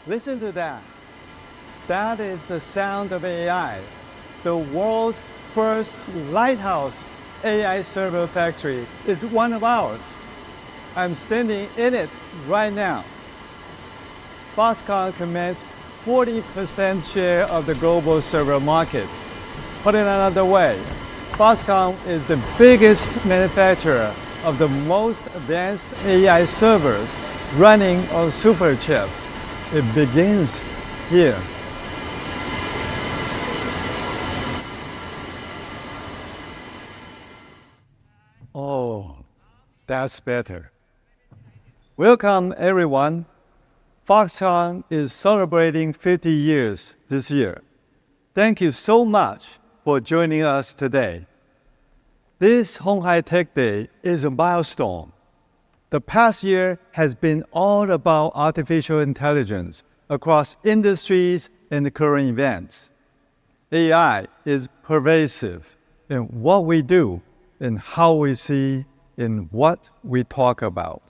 Listen to that. That is the sound of AI. The world's first lighthouse AI server factory is one of ours. I'm standing in it right now. Foxconn commands 40% share of the global server market. Put it another way, Foxconn is the biggest manufacturer of the most advanced AI servers running on super chips. It begins here. Oh, that's better. Welcome, everyone. Foxconn is celebrating 50 years this year. Thank you so much for joining us today. This鴻海Tech Day is a milestone. The past year has been all about artificial intelligence across industries and current events. AI is pervasive in what we do and how we see in what we talk about.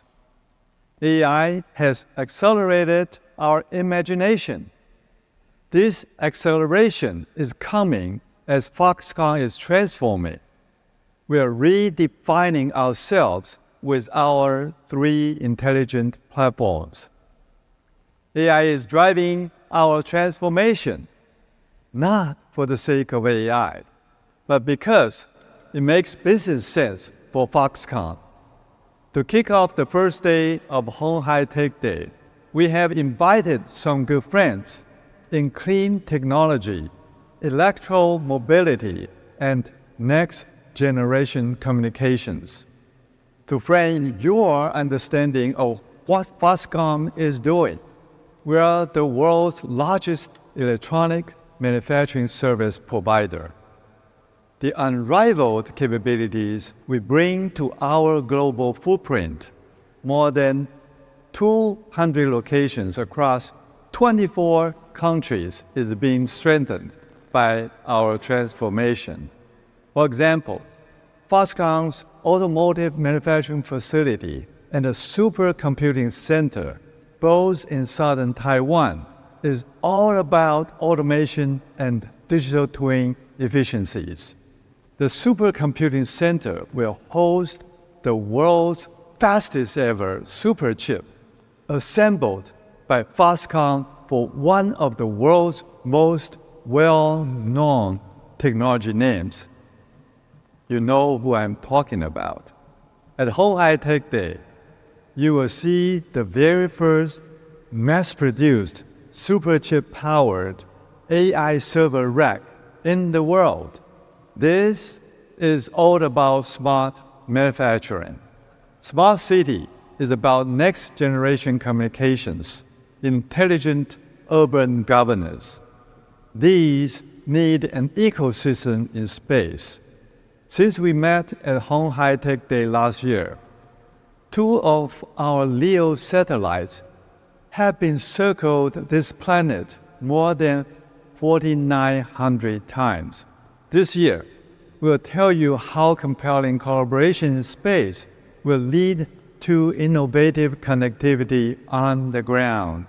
AI has accelerated our imagination. This acceleration is coming as Foxconn is transforming. We are redefining ourselves with our 3 intelligent platforms. AI is driving our transformation, not for the sake of AI, but because it makes business sense for Foxconn. To kick off the first day of鴻海Tech Day, we have invited some good friends in clean technology, electromobility, and next-generation communications. To frame your understanding of what Foxconn is doing, we are the world's largest electronic manufacturing service provider. The unrivaled capabilities we bring to our global footprint, more than 200 locations across 24 countries, is being strengthened by our transformation. For example, Foxconn's automotive manufacturing facility and a supercomputing center, both in southern Taiwan, is all about automation and digital twin efficiencies. The Supercomputing Center will host the world's fastest ever superchip, assembled by Foxconn for one of the world's most well-known technology names. You know who I'm talking about. At鴻海Tech Day, you will see the very first mass-produced superchip-powered AI server rack in the world. This is all about smart manufacturing. Smart city is about next-generation communications, intelligent urban governance. These need an ecosystem in space. Since we met at鴻海Tech Day last year, 2 of our LEO satellites have been circled this planet more than 4,900 times. This year, we'll tell you how compelling collaboration in space will lead to innovative connectivity on the ground.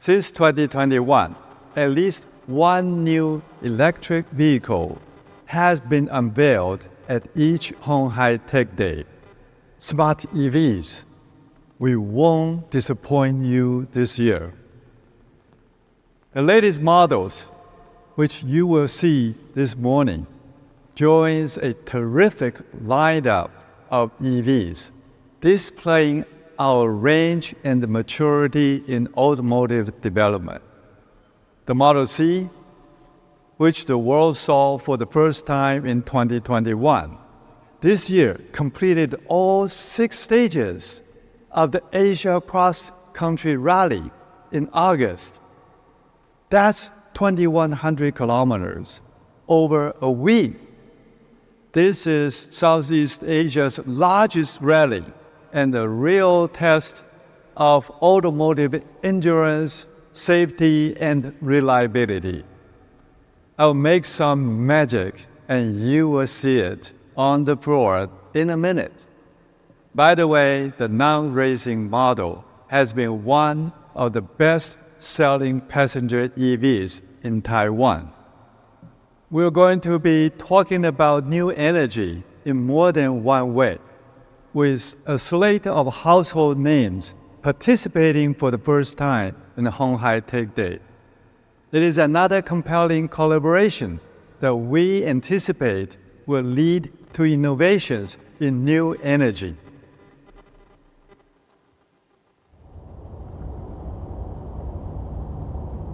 Since 2021, at least 1 new electric vehicle has been unveiled at each鴻海Tech Day. Smart EVs. We won't disappoint you this year. The latest models, which you will see this morning, joins a terrific lineup of EVs, displaying our range and maturity in automotive development. The Model C, which the world saw for the first time in 2021, this year completed all 6 stages of the Asia Cross-Country Rally in August. That's 2,100 kilometers over a week. This is Southeast Asia's largest rally and a real test of automotive endurance, safety, and reliability. I'll make some magic and you will see it on the floor in a minute. By the way, the non-racing model has been one of the best selling passenger EVs in Taiwan. We're going to be talking about new energy in more than one way, with a slate of household names participating for the first time in the鴻海Tech Day. It is another compelling collaboration that we anticipate will lead to innovations in new energy.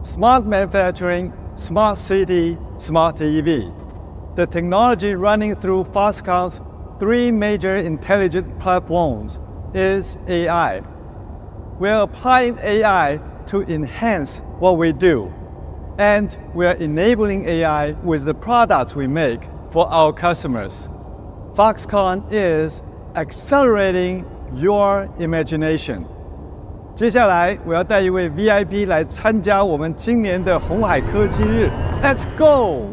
Smart manufacturing, smart city, smart EV. The technology running through Foxconn's three major intelligent platforms is AI. We are applying AI to enhance what we do, and we are enabling AI with the products we make for our customers. Foxconn is accelerating your imagination. 接下来，我要带一位 VIP 来参加我们今年的鸿海科技日。Let's go!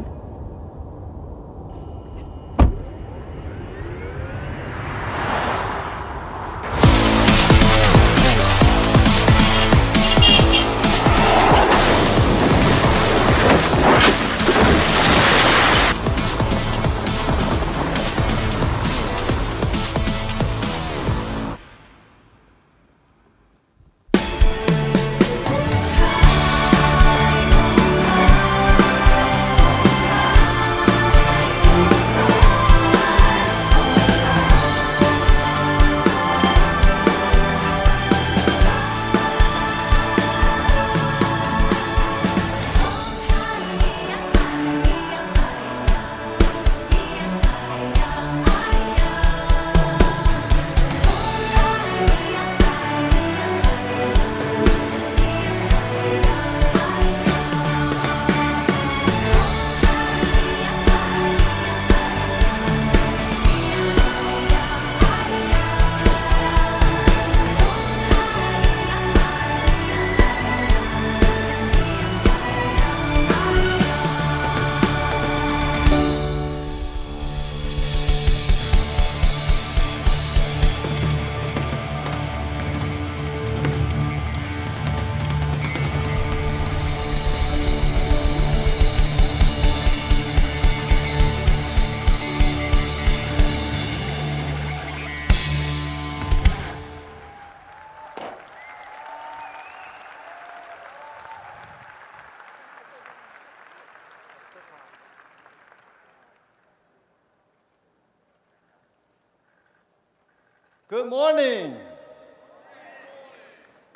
Good morning.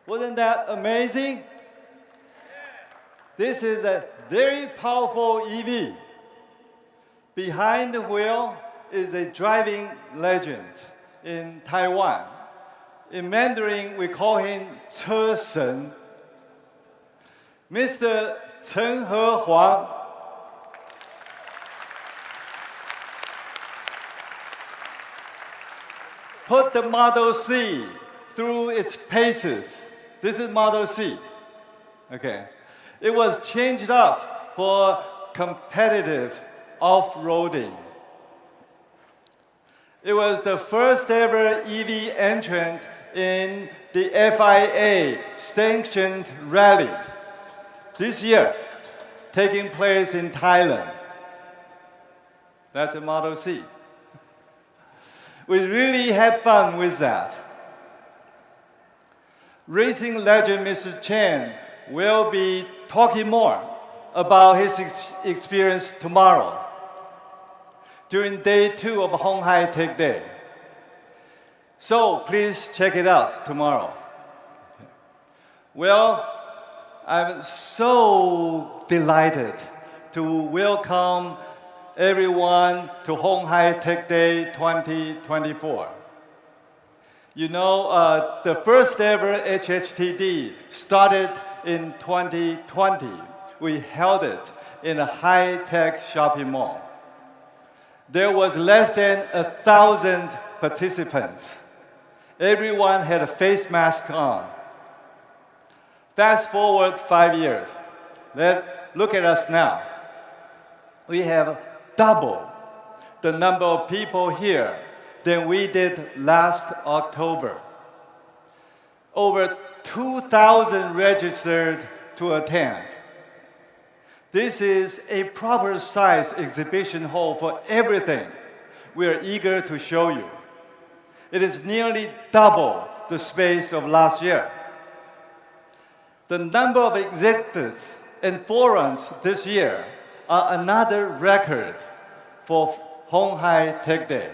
Wasn't that amazing? This is a very powerful EV. Behind the wheel is a driving legend in Taiwan. In Mandarin, we call him 车神, Mr. Chen Hehuang. Put the Model C through its paces. This is Model C. Okay. It was changed up for competitive off-roading. It was the first ever EV entrant in the FIA sanctioned rally this year, taking place in Thailand. That's a Model C. We really had fun with that. Racing legend Mr. Chen will be talking more about his experience tomorrow during day 2 of鴻海Tech Day. So please check it out tomorrow. Well, I'm so delighted to welcome everyone to鴻海Tech Day 2024. You know, the first ever HHTD started in 2020. We held it in a high-tech shopping mall. There was less than 1,000 participants. Everyone had a face mask on. Fast forward 5 years. Look at us now. We have double the number of people here than we did last October. Over 2,000 registered to attend. This is a proper size exhibition hall for everything we are eager to show you. It is nearly double the space of last year. The number of exhibits and forums this year are another record for Honghai Tech Day.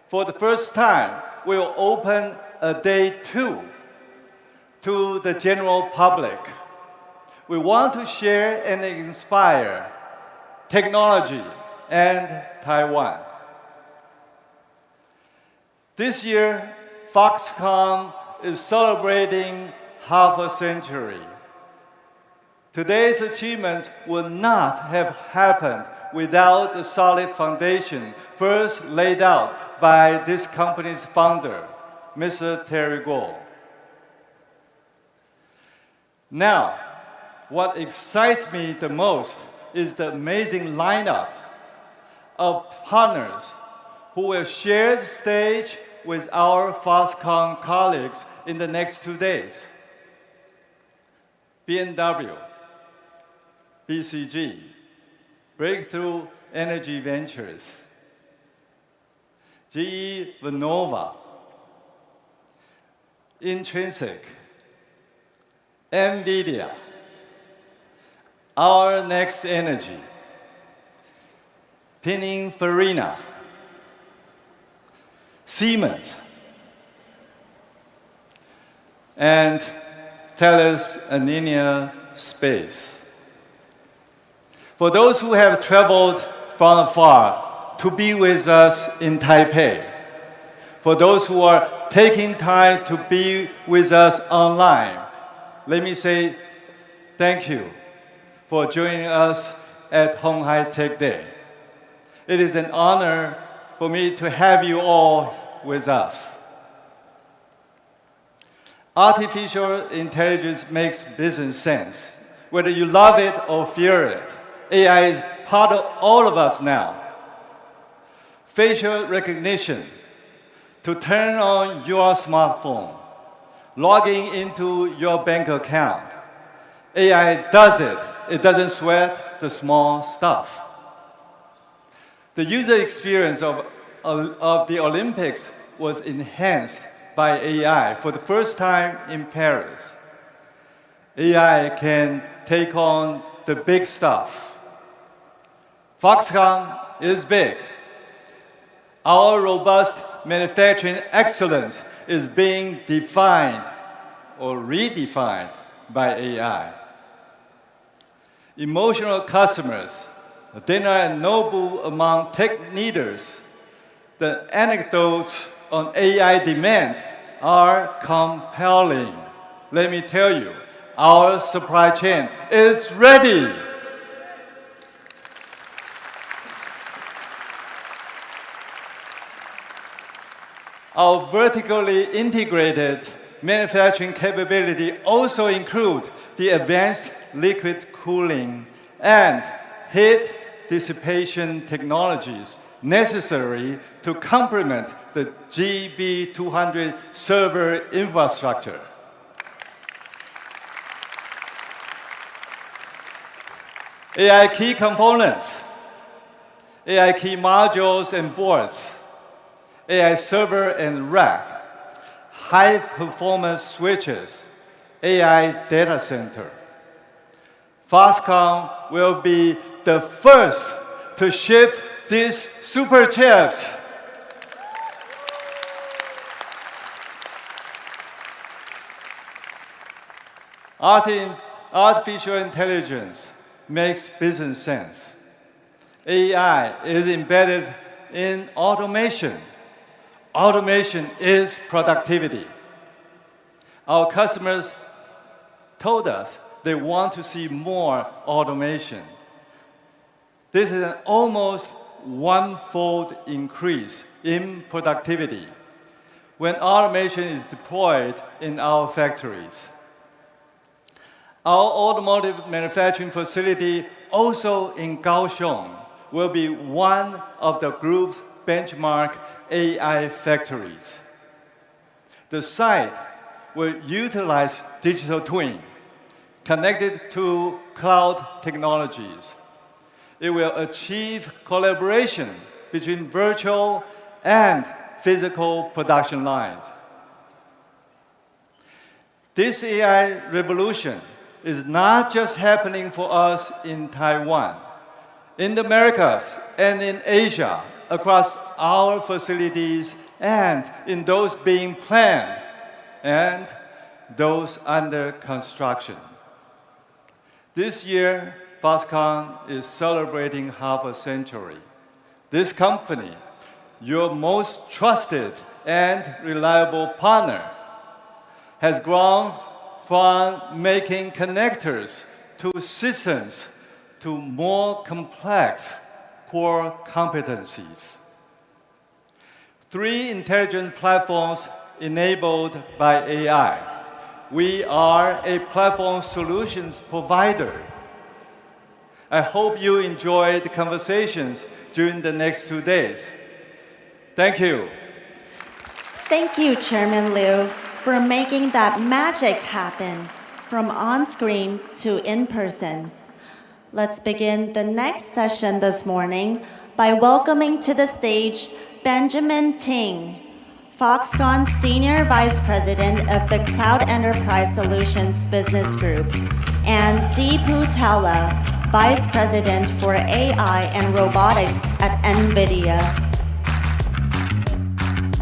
For the first time, we will open a day 2 to the general public. We want to share and inspire technology and Taiwan. This year, Foxconn is celebrating half a century. Today's achievements would not have happened without the solid foundation first laid out by this company's founder, Mr. Terry Gou. Now, what excites me the most is the amazing lineup of partners who will share the stage with our Foxconn colleagues in the next 2 days. BMW, BCG, Breakthrough Energy Ventures, GE Vernova, Intrinsic, NVIDIA, Our Next Energy, Pininfarina, Siemens, and Thales Alenia Space. For those who have traveled from afar to be with us in Taipei, for those who are taking time to be with us online, let me say thank you for joining us at Honghai Tech Day. It is an honor for me to have you all with us. Artificial intelligence makes business sense. Whether you love it or fear it, AI is part of all of us now. Facial recognition to turn on your smartphone, logging into your bank account. AI does it. It doesn't sweat the small stuff. The user experience of the Olympics was enhanced by AI for the first time in Paris. AI can take on the big stuff. Foxconn is big. Our robust manufacturing excellence is being defined or redefined by AI. Emotional customers, dinner and noble among tech leaders, the anecdotes on AI demand are compelling. Let me tell you, our supply chain is ready. Our vertically integrated manufacturing capability also include the advanced liquid cooling and heat dissipation technologies necessary to complement the GB200 server infrastructure. AI key components, AI key modules and boards, AI server and rack, high-performance switches, AI data center. Foxconn will be the first to ship these super chips. Artificial intelligence makes business sense. AI is embedded in automation. Automation is productivity. Our customers told us they want to see more automation. This is an almost one-fold increase in productivity when automation is deployed in our factories. Our automotive manufacturing facility, also in Kaohsiung, will be one of the group's benchmark AI factories. The site will utilize digital twin, connected to cloud technologies. It will achieve collaboration between virtual and physical production lines. This AI revolution is not just happening for us in Taiwan, in the Americas and in Asia, across our facilities and in those being planned and those under construction. This year, Foxconn is celebrating half a century. This company, your most trusted and reliable partner, has grown from making connectors to systems to more complex core competencies. 3 intelligent platforms enabled by AI. We are a platform solutions provider. I hope you enjoy the conversations during the next 2 days. Thank you. Thank you, Chairman Liu, for making that magic happen from on-screen to in-person. Let's begin the next session this morning by welcoming to the stage Benjamin Ting, Foxconn Senior Vice President of the Cloud Enterprise Solutions Business Group, and D Putella, Vice President for AI and Robotics at NVIDIA.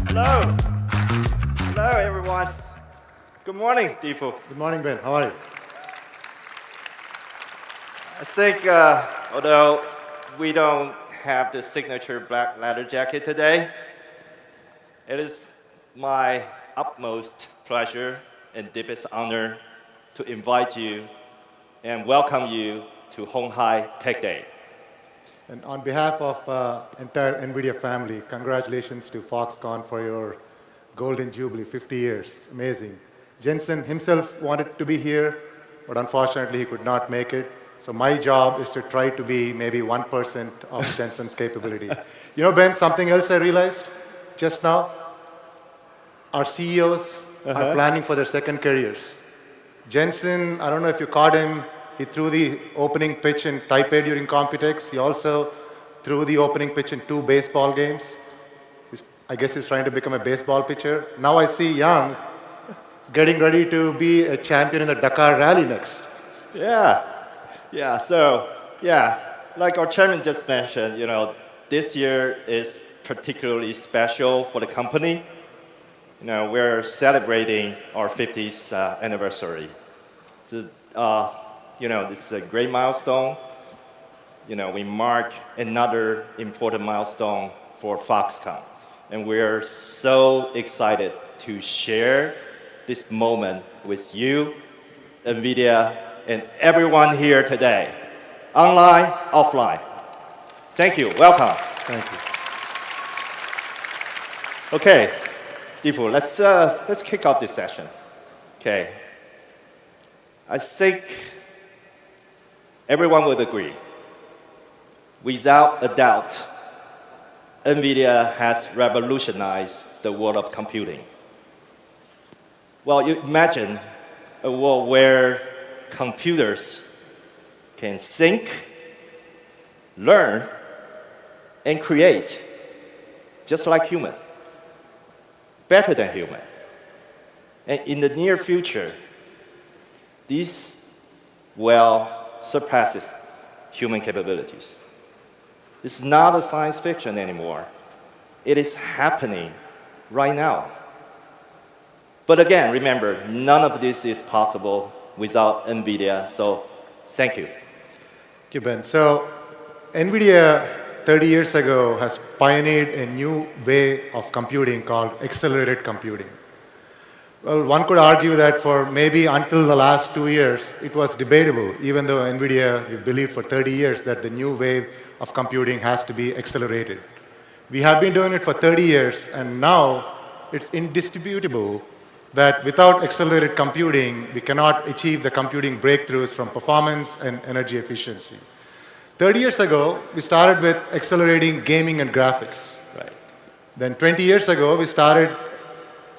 Hello. Hello, everyone. Good morning, Deepu. Good morning, Ben. How are you? I think, although we don't have the signature black leather jacket today, it is my utmost pleasure and deepest honor to invite you and welcome you to Honghai Tech Day. And on behalf of entire NVIDIA family, congratulations to Foxconn for your Golden Jubilee, 50 years. It's amazing. Jensen himself wanted to be here, but unfortunately he could not make it. So my job is to try to be maybe 1% of Jensen's capability. You know, Ben, something else I realized just now? Our CEOs are planning for their second careers. Jensen, I don't know if you caught him, he threw the opening pitch in Taipei during Computex. He also threw the opening pitch in 2 baseball games. I guess he's trying to become a baseball pitcher. Now I see Yang getting ready to be a champion in the Dakar Rally next. Like our chairman just mentioned, you know, this year is particularly special for the company. You know, we're celebrating our 50th anniversary. You know, this is a great milestone. You know, we mark another important milestone for Foxconn. And we're so excited to share this moment with you, NVIDIA, and everyone here today, online, offline. Thank you. Welcome. Thank you. Okay, Deepu, let's kick off this session. Okay. I think everyone would agree. Without a doubt, NVIDIA has revolutionized the world of computing. Well, you imagine a world where computers can think, learn, and create just like human, better than human. And in the near future, this well surpasses human capabilities. It's not a science fiction anymore. It is happening right now. But again, remember, none of this is possible without NVIDIA, so thank you. Thank you, Ben. So NVIDIA 30 years ago has pioneered a new way of computing called accelerated computing. Well, one could argue that for maybe until the last 2 years, it was debatable, even though NVIDIA believed for 30 years that the new wave of computing has to be accelerated. We have been doing it for 30 years, and now it's indisputable that without accelerated computing, we cannot achieve the computing breakthroughs from performance and energy efficiency. 30 years ago, we started with accelerating gaming and graphics. Right. Then 20 years ago,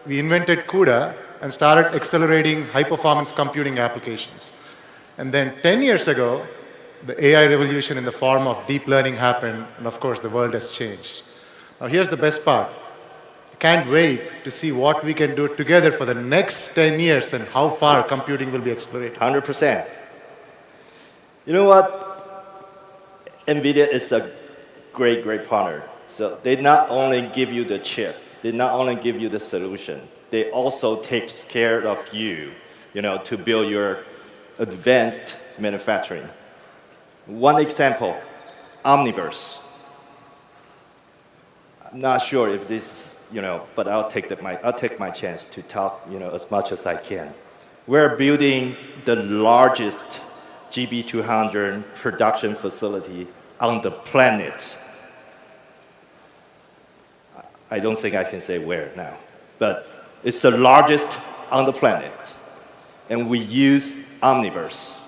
we invented CUDA and started accelerating high-performance computing applications. And then 10 years ago, the AI revolution in the form of deep learning happened, and of course, the world has changed. Now, here's the best part. I can't wait to see what we can do together for the next 10 years and how far computing will be accelerated. 100%. You know what? NVIDIA is a great, great partner. So they not only give you the chip, they not only give you the solution, they also take care of you, to build your advanced manufacturing. One example, Omniverse. I'm not sure if this, but I'll take my chance to talk, as much as I can. We're building the largest GB200 production facility on the planet. I don't think I can say where now, but it's the largest on the planet. And we use Omniverse.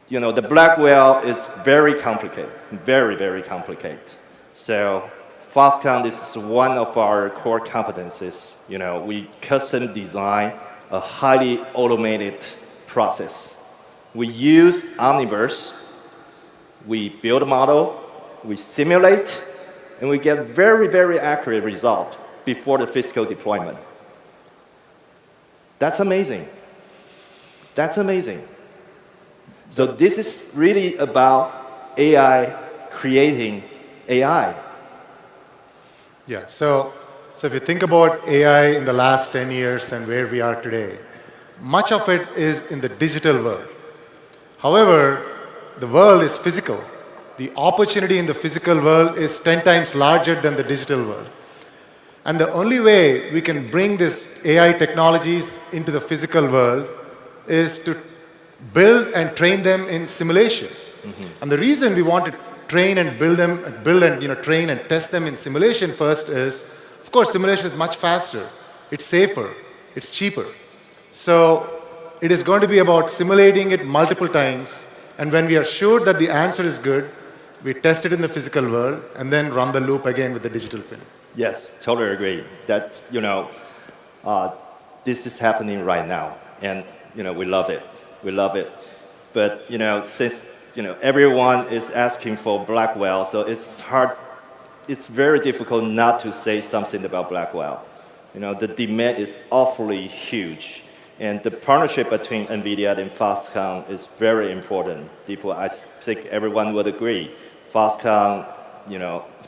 The Blackwell is very complicated, very, very complicated. So Foxconn, this is one of our core competencies. We custom design a highly automated process. We use Omniverse, we build a model, we simulate, and we get very, very accurate result before the physical deployment. That's amazing. That's amazing. So this is really about AI creating AI. Yeah, so if you think about AI in the last 10 years and where we are today, much of it is in the digital world. However, the world is physical. The opportunity in the physical world is 10 times larger than the digital world. And the only way we can bring this AI technologies into the physical world is to build and train them in simulation. Mm-hmm. And the reason we want to train and train and test them in simulation first is, of course, simulation is much faster, it's safer, it's cheaper. So it is going to be about simulating it multiple times, and when we are sure that the answer is good, we test it in the physical world and then run the loop again with the digital pin. Yes, totally agree. That this is happening right now, and we love it. We love it. But since everyone is asking for Blackwell, so it's hard. It's very difficult not to say something about Blackwell. The demand is awfully huge, and the partnership between NVIDIA and Foxconn is very important. I think everyone would agree. Foxconn,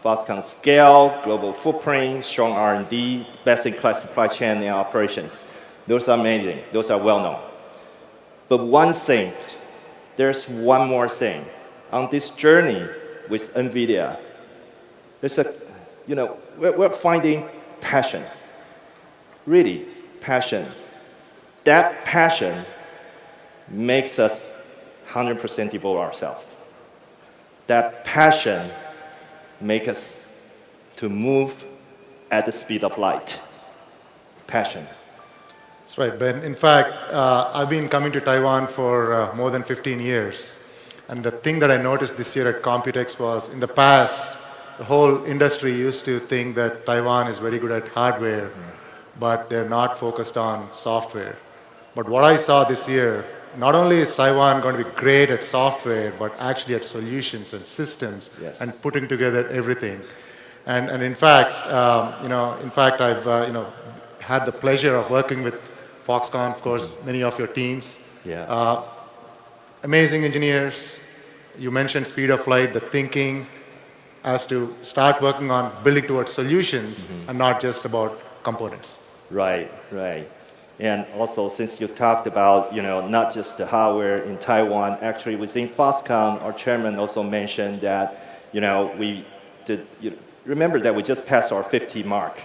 Foxconn scale, global footprint, strong R&D, best-in-class supply chain and operations. Those are amazing. Those are well-known. But one thing, there's one more thing. On this journey with NVIDIA, there's we're finding passion. Really, passion. That passion makes us 100% devote ourselves. That passion makes us to move at the speed of light. Passion. That's right, Ben. In fact, I've been coming to Taiwan for more than 15 years. And the thing that I noticed this year at Computex was, in the past, the whole industry used to think that Taiwan is very good at hardware, but they're not focused on software. But what I saw this year, not only is Taiwan going to be great at software, but actually at solutions and systems, yes, and putting together everything. And in fact, I've had the pleasure of working with Foxconn, of course, many of your teams. Yeah. Amazing engineers. You mentioned speed of light, the thinking as to start working on building towards solutions, and not just about components. Right, right. And also, since you talked about, not just the hardware in Taiwan, actually within Foxconn, our chairman also mentioned that, remember that we just passed our 50 mark.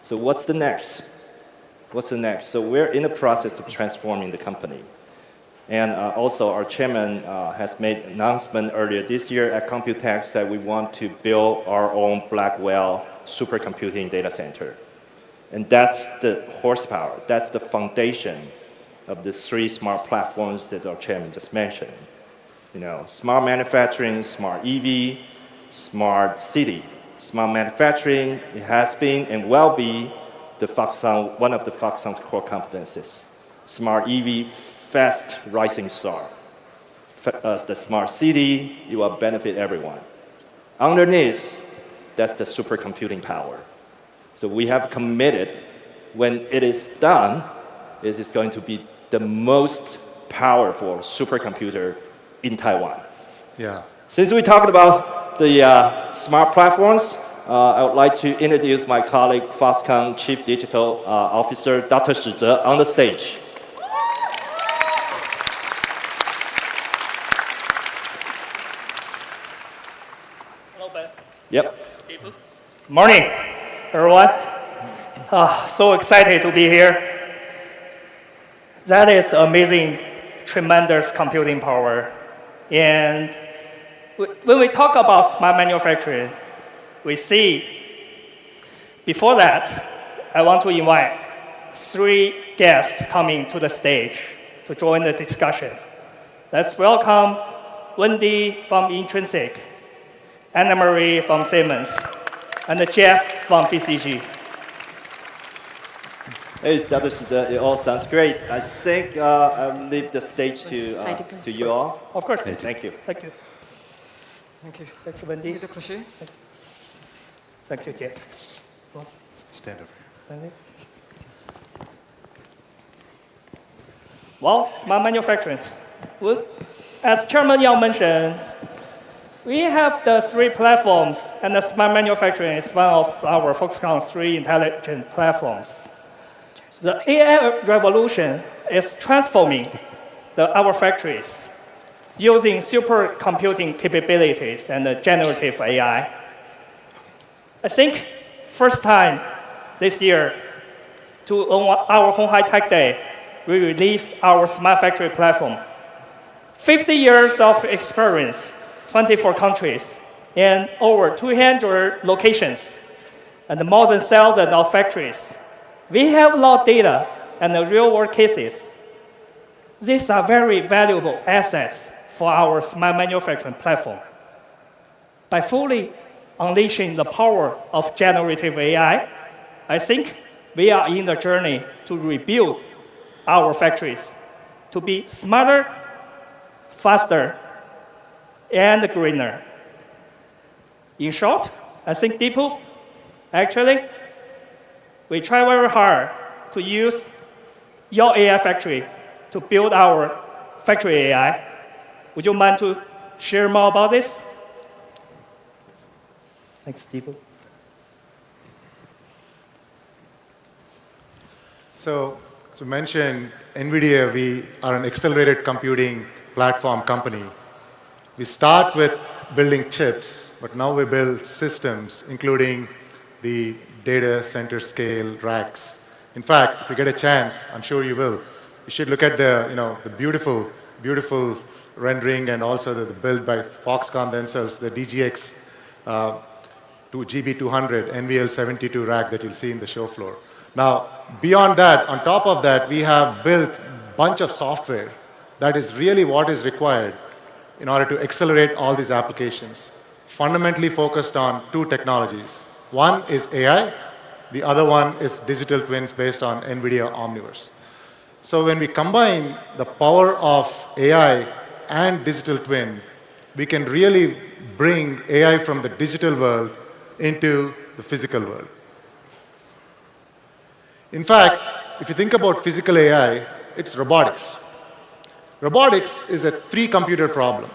So what's the next? What's the next? So we're in the process of transforming the company. And also, our chairman has made an announcement earlier this year at Computex that we want to build our own Blackwell supercomputing data center. And that's the horsepower, that's the foundation of the 3 smart platforms that our chairman just mentioned. Smart manufacturing, smart EV, smart city. Smart manufacturing, it has been and will be one of the Foxconn's core competencies. Smart EV, fast rising star. The smart city, it will benefit everyone. Underneath, that's the supercomputing power. So we have committed, when it is done, it is going to be the most powerful supercomputer in Taiwan. Yeah. Since we talked about the smart platforms, I would like to introduce my colleague, Foxconn Chief Digital Officer, Dr. Shi Zhe, on the stage. Hello, Ben. Yep. Morning, everyone. So excited to be here. That is amazing, tremendous computing power. And when we talk about smart manufacturing, we see, before that, I want to invite 3 guests coming to the stage to join the discussion. Let's welcome Wendy from Intrinsic, Anna Marie from Siemens, and Jeff from BCG. Hey, Dr. Shi Zhe, it all sounds great. I think I'll leave the stage to you all. Of course. Thank you. Thank you. Thank you. Thanks, Wendy. Dr. Clichy. Thank you, Jeff. Stand over here. Well, smart manufacturing. As Chairman Yang mentioned, we have the 3 platforms, and the smart manufacturing is one of our Foxconn 3 intelligent platforms. The AI revolution is transforming our factories using supercomputing capabilities and generative AI. I think first time this year on our Honghai Tech Day, we released our smart factory platform. 50 years of experience, 24 countries, and over 200 locations, and more than 1,000 of factories. We have a lot of data and the real-world cases. These are very valuable assets for our smart manufacturing platform. By fully unleashing the power of generative AI, I think we are in the journey to rebuild our factories to be smarter, faster, and greener. In short, I think Deepu, actually, we try very hard to use your AI factory to build our factory AI. Would you mind to share more about this? Thanks, Deepu. So, as we mentioned, NVIDIA, we are an accelerated computing platform company. We start with building chips, but now we build systems, including the data center scale racks. In fact, if you get a chance, I'm sure you will, you should look at the beautiful, beautiful rendering and also the build by Foxconn themselves, the DGX GB200 NVL72 rack that you'll see in the show floor. Now, beyond that, on top of that, we have built a bunch of software that is really what is required in order to accelerate all these applications, fundamentally focused on 2 technologies. One is AI, the other one is digital twins based on NVIDIA Omniverse. So when we combine the power of AI and digital twin, we can really bring AI from the digital world into the physical world. In fact, if you think about physical AI, it's robotics. Robotics is a 3-computer problem.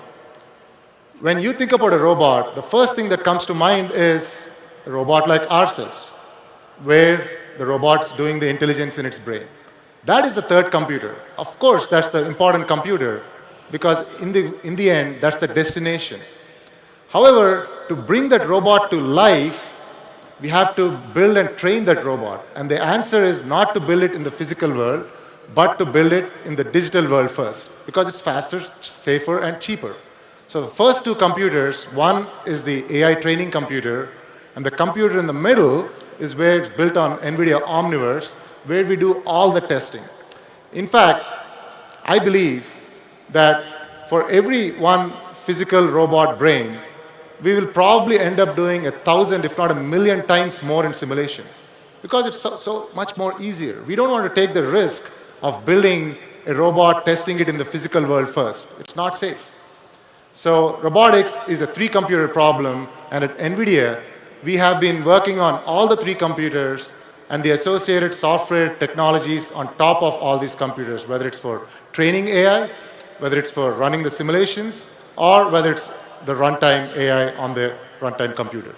When you think about a robot, the first thing that comes to mind is a robot like ourselves, where the robot's doing the intelligence in its brain. That is the 3rd computer. Of course, that's the important computer, because in the end, that's the destination. However, to bring that robot to life, we have to build and train that robot. And the answer is not to build it in the physical world, but to build it in the digital world first, because it's faster, safer, and cheaper. So the first 2 computers, one is the AI training computer, and the computer in the middle is where it's built on NVIDIA Omniverse, where we do all the testing. In fact, I believe that for every one physical robot brain, we will probably end up doing 1,000, if not 1,000,000 times more in simulation, because it's so much more easier. We don't want to take the risk of building a robot, testing it in the physical world first. It's not safe. So robotics is a 3-computer problem, and at NVIDIA, we have been working on all the 3 computers and the associated software technologies on top of all these computers, whether it's for training AI, whether it's for running the simulations, or whether it's the runtime AI on the runtime computer.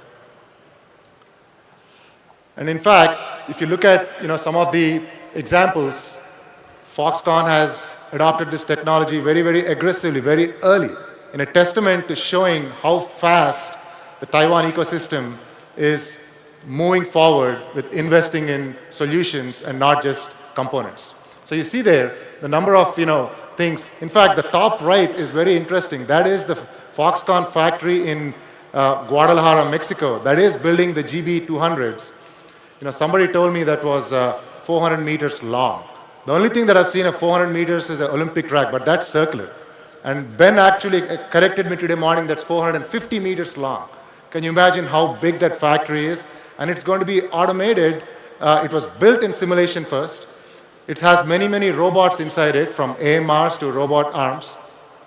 And in fact, if you look at some of the examples, Foxconn has adopted this technology very, very aggressively, very early, in a testament to showing how fast the Taiwan ecosystem is moving forward with investing in solutions and not just components. So you see there the number of things. In fact, the top right is very interesting. That is the Foxconn factory in Guadalajara, Mexico, that is building the GB200s. Somebody told me that was 400 meters long. The only thing that I've seen of 400 meters is an Olympic track, but that's circular. And Ben actually corrected me today morning, that's 450 meters long. Can you imagine how big that factory is? And it's going to be automated. It was built in simulation first. It has many, many robots inside it, from AMRs to robot arms.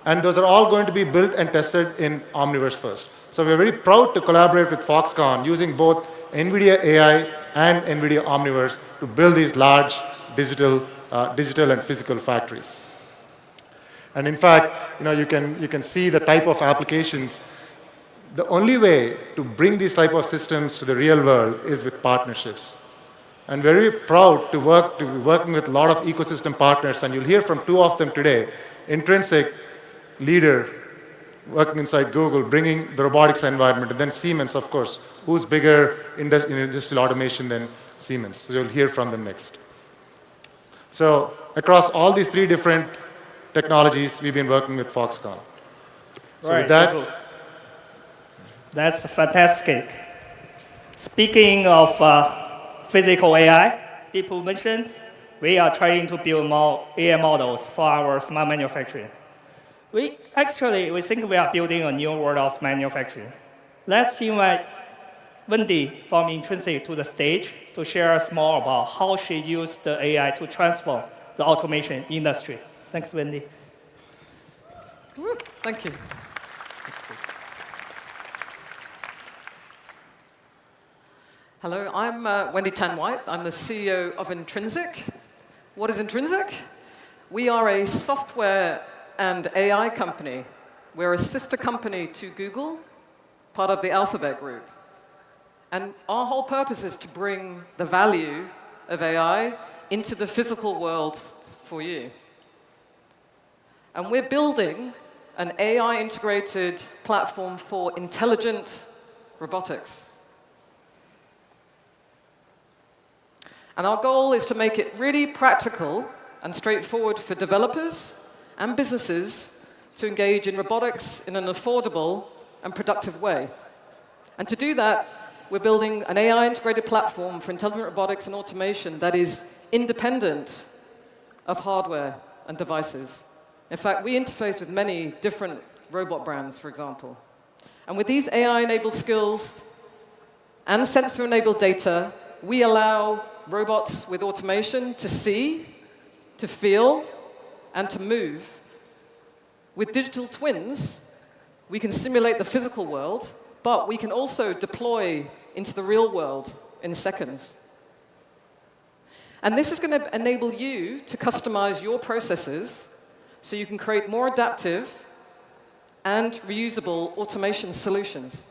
And those are all going to be built and tested in Omniverse first. So we're very proud to collaborate with Foxconn using both NVIDIA AI and NVIDIA Omniverse to build these large digital and physical factories. And in fact, you can see the type of applications. The only way to bring these type of systems to the real world is with partnerships. I'm very proud to be working with a lot of ecosystem partners, and you'll hear from 2 of them today. Intrinsic, leader, working inside Google, bringing the robotics environment, and then Siemens, of course, who's bigger in industrial automation than Siemens. So you'll hear from them next. So across all these 3 different technologies, we've been working with Foxconn. So right, with that, that's fantastic. Speaking of physical AI, Deepu mentioned, we are trying to build more AI models for our smart manufacturing. We think we are building a new world of manufacturing. Let's invite Wendy from Intrinsic to the stage to share us more about how she used the AI to transform the automation industry. Thanks, Wendy. Thank you. Hello, I'm Wendy Tan-White. I'm the CEO of Intrinsic. What is Intrinsic? We are a software and AI company. We're a sister company to Google, part of the Alphabet Group. And our whole purpose is to bring the value of AI into the physical world for you. And we're building an AI-integrated platform for intelligent robotics. And our goal is to make it really practical and straightforward for developers and businesses to engage in robotics in an affordable and productive way. And to do that, we're building an AI-integrated platform for intelligent robotics and automation that is independent of hardware and devices. In fact, we interface with many different robot brands, for example. And with these AI-enabled skills and sensor-enabled data, we allow robots with automation to see, to feel, and to move. With digital twins, we can simulate the physical world, but we can also deploy into the real world in seconds. And this is going to enable you to customize your processes so you can create more adaptive and reusable automation solutions.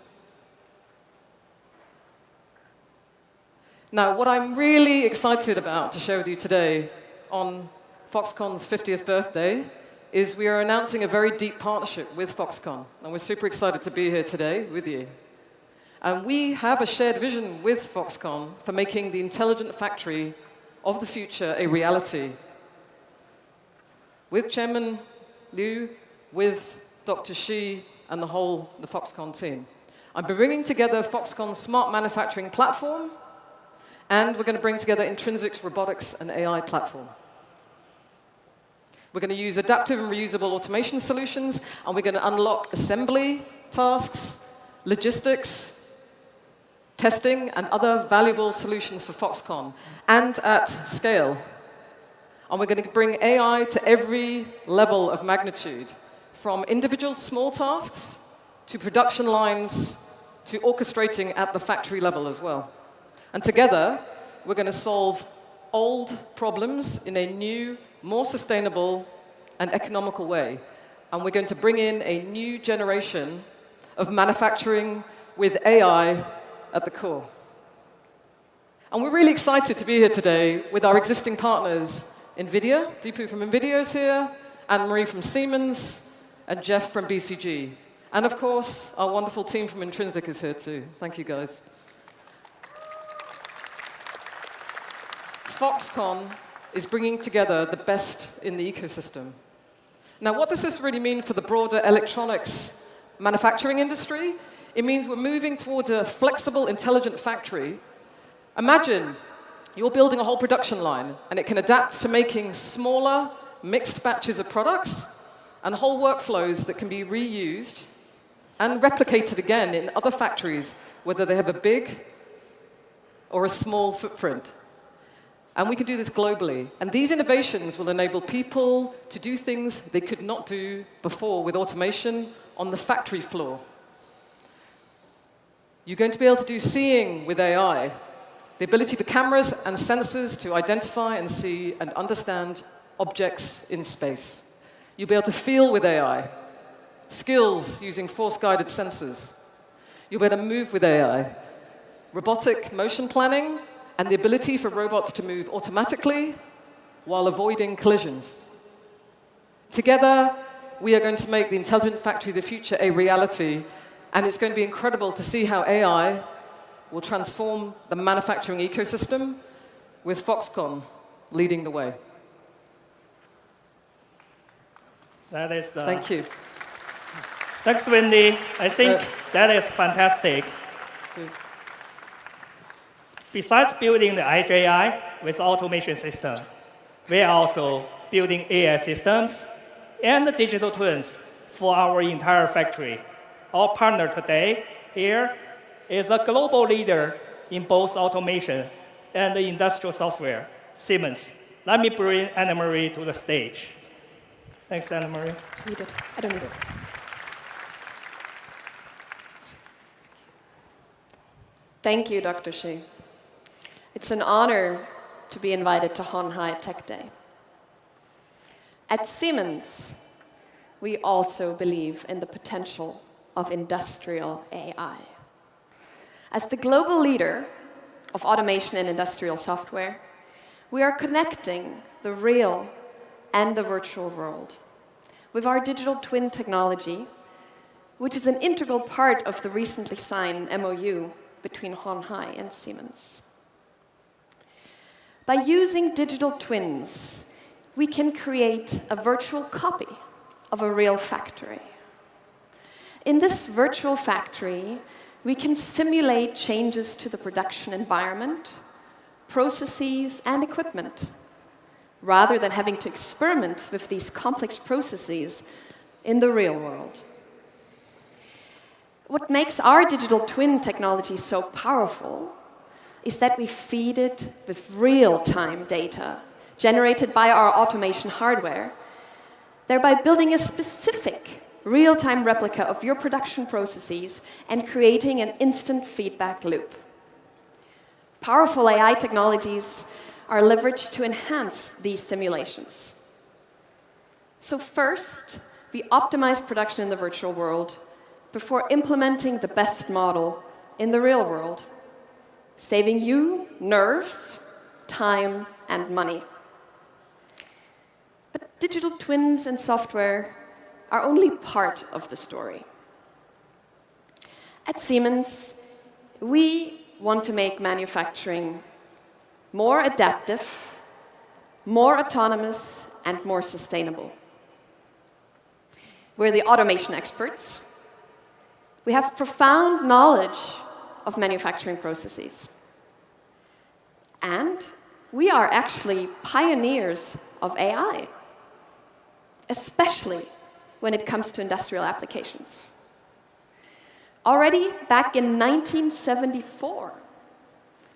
Now, what I'm really excited about to share with you today on Foxconn's 50th birthday is we are announcing a very deep partnership with Foxconn. And we're super excited to be here today with you. And we have a shared vision with Foxconn for making the intelligent factory of the future a reality. With Chairman Liu, with Dr. Shi, and the Foxconn team. I'm bringing together Foxconn's smart manufacturing platform, and we're going to bring together Intrinsic's robotics and AI platform. We're going to use adaptive and reusable automation solutions, and we're going to unlock assembly tasks, logistics, testing, and other valuable solutions for Foxconn, and at scale. And we're going to bring AI to every level of magnitude, from individual small tasks to production lines to orchestrating at the factory level as well. And together, we're going to solve old problems in a new, more sustainable and economical way. And we're going to bring in a new generation of manufacturing with AI at the core. And we're really excited to be here today with our existing partners, NVIDIA. Deepu from NVIDIA is here, Anne-Marie from Siemens, and Jeff from BCG. And of course, our wonderful team from Intrinsic is here too. Thank you, guys. Foxconn is bringing together the best in the ecosystem. Now, what does this really mean for the broader electronics manufacturing industry? It means we're moving towards a flexible, intelligent factory. Imagine you're building a whole production line, and it can adapt to making smaller, mixed batches of products and whole workflows that can be reused and replicated again in other factories, whether they have a big or a small footprint. And we can do this globally. And these innovations will enable people to do things they could not do before with automation on the factory floor. You're going to be able to do seeing with AI, the ability for cameras and sensors to identify and see and understand objects in space. You'll be able to feel with AI, skills using force-guided sensors. You'll be able to move with AI, robotic motion planning, and the ability for robots to move automatically while avoiding collisions. Together, we are going to make the intelligent factory of the future a reality, and it's going to be incredible to see how AI will transform the manufacturing ecosystem with Foxconn leading the way. That is, Thank you. Thanks, Wendy. I think that is fantastic. Besides building the IJI with automation system, we are also building AI systems and the digital twins for our entire factory. Our partner today here is a global leader in both automation and industrial software, Siemens. Let me bring Anne-Marie to the stage. Thanks, Anne-Marie. Need it. I don't need it. Thank you, Dr. Shi. It's an honor to be invited to鴻海Tech Day. At Siemens, we also believe in the potential of industrial AI. As the global leader of automation and industrial software, we are connecting the real and the virtual world with our digital twin technology, which is an integral part of the recently signed MOU between鴻海and Siemens. By using digital twins, we can create a virtual copy of a real factory. In this virtual factory, we can simulate changes to the production environment, processes, and equipment, rather than having to experiment with these complex processes in the real world. What makes our digital twin technology so powerful is that we feed it with real-time data generated by our automation hardware, thereby building a specific real-time replica of your production processes and creating an instant feedback loop. Powerful AI technologies are leveraged to enhance these simulations. So first, we optimize production in the virtual world before implementing the best model in the real world, saving you nerves, time, and money. But digital twins and software are only part of the story. At Siemens, we want to make manufacturing more adaptive, more autonomous, and more sustainable. We're the automation experts. We have profound knowledge of manufacturing processes. And we are actually pioneers of AI, especially when it comes to industrial applications. Already back in 1974,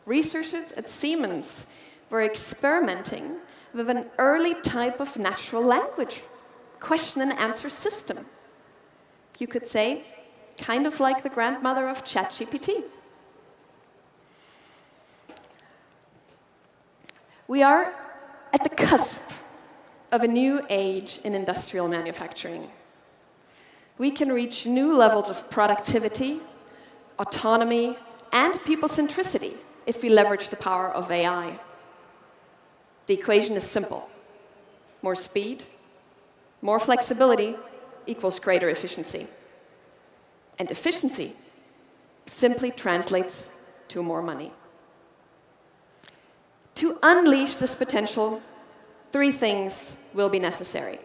researchers at Siemens were experimenting with an early type of natural language, question and answer system. You could say, kind of like the grandmother of ChatGPT. We are at the cusp of a new age in industrial manufacturing. We can reach new levels of productivity, autonomy, and people centricity if we leverage the power of AI. The equation is simple. More speed, more flexibility equals greater efficiency. And efficiency simply translates to more money. To unleash this potential, 3 things will be necessary.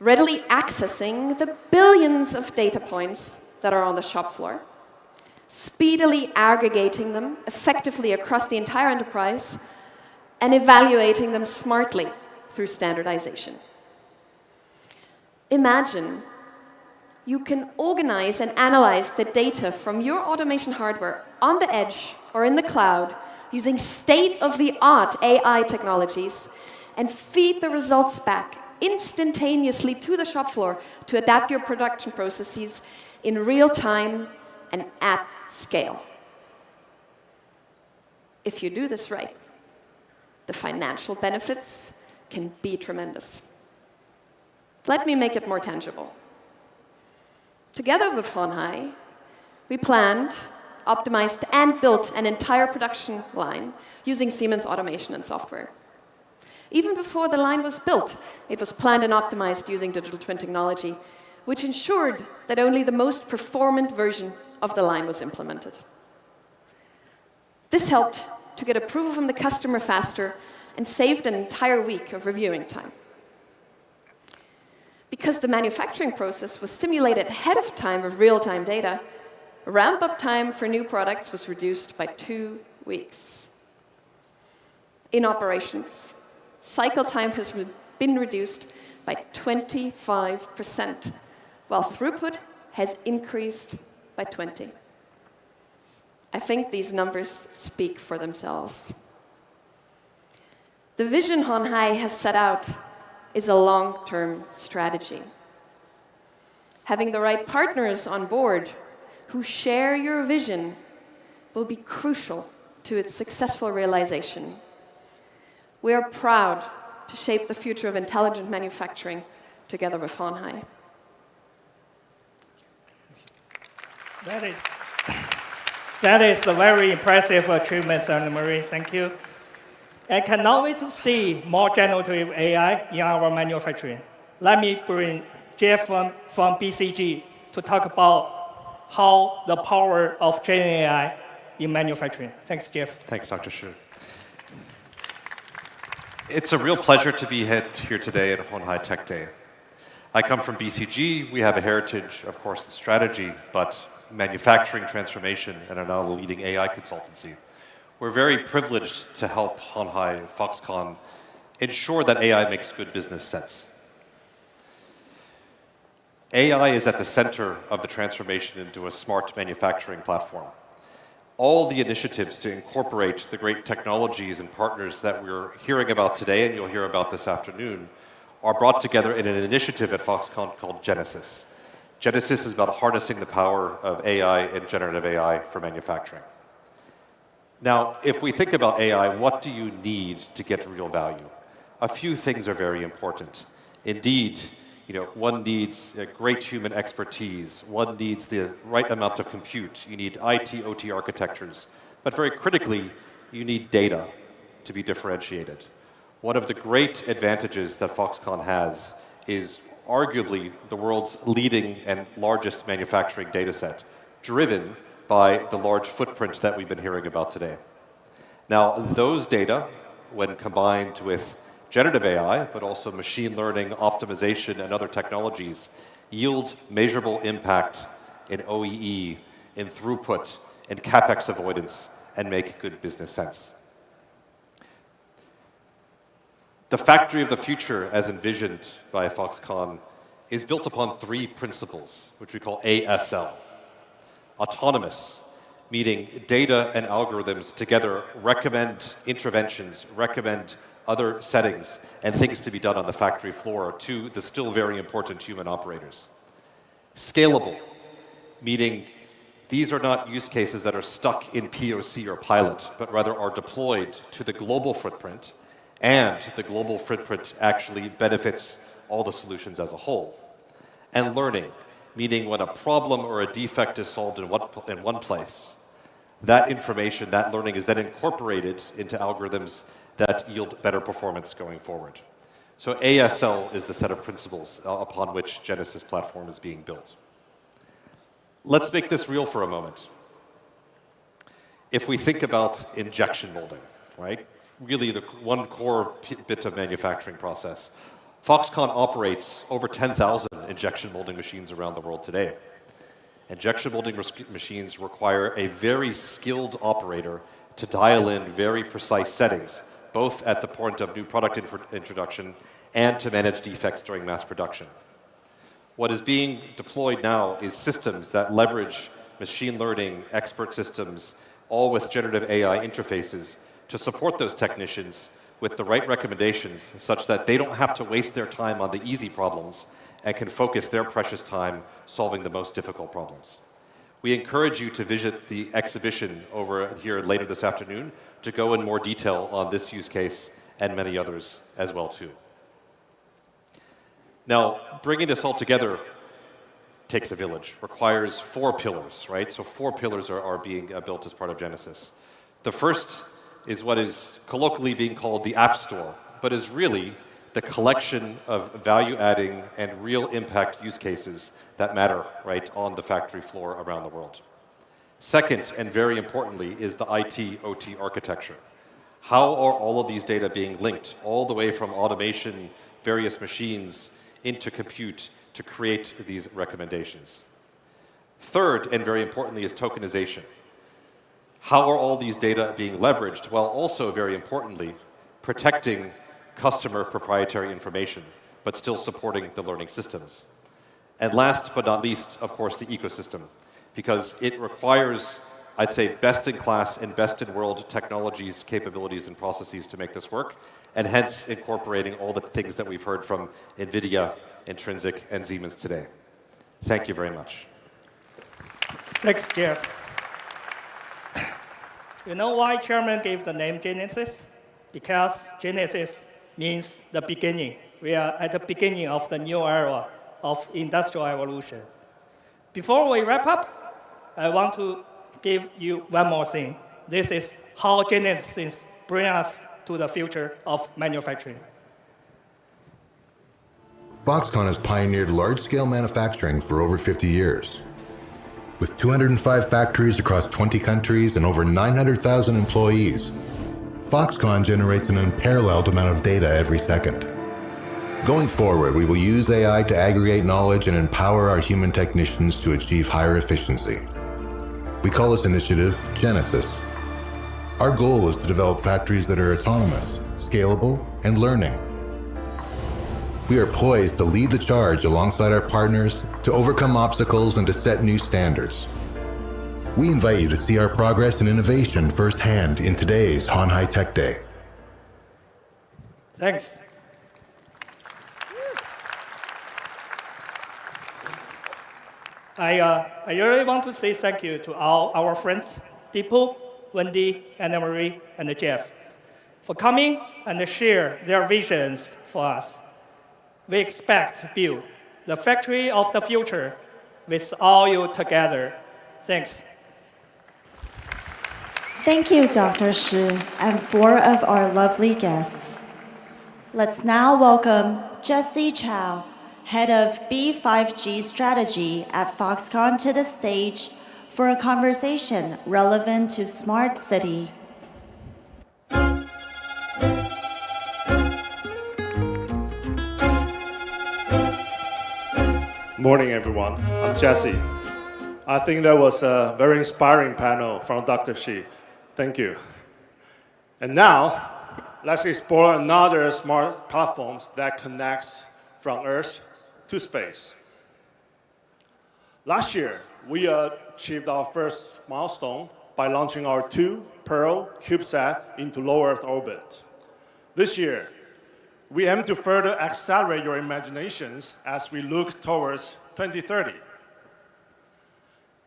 Readily accessing the billions of data points that are on the shop floor, speedily aggregating them effectively across the entire enterprise, and evaluating them smartly through standardization. Imagine you can organize and analyze the data from your automation hardware on the edge or in the cloud using state-of-the-art AI technologies and feed the results back instantaneously to the shop floor to adapt your production processes in real time and at scale. If you do this right, the financial benefits can be tremendous. Let me make it more tangible. Together with鴻海, we planned, optimized, and built an entire production line using Siemens automation and software. Even before the line was built, it was planned and optimized using digital twin technology, which ensured that only the most performant version of the line was implemented. This helped to get approval from the customer faster and saved an entire week of reviewing time. Because the manufacturing process was simulated ahead of time with real-time data, ramp-up time for new products was reduced by 2 weeks. In operations, cycle time has been reduced by 25%, while throughput has increased by 20%. I think these numbers speak for themselves. The vision鴻海has set out is a long-term strategy. Having the right partners on board who share your vision will be crucial to its successful realization. We are proud to shape the future of intelligent manufacturing together with鴻海. That is a very impressive achievement, Anne-Marie. Thank you. I cannot wait to see more generative AI in our manufacturing. Let me bring Jeff from BCG to talk about how the power of Gen AI in manufacturing. Thanks, Jeff. Thanks, Dr. Xu. It's a real pleasure to be here today at鴻海Tech Day. I come from BCG. We have a heritage, of course, in strategy, but manufacturing transformation, and are now the leading AI consultancy. We're very privileged to help鴻海, Foxconn, ensure that AI makes good business sense. AI is at the center of the transformation into a smart manufacturing platform. All the initiatives to incorporate the great technologies and partners that we're hearing about today, and you'll hear about this afternoon, are brought together in an initiative at Foxconn called Genesis. Genesis is about harnessing the power of AI and generative AI for manufacturing. Now, if we think about AI, what do you need to get real value? A few things are very important. Indeed, one needs great human expertise. One needs the right amount of compute. You need IT, OT architectures. But very critically, you need data to be differentiated. One of the great advantages that Foxconn has is arguably the world's leading and largest manufacturing data set, driven by the large footprint that we've been hearing about today. Now, those data, when combined with generative AI, but also machine learning, optimization, and other technologies, yield measurable impact in OEE, in throughput, in CapEx avoidance, and make good business sense. The factory of the future, as envisioned by Foxconn, is built upon 3 principles, which we call ASL. Autonomous, meaning data and algorithms together recommend interventions, recommend other settings, and things to be done on the factory floor to the still very important human operators. Scalable, meaning these are not use cases that are stuck in POC or pilot, but rather are deployed to the global footprint, and the global footprint actually benefits all the solutions as a whole. And learning, meaning when a problem or a defect is solved in one place, that information, that learning is then incorporated into algorithms that yield better performance going forward. So ASL is the set of principles upon which Genesis platform is being built. Let's make this real for a moment. If we think about injection molding, right? Really the one core bit of manufacturing process. Foxconn operates over 10,000 injection molding machines around the world today. Injection molding machines require a very skilled operator to dial in very precise settings, both at the point of new product introduction and to manage defects during mass production. What is being deployed now is systems that leverage machine learning, expert systems, all with generative AI interfaces to support those technicians with the right recommendations such that they don't have to waste their time on the easy problems and can focus their precious time solving the most difficult problems. We encourage you to visit the exhibition over here later this afternoon to go in more detail on this use case and many others as well too. Now, bringing this all together takes a village, requires 4 pillars, right? So 4 pillars are being built as part of Genesis. The first is what is colloquially being called the App Store, but is really the collection of value-adding and real impact use cases that matter, right, on the factory floor around the world. Second, and very importantly, is the IT/OT architecture. How are all of these data being linked all the way from automation, various machines, into compute to create these recommendations? Third, and very importantly, is tokenization. How are all these data being leveraged while also, very importantly, protecting customer proprietary information, but still supporting the learning systems? And last but not least, of course, the ecosystem, because it requires, I'd say, best-in-class and best-in-world technologies, capabilities, and processes to make this work, and hence incorporating all the things that we've heard from NVIDIA, Intrinsic, and Siemens today. Thank you very much. Thanks, Jeff. You know why Chairman gave the name Genesis? Because Genesis means the beginning. We are at the beginning of the new era of industrial evolution. Before we wrap up, I want to give you one more thing. This is how Genesis brings us to the future of manufacturing. Foxconn has pioneered large-scale manufacturing for over 50 years. With 205 factories across 20 countries and over 900,000 employees, Foxconn generates an unparalleled amount of data every second. Going forward, we will use AI to aggregate knowledge and empower our human technicians to achieve higher efficiency. We call this initiative Genesis. Our goal is to develop factories that are autonomous, scalable, and learning. We are poised to lead the charge alongside our partners to overcome obstacles and to set new standards. We invite you to see our progress and innovation firsthand in today's鴻海Tech Day. Thanks. I really want to say thank you to all our friends, Deepu, Wendy, Anna Marie, and Jeff, for coming and share their visions for us. We expect to build the factory of the future with all you together. Thanks. Thank you, Dr. Shi, and 4 of our lovely guests. Let's now welcome Jesse Chow, Head of B5G Strategy at Foxconn, to the stage for a conversation relevant to Smart City. Morning, everyone. I'm Jesse. I think that was a very inspiring panel from Dr. Shi. Thank you. And now, let's explore another smart platforms that connects from Earth to space. Last year, we achieved our first milestone by launching our 2 Pearl CubeSat into low Earth orbit. This year, we aim to further accelerate your imaginations as we look towards 2030.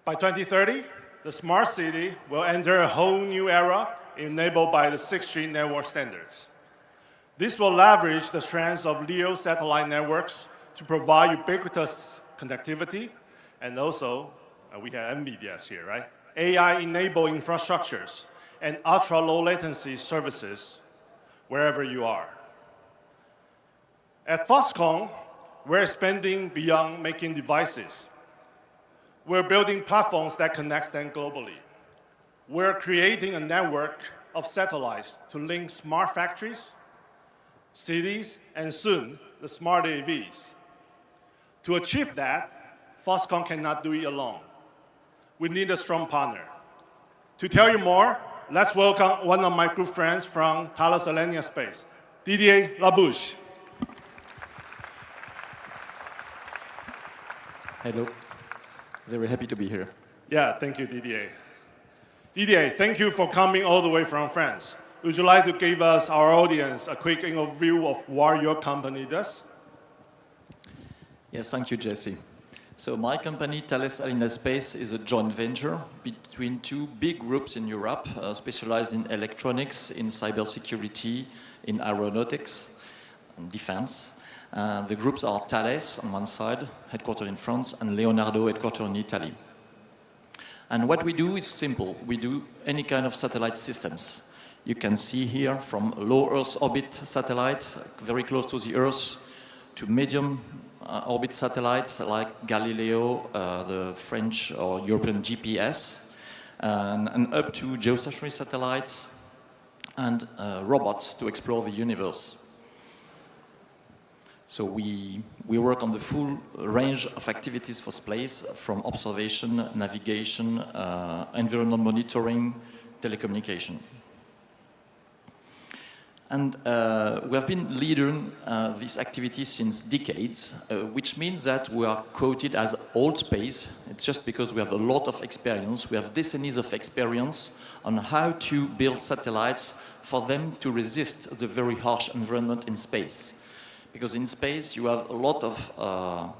By 2030, the smart city will enter a whole new era enabled by the 6G network standards. This will leverage the strengths of LEO satellite networks to provide ubiquitous connectivity, and also, we have NVIDIA here, right? AI-enabled infrastructures and ultra-low latency services wherever you are. At Foxconn, we're expanding beyond making devices. We're building platforms that connect them globally. We're creating a network of satellites to link smart factories, cities, and soon, the smart AVs. To achieve that, Foxconn cannot do it alone. We need a strong partner. To tell you more, let's welcome one of my good friends from Thales Alenia Space, Didier Labouche. Hello. Very happy to be here. Yeah, thank you, Didier. Didier, thank you for coming all the way from France. Would you like to give us, our audience, a quick overview of what your company does? Yes, thank you, Jesse. So my company, Thales Alenia Space, is a joint venture between two big groups in Europe, specialized in electronics, in cybersecurity, in aeronautics, and defense. The groups are Thales on one side, headquartered in France, and Leonardo, headquartered in Italy. And what we do is simple. We do any kind of satellite systems. You can see here from low Earth orbit satellites, very close to the Earth, to medium orbit satellites like Galileo, the French or European GPS, and up to geostationary satellites and robots to explore the universe. So we work on the full range of activities for space, from observation, navigation, environment monitoring, telecommunication. And we have been leading this activity since decades, which means that we are quoted as old space. It's just because we have a lot of experience. We have decennies of experience on how to build satellites for them to resist the very harsh environment in space. Because in space, you have a lot of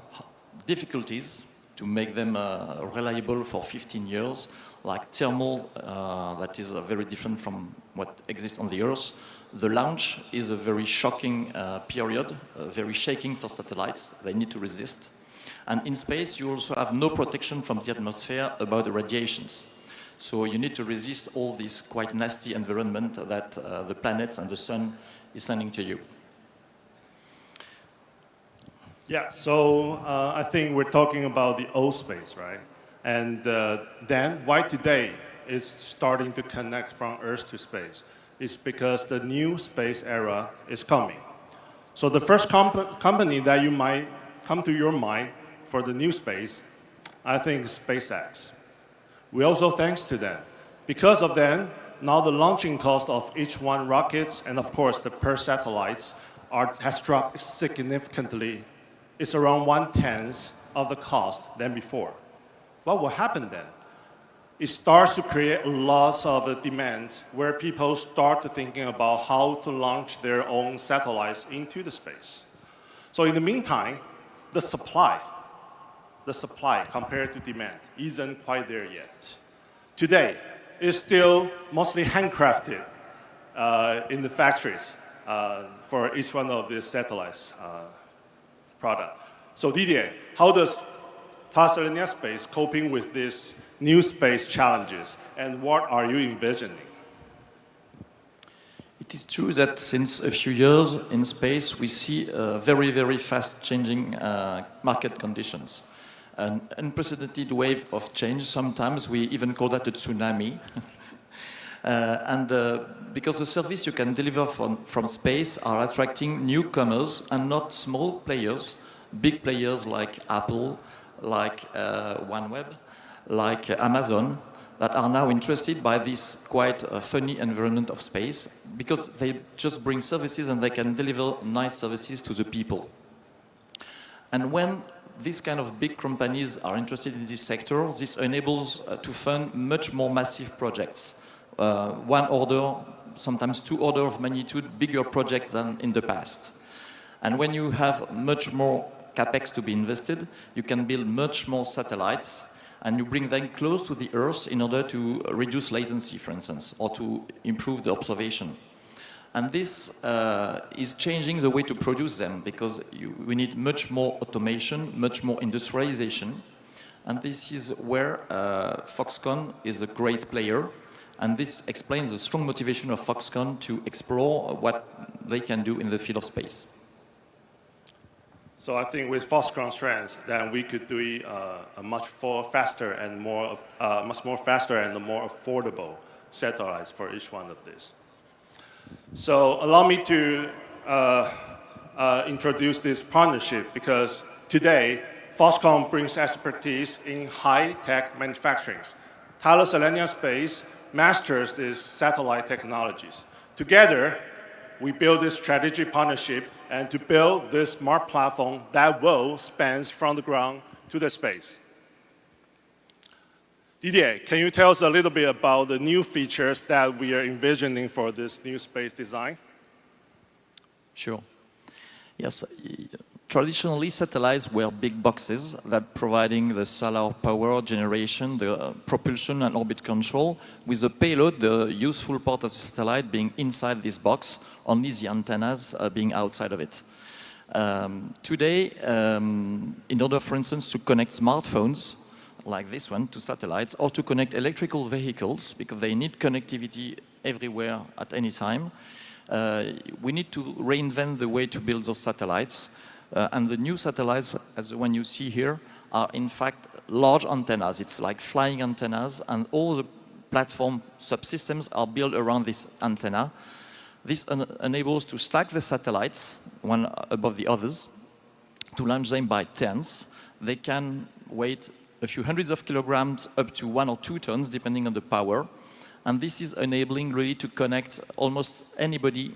difficulties to make them reliable for 15 years, like thermal, that is very different from what exists on the Earth. The launch is a very shocking period, very shaking for satellites. They need to resist. And in space, you also have no protection from the atmosphere about the radiations. So you need to resist all this quite nasty environment that the planets and the sun is sending to you. Yeah, so I think we're talking about the old space, right? And then why today is starting to connect from Earth to space? It's because the new space era is coming. So the first company that you might come to your mind for the new space, I think is SpaceX. We also thanks to them. Because of them, now the launching cost of each one rockets and of course the per satellites has dropped significantly. It's around 1/10 of the cost than before. What will happen then? It starts to create a lot of demand where people start thinking about how to launch their own satellites into the space. So in the meantime, the supply compared to demand isn't quite there yet. Today, it's still mostly handcrafted in the factories for each one of these satellites product. So Didier, how does Thales Alenia Space coping with these new space challenges, and what are you envisioning? It is true that since a few years in space, we see very, very fast changing market conditions. An unprecedented wave of change. Sometimes we even call that a tsunami. Because the service you can deliver from space are attracting newcomers and not small players, big players like Apple, like OneWeb, like Amazon, that are now interested by this quite funny environment of space because they just bring services and they can deliver nice services to the people. And when these kind of big companies are interested in this sector, this enables to fund much more massive projects. One order sometimes 2 orders of magnitude bigger projects than in the past. And when you have much more capex to be invested, you can build much more satellites, and you bring them close to the Earth in order to reduce latency, for instance, or to improve the observation. And this is changing the way to produce them, because we need much more automation, much more industrialization. And this is where Foxconn is a great player. And this explains the strong motivation of Foxconn to explore what they can do in the field of space. So I think with Foxconn's strengths, then we could do a much faster and more affordable satellites for each one of these. So allow me to introduce this partnership, because today Foxconn brings expertise in high-tech manufacturing. Thales Alenia Space masters these satellite technologies. Together, we build this strategic partnership and to build this smart platform that will span from the ground to the space. Didier, can you tell us a little bit about the new features that we are envisioning for this new space design? Sure. Yes. Traditionally, satellites were big boxes that providing the solar power generation, the propulsion and orbit control, with the payload, the useful part of the satellite being inside this box, only the antennas being outside of it. Today, in order, for instance, to connect smartphones, like this one, to satellites, or to connect electrical vehicles, because they need connectivity everywhere at any time, we need to reinvent the way to build those satellites. And the new satellites, as the one you see here, are in fact large antennas. It's like flying antennas, and all the platform subsystems are built around this antenna. This enables to stack the satellites, one above the others, to launch them by tens. They can weigh a few hundreds of kilograms up to 1 or 2 tons, depending on the power. And this is enabling really to connect almost anybody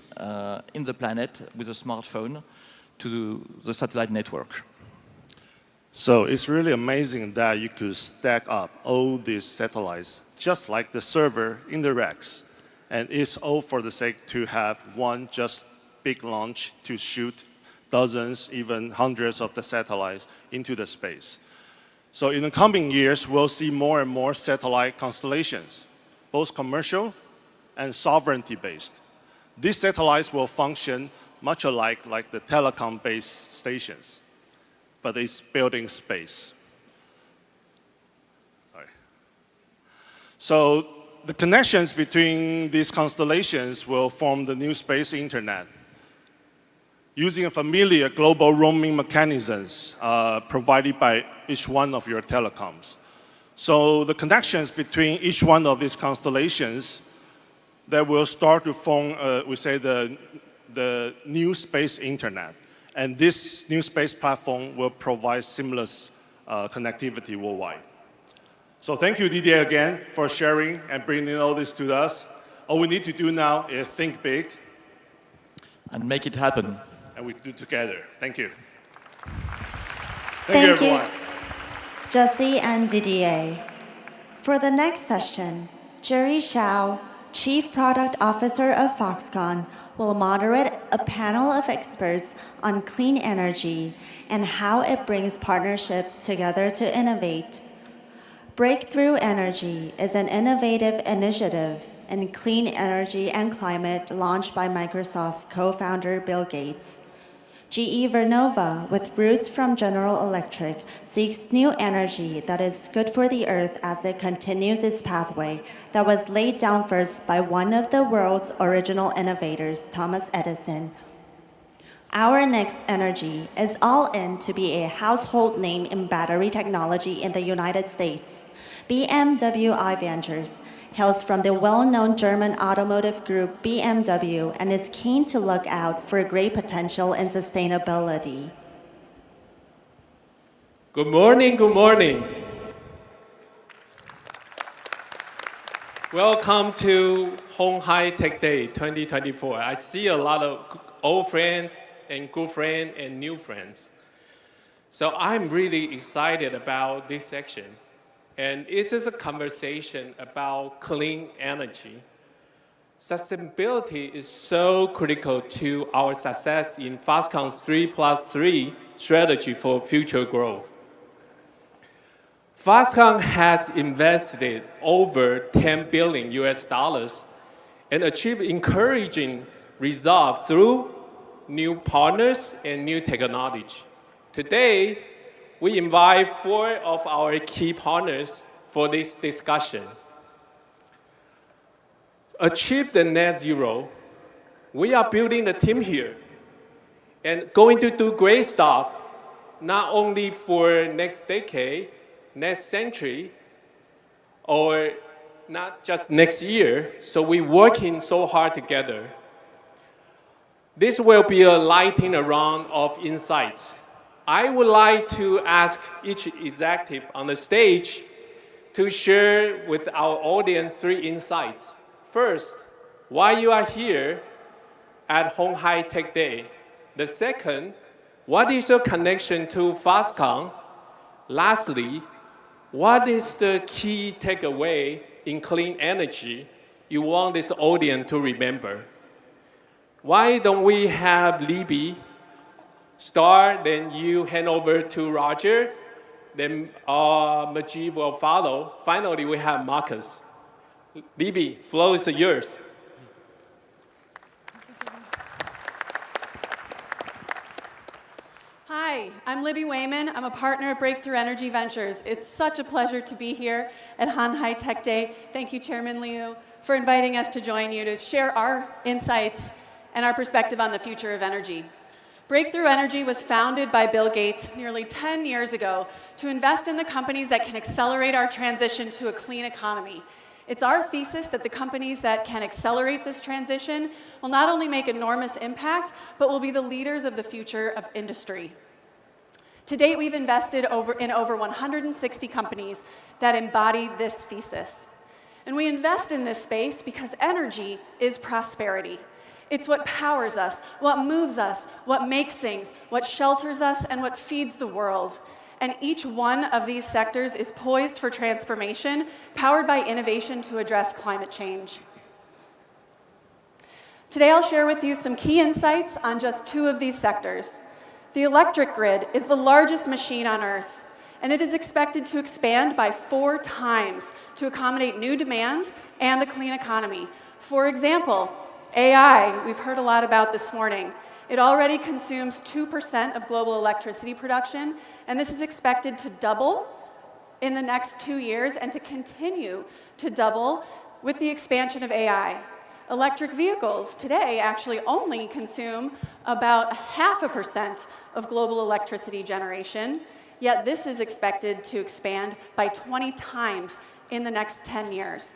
in the planet with a smartphone to the satellite network. So it's really amazing that you could stack up all these satellites, just like the server in the racks. And it's all for the sake to have one just big launch to shoot dozens, even hundreds of the satellites into the space. So in the coming years, we'll see more and more satellite constellations, both commercial and sovereignty-based. These satellites will function much alike like the telecom-based stations, but it's built in space. Sorry. So the connections between these constellations will form the new space internet, using familiar global roaming mechanisms provided by each one of your telecoms. So the connections between each one of these constellations that will start to form, we say, the new space internet. And this new space platform will provide seamless connectivity worldwide. So thank you, Didier, again, for sharing and bringing all this to us. All we need to do now is think big. And make it happen. And we do it together. Thank you. Thank you, everyone. Jesse and Didier. For the next session, Jerry Shao, Chief Product Officer of Foxconn, will moderate a panel of experts on clean energy and how it brings partnership together to innovate. Breakthrough Energy is an innovative initiative in clean energy and climate launched by Microsoft co-founder Bill Gates. GE Vernova, with roots from General Electric, seeks new energy that is good for the Earth as it continues its pathway that was laid down first by one of the world's original innovators, Thomas Edison. Our next energy is all in to be a household name in battery technology in the United States. BMW i Ventures hails from the well-known German automotive group BMW and is keen to look out for great potential in sustainability. Good morning, good morning. Welcome to鴻海Tech Day 2024. I see a lot of old friends and good friends and new friends. So I'm really excited about this section. And it is a conversation about clean energy. sustainability is so critical to our success in Foxconn's 3+3 strategy for future growth. Foxconn has invested over $10 billion and achieved encouraging results through new partners and new technology. Today, we invite 4 of our key partners for this discussion. Achieve the net zero, we are building a team here and going to do great stuff, not only for next decade, next century, or not just next year. So we're working so hard together. This will be a lightning round of insights. I would like to ask each executive on the stage to share with our audience 3 insights. First, why you are here at鴻海Tech Day. The second, what is your connection to Foxconn? Lastly, what is the key takeaway in clean energy you want this audience to remember? Why don't we have Libby start, then you hand over to Roger, then Majid will follow. Finally, we have Marcus. Libby, floor is yours. Hi, I'm Libby Wayman. I'm a partner at Breakthrough Energy Ventures. It's such a pleasure to be here at鴻海Tech Day. Thank you, Chairman Liu, for inviting us to join you to share our insights and our perspective on the future of energy. Breakthrough Energy was founded by Bill Gates nearly 10 years ago to invest in the companies that can accelerate our transition to a clean economy. It's our thesis that the companies that can accelerate this transition will not only make enormous impact, but will be the leaders of the future of industry. To date, we've invested in over 160 companies that embody this thesis. And we invest in this space because energy is prosperity. It's what powers us, what moves us, what makes things, what shelters us, and what feeds the world. And each one of these sectors is poised for transformation, powered by innovation to address climate change. Today, I'll share with you some key insights on just 2 of these sectors. The electric grid is the largest machine on Earth, and it is expected to expand by 4 times to accommodate new demands and the clean economy. For example, AI, we've heard a lot about this morning. It already consumes 2% of global electricity production, and this is expected to double in the next 2 years and to continue to double with the expansion of AI. Electric vehicles today actually only consume about 0.5% of global electricity generation, yet this is expected to expand by 20 times in the next 10 years.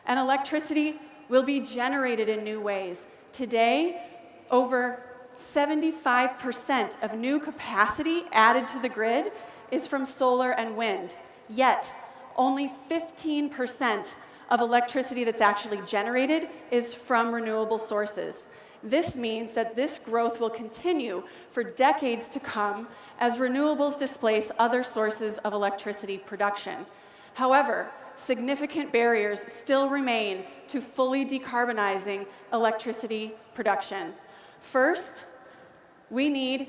And electricity will be generated in new ways. Today, over 75% of new capacity added to the grid is from solar and wind, yet only 15% of electricity that's actually generated is from renewable sources. This means that this growth will continue for decades to come as renewables displace other sources of electricity production. However, significant barriers still remain to fully decarbonizing electricity production. First, we need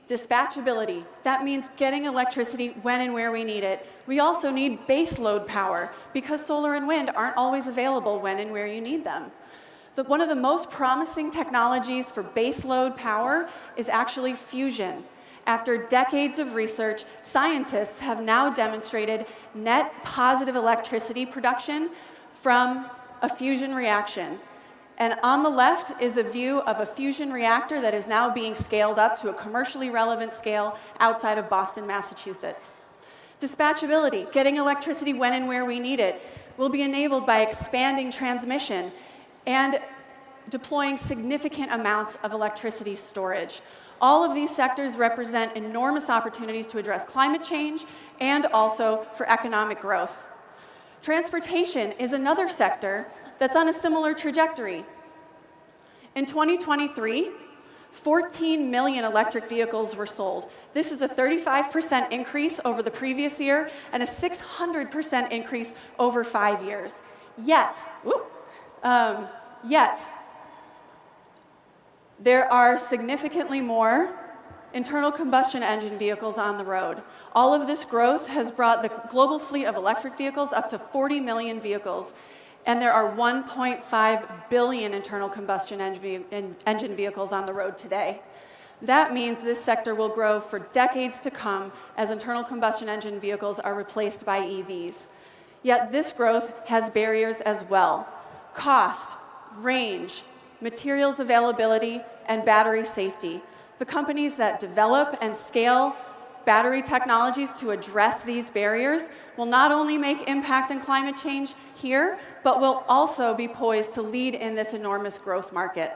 dispatchability. That means getting electricity when and where we need it. We also need base load power because solar and wind aren't always available when and where you need them. One of the most promising technologies for base load power is actually fusion. After decades of research, scientists have now demonstrated net positive electricity production from a fusion reaction. And on the left is a view of a fusion reactor that is now being scaled up to a commercially relevant scale outside of Boston, Massachusetts. Dispatchability, getting electricity when and where we need it, will be enabled by expanding transmission and deploying significant amounts of electricity storage. All of these sectors represent enormous opportunities to address climate change and also for economic growth. Transportation is another sector that's on a similar trajectory. In 2023, 14 million electric vehicles were sold. This is a 35% increase over the previous year and a 600% increase over 5 years. Yet, Yet, there are significantly more internal combustion engine vehicles on the road. All of this growth has brought the global fleet of electric vehicles up to 40 million vehicles, and there are 1.5 billion internal combustion engine vehicles on the road today. That means this sector will grow for decades to come as internal combustion engine vehicles are replaced by EVs. Yet this growth has barriers as well: cost, range, materials availability, and battery safety. The companies that develop and scale battery technologies to address these barriers will not only make impact in climate change here, but will also be poised to lead in this enormous growth market.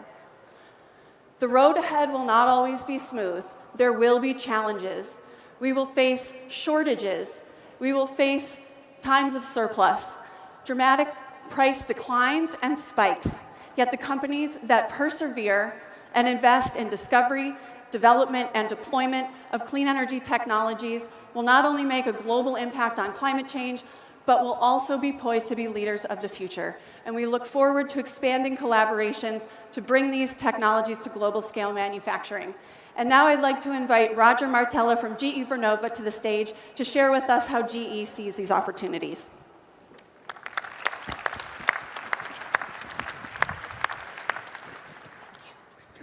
The road ahead will not always be smooth. There will be challenges. We will face shortages. We will face times of surplus, dramatic price declines, and spikes. Yet the companies that persevere and invest in discovery, development, and deployment of clean energy technologies will not only make a global impact on climate change, but will also be poised to be leaders of the future. And we look forward to expanding collaborations to bring these technologies to global scale manufacturing. And now I'd like to invite Roger Martella from GE Vernova to the stage to share with us how GE sees these opportunities.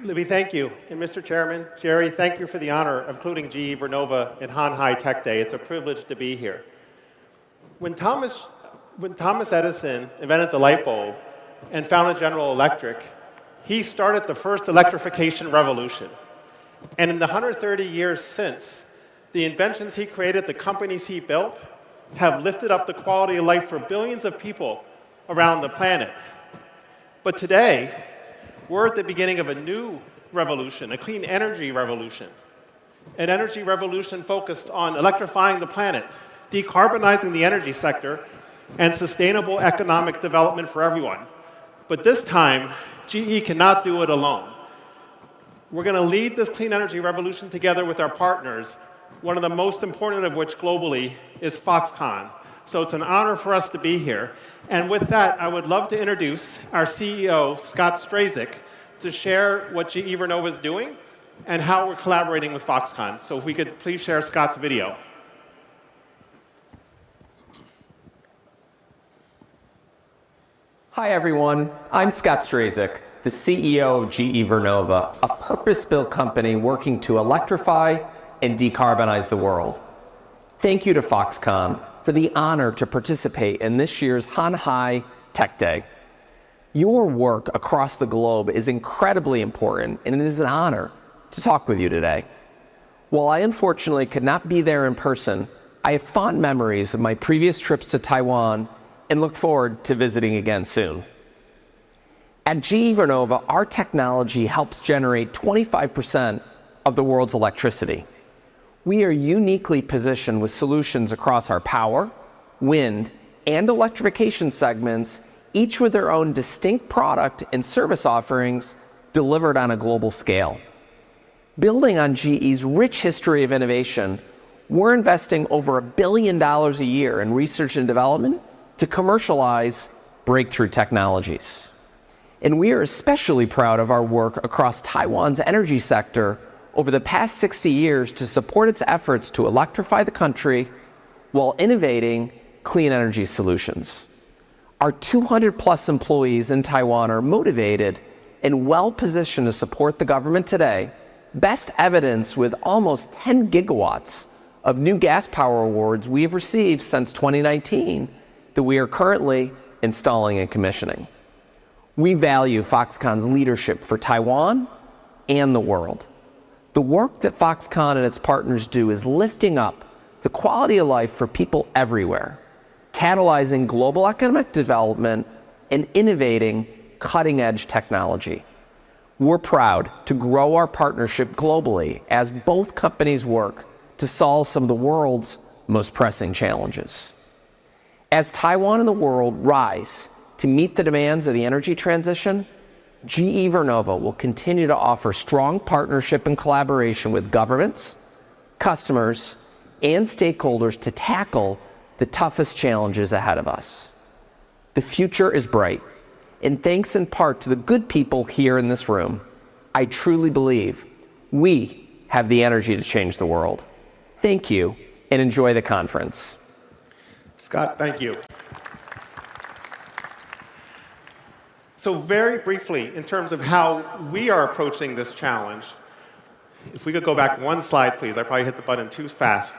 Libby, thank you. And Mr. Chairman, Jerry, thank you for the honor of including GE Vernova in Hanhai Tech Day. It's a privilege to be here. When Thomas Edison invented the light bulb and founded General Electric, he started the first electrification revolution. And in the 130 years since, the inventions he created, the companies he built, have lifted up the quality of life for billions of people around the planet. But today, we're at the beginning of a new revolution, a clean energy revolution. An energy revolution focused on electrifying the planet, decarbonizing the energy sector, and sustainable economic development for everyone. But this time, GE cannot do it alone. We're going to lead this clean energy revolution together with our partners, one of the most important of which globally is Foxconn. So it's an honor for us to be here. And with that, I would love to introduce our CEO, Scott Strazik, to share what GE Vernova is doing and how we're collaborating with Foxconn. So if we could please share Scott's video. Hi, everyone. I'm Scott Strazik, the CEO of GE Vernova, a purpose-built company working to electrify and decarbonize the world. Thank you to Foxconn for the honor to participate in this year's Hanhai Tech Day. Your work across the globe is incredibly important, and it is an honor to talk with you today. While I unfortunately could not be there in person, I have fond memories of my previous trips to Taiwan and look forward to visiting again soon. At GE Vernova, our technology helps generate 25% of the world's electricity. We are uniquely positioned with solutions across our power, wind, and electrification segments, each with their own distinct product and service offerings delivered on a global scale. Building on GE's rich history of innovation, we're investing over $1 billion a year in research and development to commercialize breakthrough technologies. And we are especially proud of our work across Taiwan's energy sector over the past 60 years to support its efforts to electrify the country while innovating clean energy solutions. Our 200+ employees in Taiwan are motivated and well-positioned to support the government today, best evidenced with almost 10 gigawatts of new gas power awards we have received since 2019 that we are currently installing and commissioning. We value Foxconn's leadership for Taiwan and the world. The work that Foxconn and its partners do is lifting up the quality of life for people everywhere, catalyzing global economic development and innovating cutting-edge technology. We're proud to grow our partnership globally as both companies work to solve some of the world's most pressing challenges. As Taiwan and the world rise to meet the demands of the energy transition, GE Vernova will continue to offer strong partnership and collaboration with governments, customers, and stakeholders to tackle the toughest challenges ahead of us. The future is bright, And thanks in part to the good people here in this room, I truly believe we have the energy to change the world. Thank you, and enjoy the conference. Scott, thank you. So very briefly, in terms of how we are approaching this challenge, if we could go back one slide, please. I probably hit the button too fast.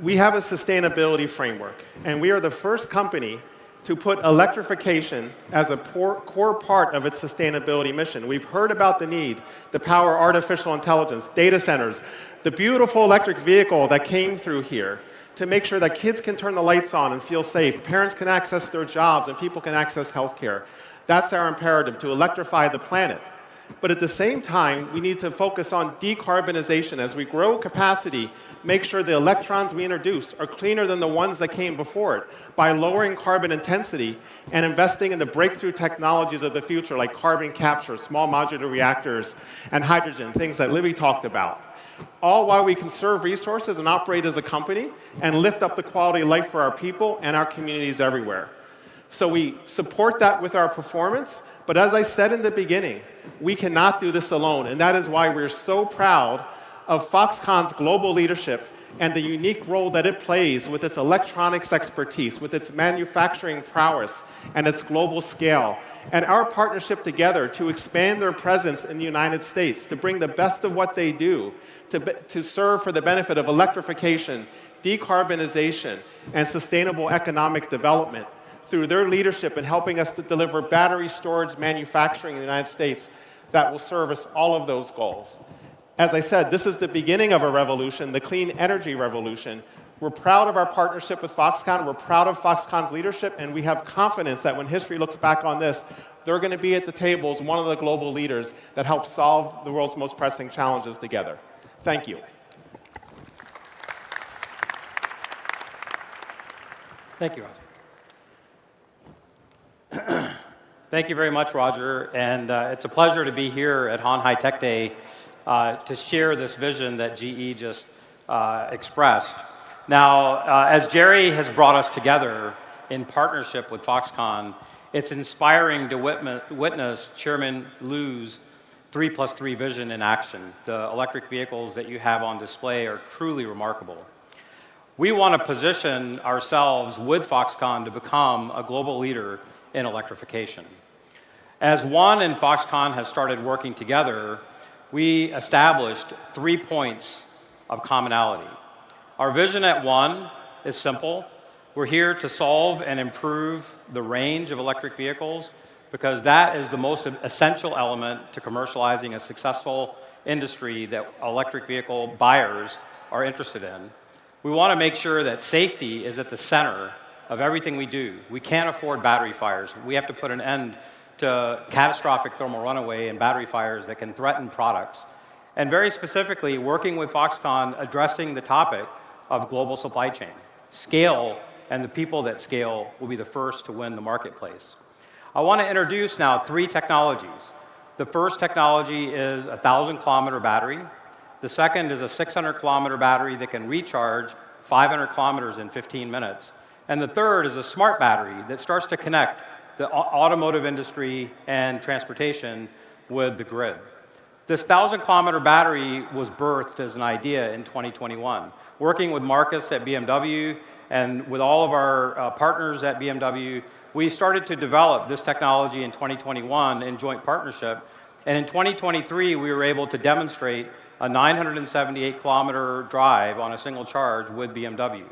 We have a sustainability framework, and we are the first company to put electrification as a core part of its sustainability mission. We've heard about the need to power artificial intelligence, data centers, the beautiful electric vehicle that came through here to make sure that kids can turn the lights on and feel safe, parents can access their jobs, and people can access healthcare. That's our imperative, to electrify the planet. But at the same time, we need to focus on decarbonization. As we grow capacity, make sure the electrons we introduce are cleaner than the ones that came before it by lowering carbon intensity and investing in the breakthrough technologies of the future, like carbon capture, small modular reactors, and hydrogen, things that Libby talked about. All while we conserve resources and operate as a company and lift up the quality of life for our people and our communities everywhere. So we support that with our performance, but as I said in the beginning, we cannot do this alone, and that is why we're so proud of Foxconn's global leadership and the unique role that it plays with its electronics expertise, with its manufacturing prowess, and its global scale, and our partnership together to expand their presence in the United States, to bring the best of what they do, to serve for the benefit of electrification, decarbonization, and sustainable economic development through their leadership in helping us to deliver battery storage manufacturing in the United States that will service all of those goals. As I said, this is the beginning of a revolution, the clean energy revolution. We're proud of our partnership with Foxconn. We're proud of Foxconn's leadership, and we have confidence that when history looks back on this, they're going to be at the table as one of the global leaders that help solve the world's most pressing challenges together. Thank you. Thank you, Roger. Thank you very much, Roger. And it's a pleasure to be here at Hanhai Tech Day to share this vision that GE just expressed. Now, as Jerry has brought us together in partnership with Foxconn, it's inspiring to witness Chairman Liu's 3+3 vision in action. The electric vehicles that you have on display are truly remarkable. We want to position ourselves with Foxconn to become a global leader in electrification. As One and Foxconn has started working together, we established 3 points of commonality. Our vision at One is simple. We're here to solve and improve the range of electric vehicles because that is the most essential element to commercializing a successful industry that electric vehicle buyers are interested in. We want to make sure that safety is at the center of everything we do. We can't afford battery fires. We have to put an end to catastrophic thermal runaway and battery fires that can threaten products. And very specifically, working with Foxconn, addressing the topic of global supply chain. Scale and the people that scale will be the first to win the marketplace. I want to introduce now 3 technologies. The first technology is a 1,000-kilometer battery. The second is a 600-kilometer battery that can recharge 500 kilometers in 15 minutes. And the third is a smart battery that starts to connect the automotive industry and transportation with the grid. This 1,000-kilometer battery was birthed as an idea in 2021. Working with Marcus at BMW and with all of our partners at BMW, we started to develop this technology in 2021 in joint partnership. And in 2023, we were able to demonstrate a 978-kilometer drive on a single charge with BMW.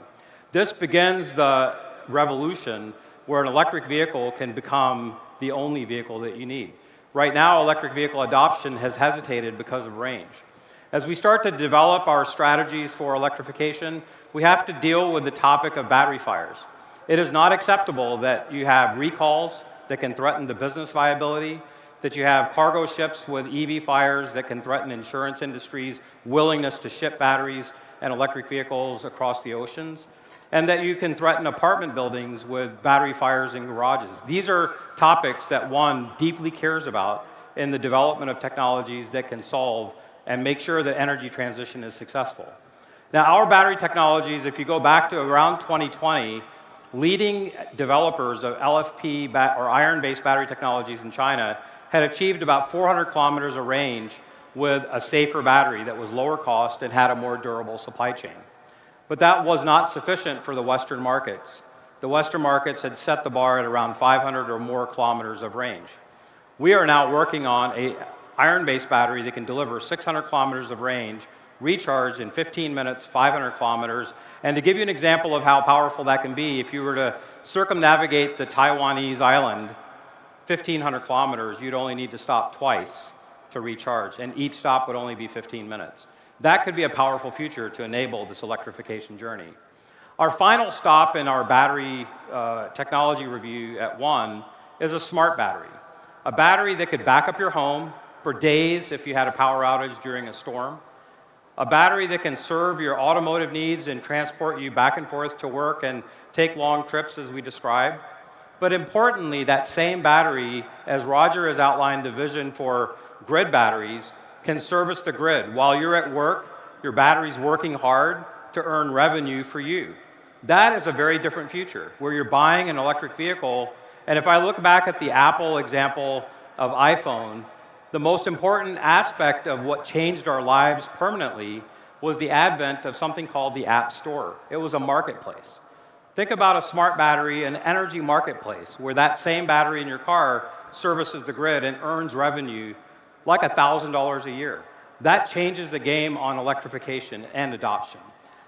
This begins the revolution where an electric vehicle can become the only vehicle that you need. Right now, electric vehicle adoption has hesitated because of range. As we start to develop our strategies for electrification, we have to deal with the topic of battery fires. It is not acceptable that you have recalls that can threaten the business viability, that you have cargo ships with EV fires that can threaten insurance industries' willingness to ship batteries and electric vehicles across the oceans, and that you can threaten apartment buildings with battery fires in garages. These are topics that One deeply cares about in the development of technologies that can solve and make sure that energy transition is successful. Now, our battery technologies, if you go back to around 2020, leading developers of LFP or iron-based battery technologies in China had achieved about 400 kilometers of range with a safer battery that was lower cost and had a more durable supply chain. But that was not sufficient for the Western markets. The Western markets had set the bar at around 500 or more kilometers of range. We are now working on an iron-based battery that can deliver 600 kilometers of range, recharge in 15 minutes, 500 kilometers. And to give you an example of how powerful that can be, if you were to circumnavigate the Taiwanese island 1,500 kilometers, you'd only need to stop twice to recharge, and each stop would only be 15 minutes. That could be a powerful future to enable this electrification journey. Our final stop in our battery technology review at one is a smart battery. A battery that could back up your home for days if you had a power outage during a storm. A battery that can serve your automotive needs and transport you back and forth to work and take long trips as we described. But importantly, that same battery, as Roger has outlined the vision for grid batteries, can service the grid. While you're at work, your battery's working hard to earn revenue for you. That is a very different future, where you're buying an electric vehicle. And if I look back at the Apple example of iPhone, the most important aspect of what changed our lives permanently was the advent of something called the App Store. It was a marketplace. Think about a smart battery, an energy marketplace, where that same battery in your car services the grid and earns revenue like $1,000 a year. That changes the game on electrification and adoption.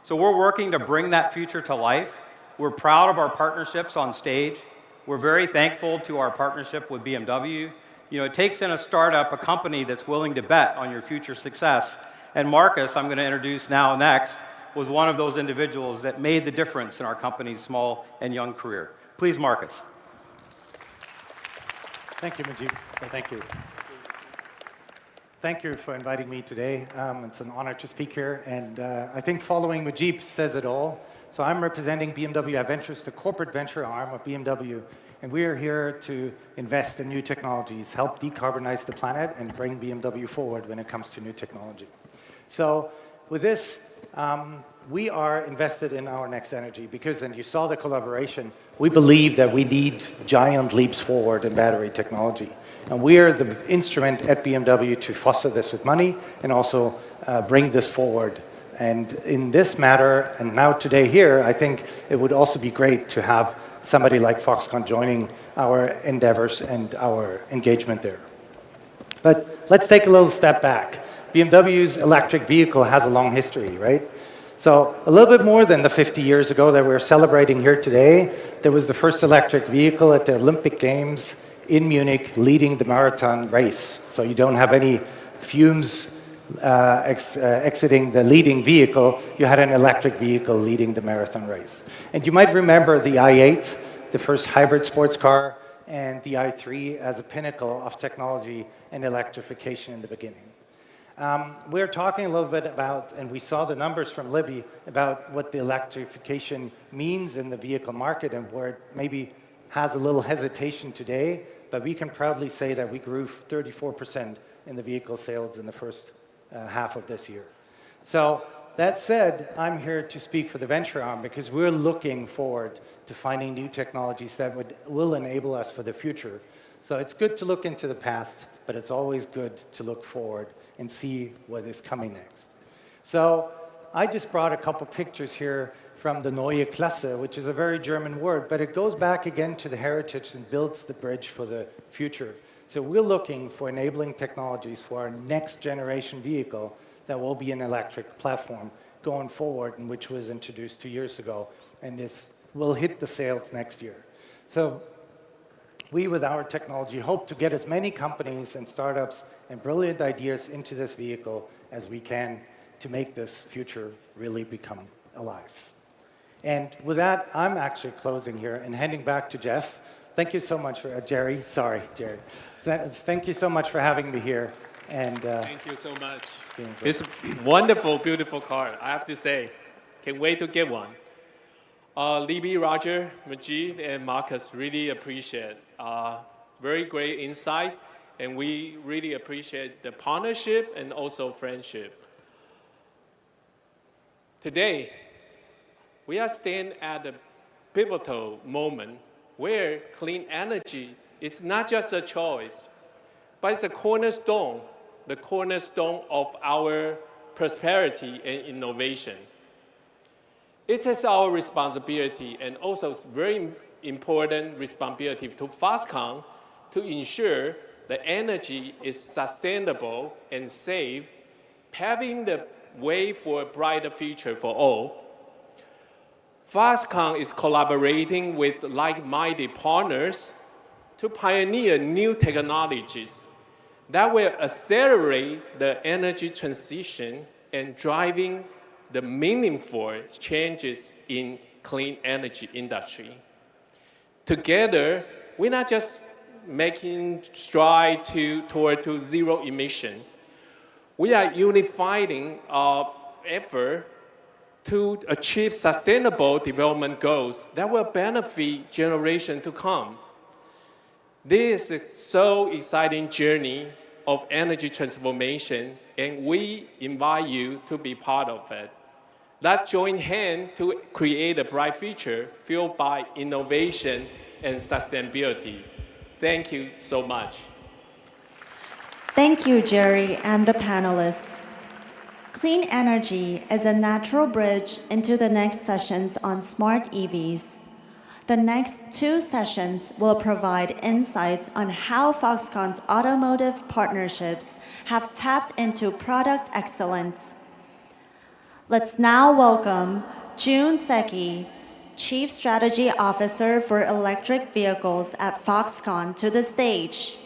So we're working to bring that future to life. We're proud of our partnerships on stage. We're very thankful to our partnership with BMW. You know, it takes in a startup, a company that's willing to bet on your future success. And Marcus, I'm going to introduce now next, was one of those individuals that made the difference in our company's small and young career. Please, Marcus. Thank you, Majid. Thank you. Thank you for inviting me today. It's an honor to speak here, and I think following Majid says it all. So I'm representing BMW Ventures, the corporate venture arm of BMW, and we are here to invest in new technologies, help decarbonize the planet, and bring BMW forward when it comes to new technology. So with this, we are invested in our next energy because, and you saw the collaboration, we believe that we need giant leaps forward in battery technology. And we are the instrument at BMW to foster this with money and also bring this forward. And in this matter, and now today here, I think it would also be great to have somebody like Foxconn joining our endeavors and our engagement there. But let's take a little step back. BMW's electric vehicle has a long history, right? So a little bit more than the 50 years ago that we're celebrating here today, there was the first electric vehicle at the Olympic Games in Munich leading the marathon race. So you don't have any fumes exiting the leading vehicle. You had an electric vehicle leading the marathon race. And you might remember the i8, the first hybrid sports car, and the i3 as a pinnacle of technology and electrification in the beginning. We're talking a little bit about, and we saw the numbers from Libby, about what the electrification means in the vehicle market and where it maybe has a little hesitation today, but we can proudly say that we grew 34% in the vehicle sales in the first half of this year. So that said, I'm here to speak for the venture arm because we're looking forward to finding new technologies that will enable us for the future. So it's good to look into the past, but it's always good to look forward and see what is coming next. So I just brought a couple pictures here from the Neue Klasse, which is a very German word, but it goes back again to the heritage and builds the bridge for the future. So we're looking for enabling technologies for our next generation vehicle that will be an electric platform going forward, and which was introduced 2 years ago, and this will hit the sales next year. So we, with our technology, hope to get as many companies and startups and brilliant ideas into this vehicle as we can to make this future really become alive. And with that, I'm actually closing here and handing back to Jeff. Thank you so much for, Jerry. Sorry, Jerry. Thank you so much for having me here. And thank you so much. It's a wonderful, beautiful car, I have to say. Can't wait to get one. Libby, Roger, Majid, and Marcus really appreciate very great insight, and we really appreciate the partnership and also friendship. Today, we are standing at the pivotal moment where clean energy is not just a choice, but it's a cornerstone, the cornerstone of our prosperity and innovation. It is our responsibility and also very important responsibility to Foxconn to ensure the energy is sustainable and safe, paving the way for a brighter future for all. Foxconn is collaborating with like-minded partners to pioneer new technologies that will accelerate the energy transition and driving the meaningful changes in clean energy industry. Together, we're not just making stride toward zero emission. We are unifying our effort to achieve sustainable development goals that will benefit generations to come. This is so exciting journey of energy transformation, and we invite you to be part of it. Let's join hands to create a bright future fueled by innovation and sustainability. Thank you so much. Thank you, Jerry, and the panelists. Clean energy is a natural bridge into the next sessions on smart EVs. The next two sessions will provide insights on how Foxconn's automotive partnerships have tapped into product excellence. Let's now welcome Jun Seki, Chief Strategy Officer for Electric Vehicles at Foxconn, to the stage.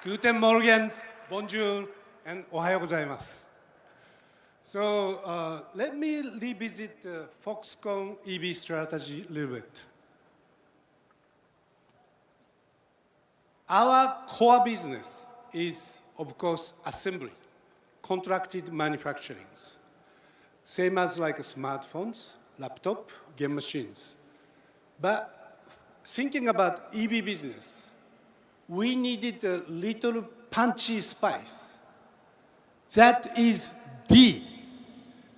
Guten Morgen, bonjour, and ohayo gozaimasu. So let me revisit Foxconn EV strategy a little bit. Our core business is, of course, assembly, contracted manufacturing, same as like smartphones, laptop, game machines. But thinking about EV business, we needed a little punchy spice. That is D,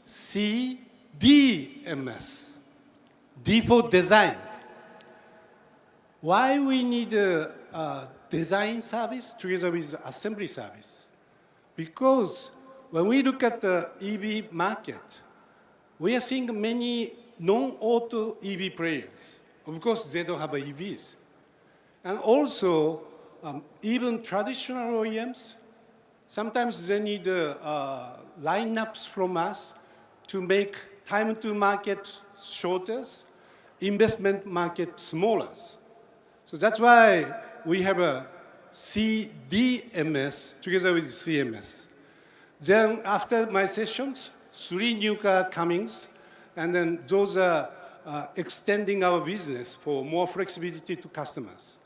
CDMS, D for design. Why we need a design service together with assembly service? Because when we look at the EV market, we are seeing many non-auto EV players. Of course, they don't have EVs. And also, even traditional OEMs, sometimes they need lineups from us to make time to market shorter, investment market smaller. So that's why we have a CDMS together with CMS. Then after my sessions, 3 new car comings, and then those are extending our business for more flexibility to customers.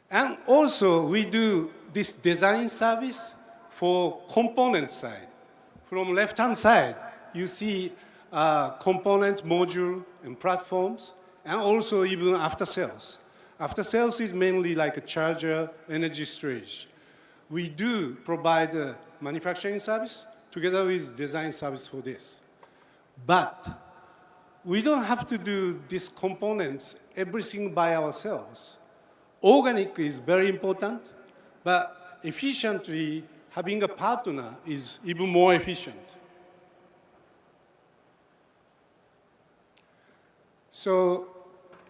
And also, we do this design service for component side. From left-hand side, you see components, module, and platforms, and also even after sales. After sales is mainly like a charger, energy storage. We do provide a manufacturing service together with design service for this. But we don't have to do these components, everything by ourselves. Organic is very important, but efficiently having a partner is even more efficient. So,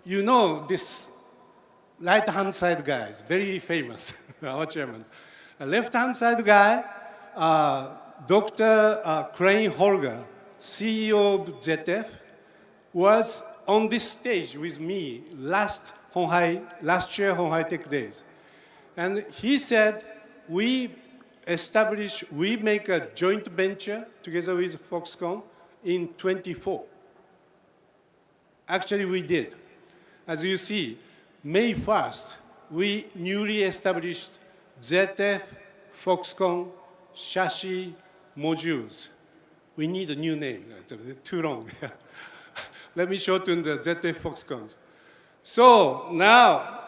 you know this right-hand side guy is very famous, our chairman. Left-hand side guy, Dr. Crane Holger, CEO of ZF, was on this stage with me last year鴻海Tech Days. And he said, we make a joint venture together with Foxconn in 24. Actually, we did. As you see, May 1st, we newly established ZF, Foxconn, chassis, modules. We need a new name. Too long. Let me shorten the ZF Foxconn. So now,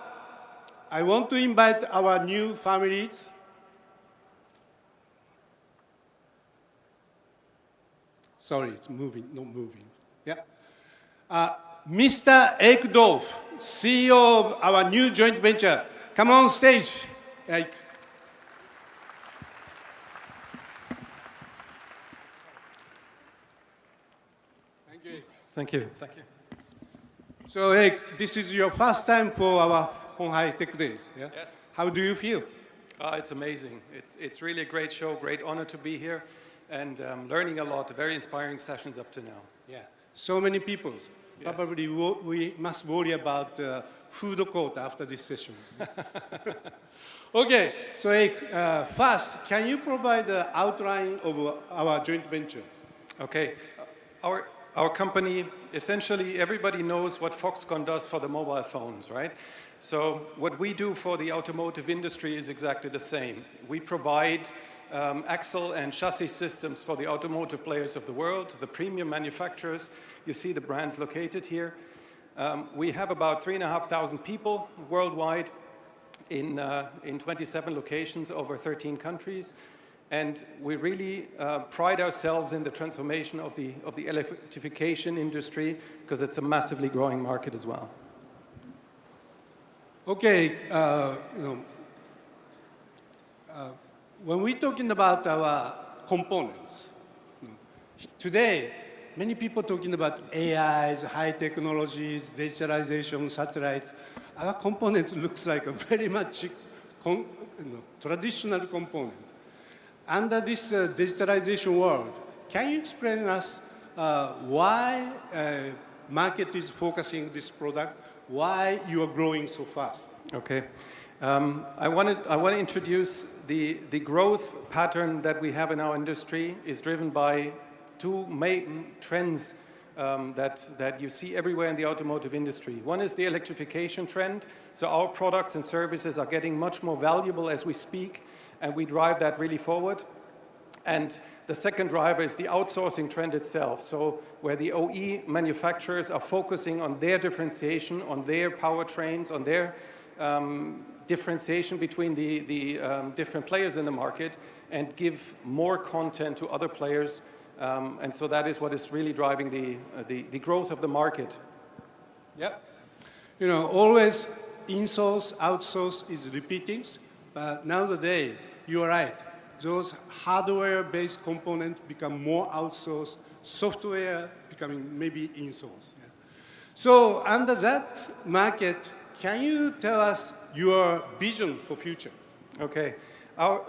I want to invite our new families. Sorry, it's moving, not moving. Yeah. Mr. Ekdorf, CEO of our new joint venture. Come on stage. Thank you. Thank you. Thank you. So, Ek, this is your first time for our Honghai Tech Days. Yeah? Yes. How do you feel? It's amazing. It's really a great show, great honor to be here, and learning a lot, very inspiring sessions up to now. Yeah, so many people. Yes. Probably we must worry about food court after this session. Okay, so Ek, first, can you provide the outline of our joint venture? Okay, our company, essentially everybody knows what Foxconn does for the mobile phones, right? So what we do for the automotive industry is exactly the same. We provide axle and chassis systems for the automotive players of the world, the premium manufacturers. You see the brands located here. We have about 3,500 people worldwide in 27 locations over 13 countries. And we really pride ourselves in the transformation of the electrification industry because it's a massively growing market as well. Okay, when we're talking about our components, today, many people talking about AIs, high technologies, digitalization, satellite. Our component looks like a very much traditional component. Under this digitalization world, can you explain to us why market is focusing this product, why you are growing so fast? Okay. I want to introduce the growth pattern that we have in our industry is driven by two main trends that you see everywhere in the automotive industry. One is the electrification trend. So our products and services are getting much more valuable as we speak, and we drive that really forward. And the second driver is the outsourcing trend itself. So where the OE manufacturers are focusing on their differentiation, on their powertrains, on their differentiation between the different players in the market and give more content to other players. And so that is what is really driving the growth of the market. Yeah. You know, always in-source, outsource is repeating, but nowadays, you are right. Those hardware-based components become more outsourced, software becoming maybe in-source. Yeah. So under that market, can you tell us your vision for future? Okay.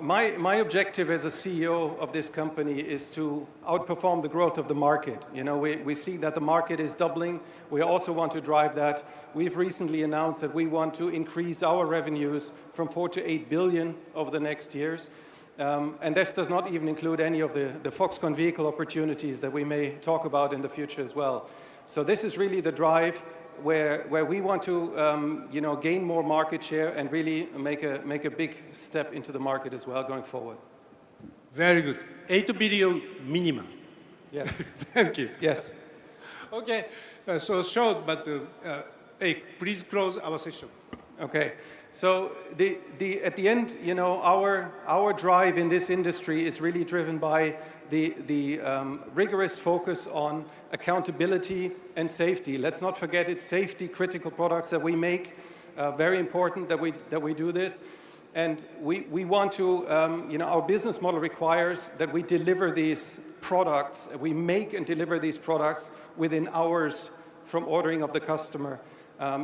My objective as a CEO of this company is to outperform the growth of the market. You know, we see that the market is doubling. We also want to drive that. We've recently announced that we want to increase our revenues from 4 to 8 billion over the next years. And this does not even include any of the Foxconn vehicle opportunities that we may talk about in the future as well. So this is really the drive where we want to gain more market share and really make a big step into the market as well going forward. Very good. 8 billion minimum. Yes. Thank you. Yes. Okay. So short, but please close our session. Okay. So at the end, you know, our drive in this industry is really driven by the rigorous focus on accountability and safety. Let's not forget it's safety critical products that we make. Very important that we do this. And we want to, our business model requires that we deliver these products, we make and deliver these products within hours from ordering of the customer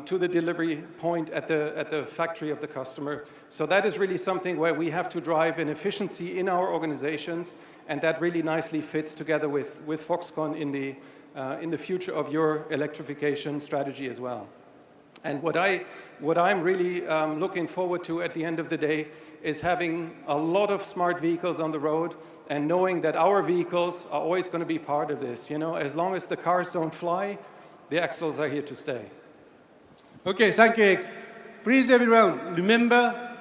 to the delivery point at the factory of the customer. So that is really something where we have to drive an efficiency in our organizations, and that really nicely fits together with Foxconn in the future of your electrification strategy as well. And what I'm really looking forward to at the end of the day is having a lot of smart vehicles on the road and knowing that our vehicles are always going to be part of this. You know, as long as the cars don't fly, the axles are here to stay. Okay, thank you. Please, everyone, remember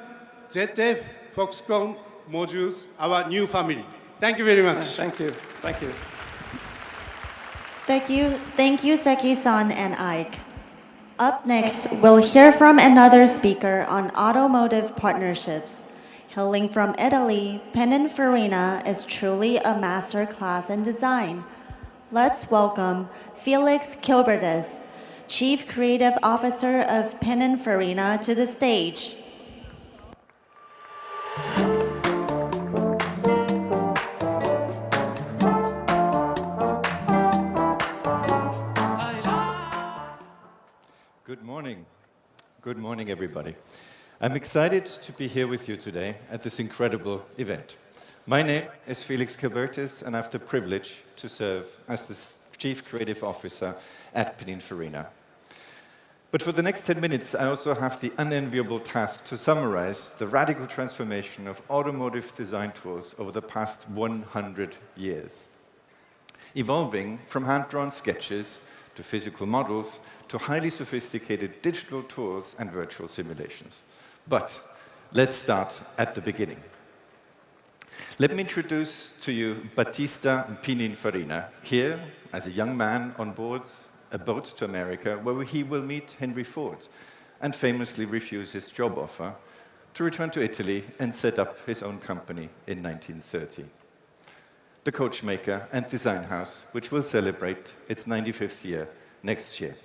ZF, Foxconn modules, our new family. Thank you very much. Thank you. Thank you. Thank you, Seki-san and Ike. Up next, we'll hear from another speaker on automotive partnerships. Hailing from Italy, Pininfarina is truly a master class in design. Let's welcome Felix Kilbertus, Chief Creative Officer of Pininfarina, to the stage. Good morning. Good morning, everybody. I'm excited to be here with you today at this incredible event. My name is Felix Kilbertus, and I have the privilege to serve as the Chief Creative Officer at Pininfarina. But for the next 10 minutes, I also have the unenviable task to summarize the radical transformation of automotive design tools over the past 100 years, evolving from hand-drawn sketches to physical models to highly sophisticated digital tools and virtual simulations. But let's start at the beginning. Let me introduce to you Battista Pininfarina, here as a young man on board a boat to America, where he will meet Henry Ford and famously refuse his job offer to return to Italy and set up his own company in 1930. The coachmaker and design house, which will celebrate its 95th year next year.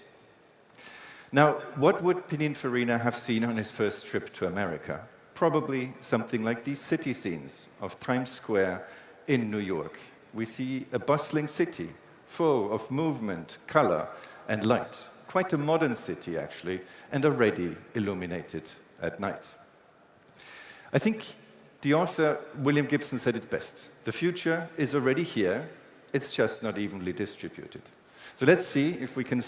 Now, what would Pininfarina have seen on his first trip to America? Probably something like these city scenes of Times Square in New York. We see a bustling city full of movement, color, and light. Quite a modern city, actually, and already illuminated at night. I think the author William Gibson said it best. The future is already here, it's just not evenly distributed. So let's see if we can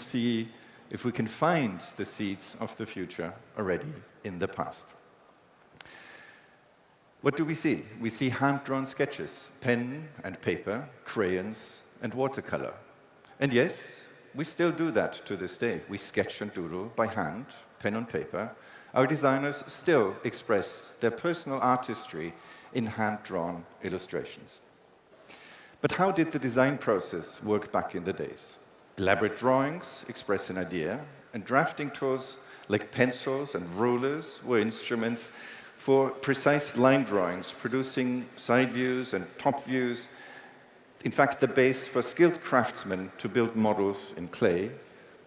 find the seeds of the future already in the past. What do we see? We see hand-drawn sketches, pen and paper, crayons, and watercolor. And yes, we still do that to this day. We sketch and doodle by hand, pen on paper. Our designers still express their personal artistry in hand-drawn illustrations. But how did the design process work back in the days? Elaborate drawings express an idea, and drafting tools like pencils and rulers were instruments for precise line drawings, producing side views and top views. In fact, the base for skilled craftsmen to build models in clay,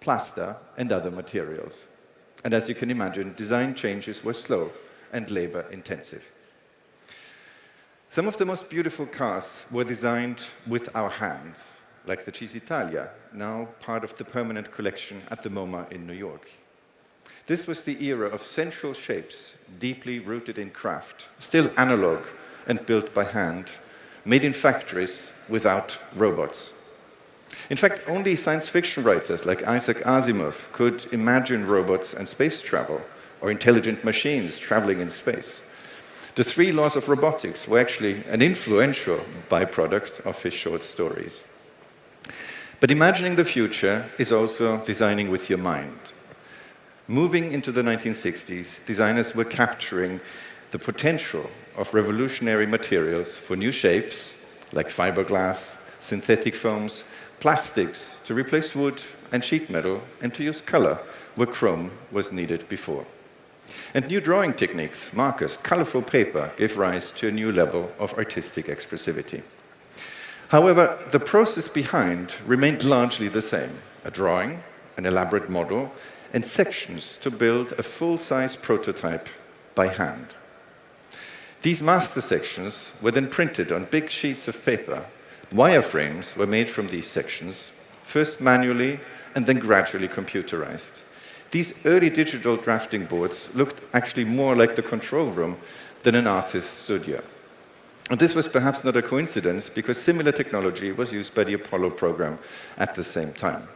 plaster, and other materials. And as you can imagine, design changes were slow and labor-intensive. Some of the most beautiful cars were designed with our hands, like the Cisitalia, now part of the permanent collection at the MoMA in New York. This was the era of sensual shapes, deeply rooted in craft, still analog and built by hand, made in factories without robots. In fact, only science fiction writers like Isaac Asimov could imagine robots and space travel, or intelligent machines traveling in space. The 3 laws of robotics were actually an influential byproduct of his short stories. But imagining the future is also designing with your mind. Moving into the 1960s, designers were capturing the potential of revolutionary materials for new shapes, like fiberglass, synthetic foams, plastics to replace wood and sheet metal, and to use color where chrome was needed before. And new drawing techniques, markers, colorful paper gave rise to a new level of artistic expressivity. However, the process behind remained largely the same: a drawing, an elaborate model, and sections to build a full-size prototype by hand. These master sections were then printed on big sheets of paper. Wireframes were made from these sections, first manually and then gradually computerized. These early digital drafting boards looked actually more like the control room than an artist's studio. And this was perhaps not a coincidence, because similar technology was used by the Apollo program at the same time.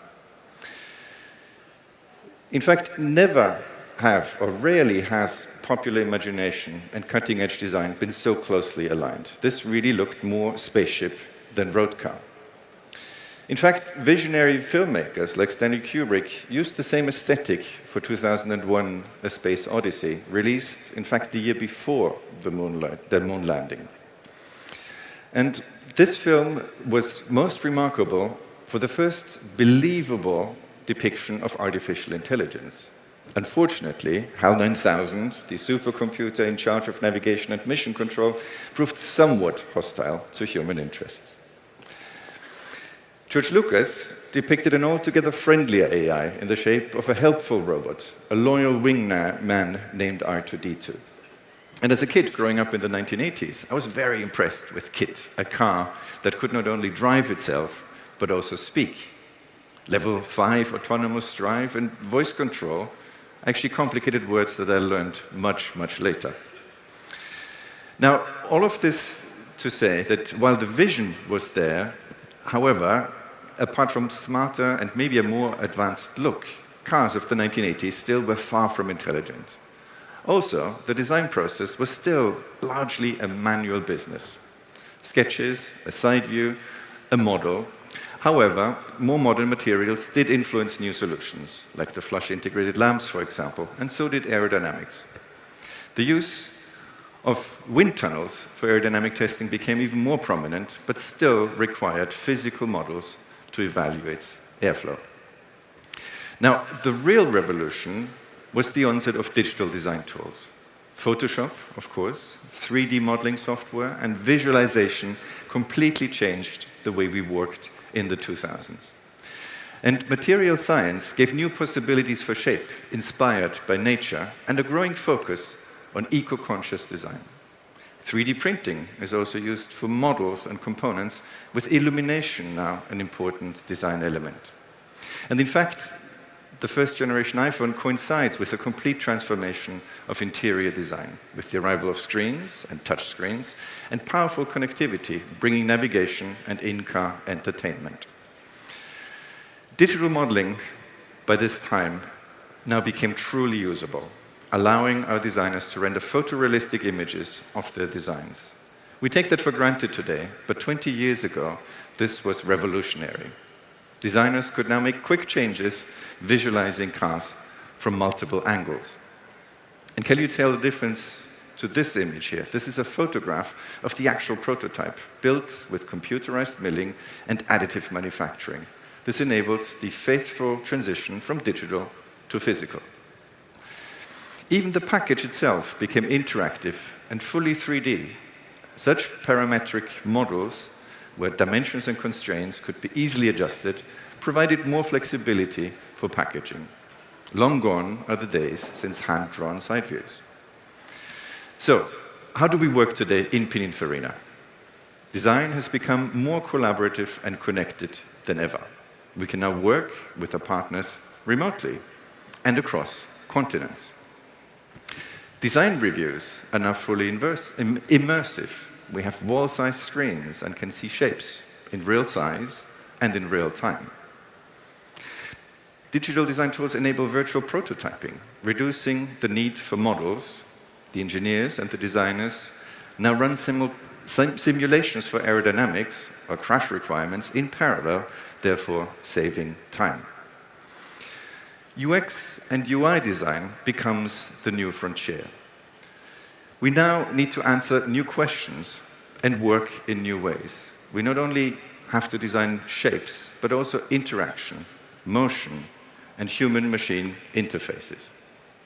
In fact, never have, or rarely has, popular imagination and cutting-edge design been so closely aligned. This really looked more spaceship than road car. In fact, visionary filmmakers like Stanley Kubrick used the same aesthetic for 2001: A Space Odyssey, released, in fact, the year before the moon landing. And this film was most remarkable for the first believable depiction of artificial intelligence. Unfortunately, HAL 9000, the supercomputer in charge of navigation and mission control, proved somewhat hostile to human interests. George Lucas depicted an altogether friendlier AI in the shape of a helpful robot, a loyal wingman named R2-D2. And as a kid growing up in the 1980s, I was very impressed with KITT, a car that could not only drive itself, but also speak. Level 5 autonomous drive and voice control, actually complicated words that I learned much, much later. Now, all of this to say that while the vision was there, however, apart from smarter and maybe a more advanced look, cars of the 1980s still were far from intelligent. Also, the design process was still largely a manual business. Sketches, a side view, a model. However, more modern materials did influence new solutions, like the flush integrated lamps, for example, and so did aerodynamics. The use of wind tunnels for aerodynamic testing became even more prominent, but still required physical models to evaluate airflow. Now, the real revolution was the onset of digital design tools. Photoshop, of course, 3D modeling software, and visualization completely changed the way we worked in the 2000s. And material science gave new possibilities for shape, inspired by nature, and a growing focus on eco-conscious design. 3D printing is also used for models and components, with illumination now an important design element. And in fact, the first generation iPhone coincides with a complete transformation of interior design, with the arrival of screens and touch screens, and powerful connectivity, bringing navigation and in-car entertainment. Digital modeling, by this time, now became truly usable, allowing our designers to render photorealistic images of their designs. We take that for granted today, but 20 years ago, this was revolutionary. Designers could now make quick changes, visualizing cars from multiple angles. And can you tell the difference to this image here? This is a photograph of the actual prototype, built with computerized milling and additive manufacturing. This enabled the faithful transition from digital to physical. Even the package itself became interactive and fully 3D. Such parametric models, where dimensions and constraints could be easily adjusted, provided more flexibility for packaging. Long gone are the days since hand-drawn side views. So, how do we work today in Pininfarina? Design has become more collaborative and connected than ever. We can now work with our partners remotely and across continents. Design reviews are now fully immersive. We have wall-sized screens and can see shapes in real size and in real time. Digital design tools enable virtual prototyping, reducing the need for models. The engineers and the designers now run simulations for aerodynamics or crash requirements in parallel, therefore saving time. UX and UI design becomes the new frontier. We now need to answer new questions and work in new ways. We not only have to design shapes, but also interaction, motion, and human-machine interfaces.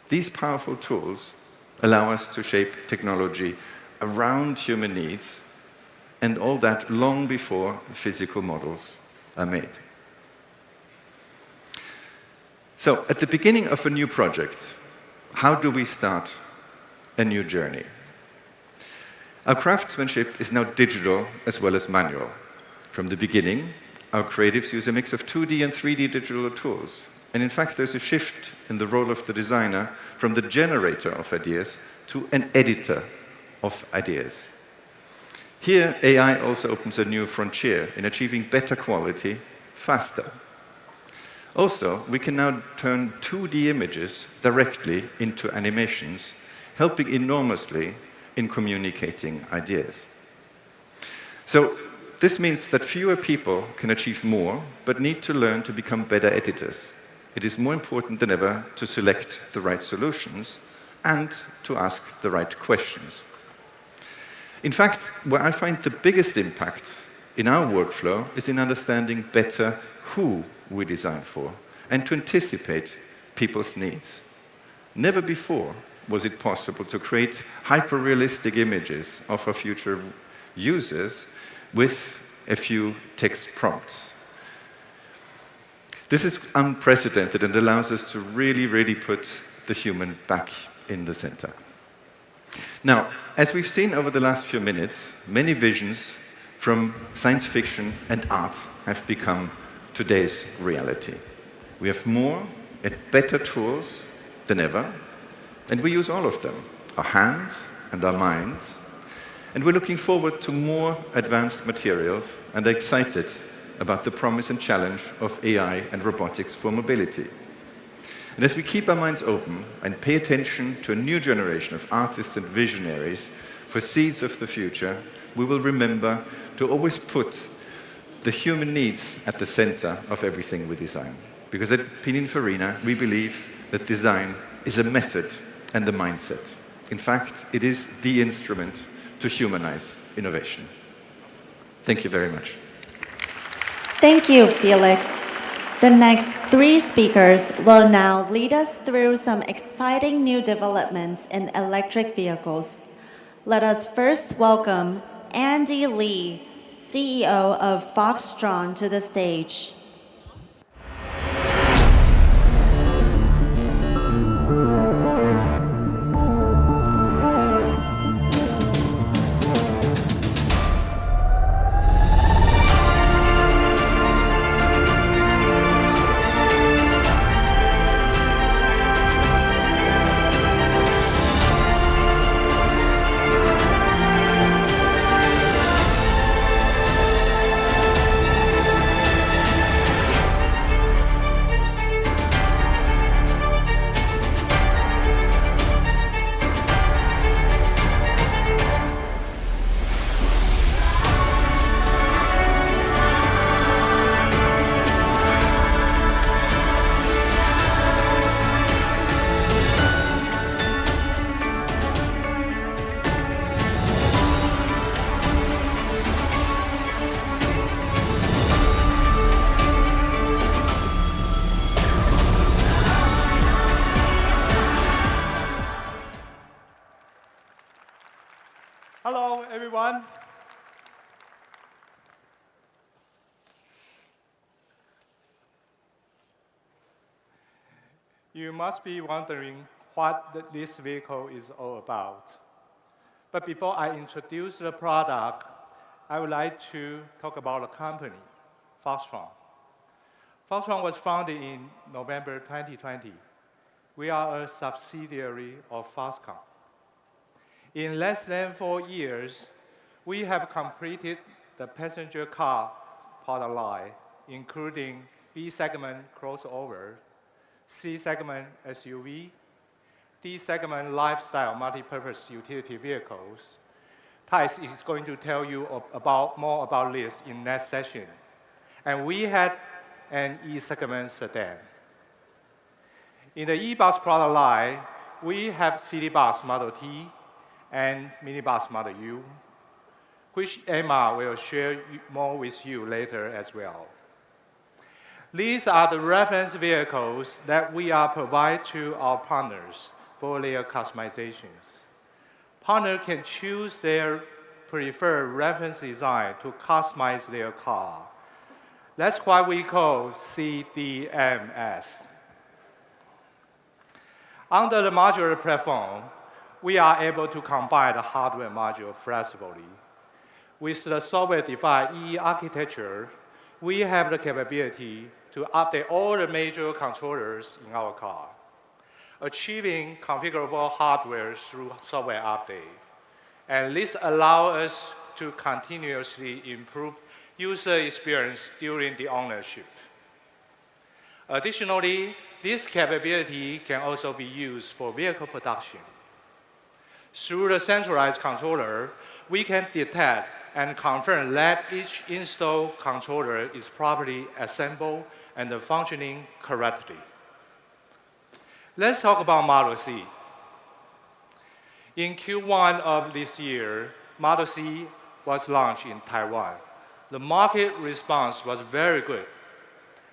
These powerful tools allow us to shape technology around human needs, and all that long before physical models are made. So, at the beginning of a new project, how do we start a new journey? Our craftsmanship is now digital as well as manual. From the beginning, our creatives use a mix of 2D and 3D digital tools. And in fact, there's a shift in the role of the designer from the generator of ideas to an editor of ideas. Here, AI also opens a new frontier in achieving better quality faster. Also, we can now turn 2D images directly into animations, helping enormously in communicating ideas. So, this means that fewer people can achieve more, but need to learn to become better editors. It is more important than ever to select the right solutions and to ask the right questions. In fact, where I find the biggest impact in our workflow is in understanding better who we design for and to anticipate people's needs. Never before was it possible to create hyper-realistic images of our future users with a few text prompts. This is unprecedented and allows us to really put the human back in the center. Now, as we've seen over the last few minutes, many visions from science fiction and art have become today's reality. We have more and better tools than ever, and we use all of them, our hands and our minds. And we're looking forward to more advanced materials and are excited about the promise and challenge of AI and robotics for mobility. And as we keep our minds open and pay attention to a new generation of artists and visionaries for seeds of the future, we will remember to always put the human needs at the center of everything we design. Because at Pininfarina, we believe that design is a method and a mindset. In fact, it is the instrument to humanize innovation. Thank you very much. Thank you, Felix. The next 3 speakers will now lead us through some exciting new developments in electric vehicles. Let us first welcome Andy Lee, CEO of Foxconn, to the stage. Hello, everyone. You must be wondering what this vehicle is all about. But before I introduce the product, I would like to talk about the company, Foxconn. Foxconn was founded in November 2020. We are a subsidiary of Foxconn. In less than 4 years, we have completed the passenger car product line, including B-segment crossover, C-segment SUV, D-segment lifestyle multi-purpose utility vehicles. Thijs is going to tell you more about this in next session. And we had an E-segment sedan. In the e-bus product line, we have city bus Model T and minibus Model U, which Emma will share more with you later as well. These are the reference vehicles that we are providing to our partners for their customizations. Partners can choose their preferred reference design to customize their car. That's what we call CDMS. Under the modular platform, we are able to combine the hardware module flexibly. With the software-defined E architecture, we have the capability to update all the major controllers in our car, achieving configurable hardware through software update. And this allows us to continuously improve user experience during the ownership. Additionally, this capability can also be used for vehicle production. Through the centralized controller, we can detect and confirm that each installed controller is properly assembled and functioning correctly. Let's talk about Model C. In Q1 of this year, Model C was launched in Taiwan. The market response was very good,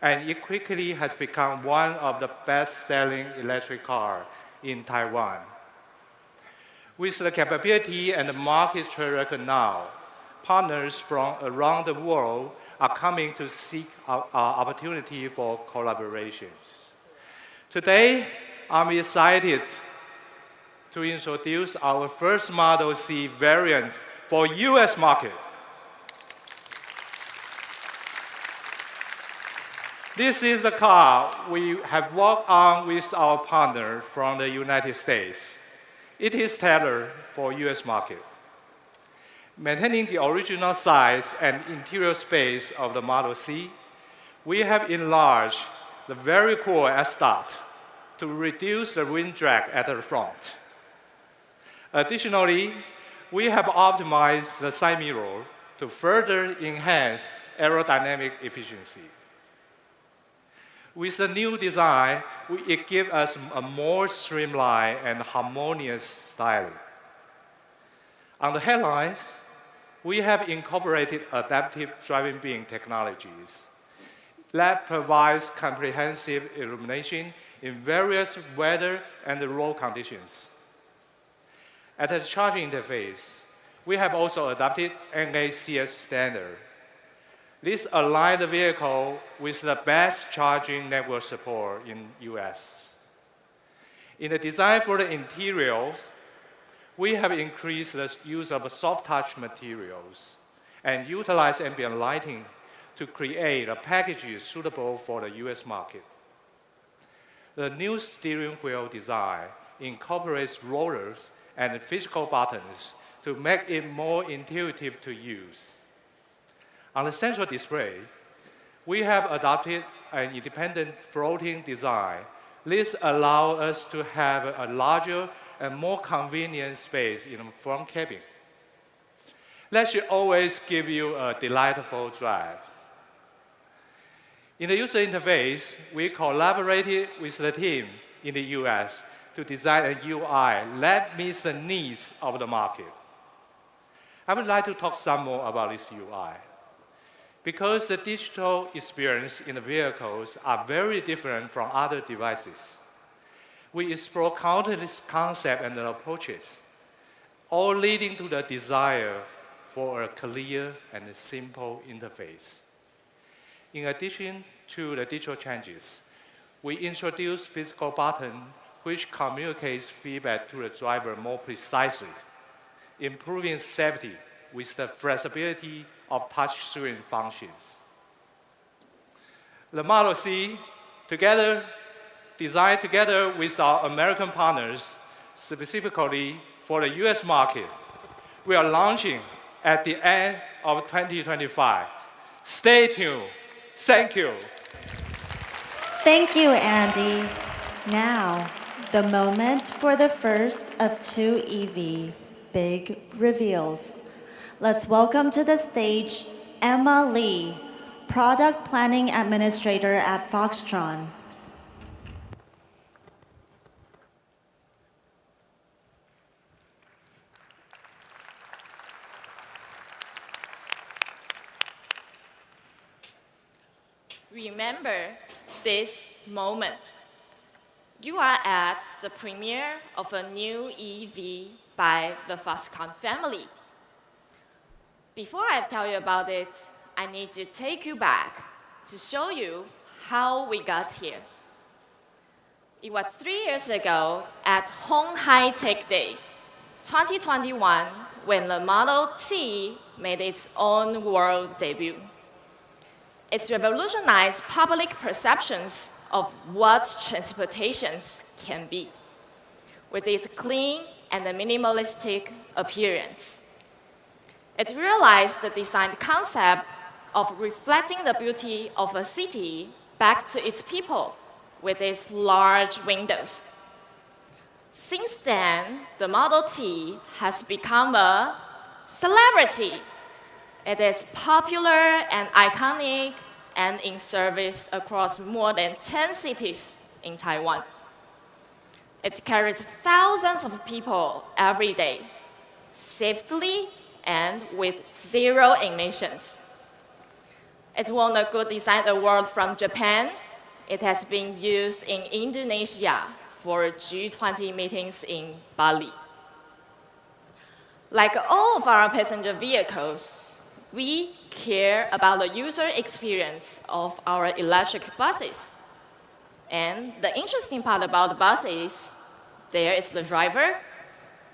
and it quickly has become one of the best-selling electric cars in Taiwan. With the capability and the market track record now, partners from around the world are coming to seek opportunity for collaborations. Today, I'm excited to introduce our first Model C variant for US market. This is the car we have worked on with our partner from the United States. It is tailored for US market. Maintaining the original size and interior space of the Model C, we have enlarged the very cool S-Start to reduce the wind drag at the front. Additionally, we have optimized the side mirror to further enhance aerodynamic efficiency. With the new design, it gives us a more streamlined and harmonious styling. On the headlights, we have incorporated adaptive driving beam technologies that provides comprehensive illumination in various weather and road conditions. At the charging interface, we have also adopted NACS standard. This aligns the vehicle with the best charging network support in US. In the design for the interiors, we have increased the use of soft touch materials and utilized ambient lighting to create a package suitable for the US market. The new steering wheel design incorporates rollers and physical buttons to make it more intuitive to use. On the central display, we have adopted an independent floating design. This allows us to have a larger and more convenient space in the front cabin. That should always give you a delightful drive. In the user interface, we collaborated with the team in the US to design a UI that meets the needs of the market. I would like to talk some more about this UI. Because the digital experience in the vehicles are very different from other devices. We explore countless concepts and approaches, all leading to the desire for a clear and simple interface. In addition to the digital changes, we introduce physical button which communicates feedback to the driver more precisely, improving safety with the flexibility of touchscreen functions. The Model C, designed together with our American partners, specifically for the US market, we are launching at the end of 2025. Stay tuned. Thank you. Thank you, Andy. Now, the moment for the first of two EV big reveals. Let's welcome to the stage Emma Lee, Product Planning Administrator at Foxconn. Remember this moment. You are at the premiere of a new EV by the Foxconn family. Before I tell you about it, I need to take you back to show you how we got here. It was 3 years ago at鴻海Tech Day 2021 when the Model T made its own world debut. It's revolutionized public perceptions of what transportation can be, with its clean and minimalistic appearance. It realized the design concept of reflecting the beauty of a city back to its people with its large windows. Since then, the Model T has become a celebrity. It is popular and iconic and in service across more than 10 cities in Taiwan. It carries thousands of people every day, safely and with zero emissions. It won a Good Design Award from Japan. It has been used in Indonesia for G20 meetings in Bali. Like all of our passenger vehicles, we care about the user experience of our electric buses. And the interesting part about the buses, there is the driver,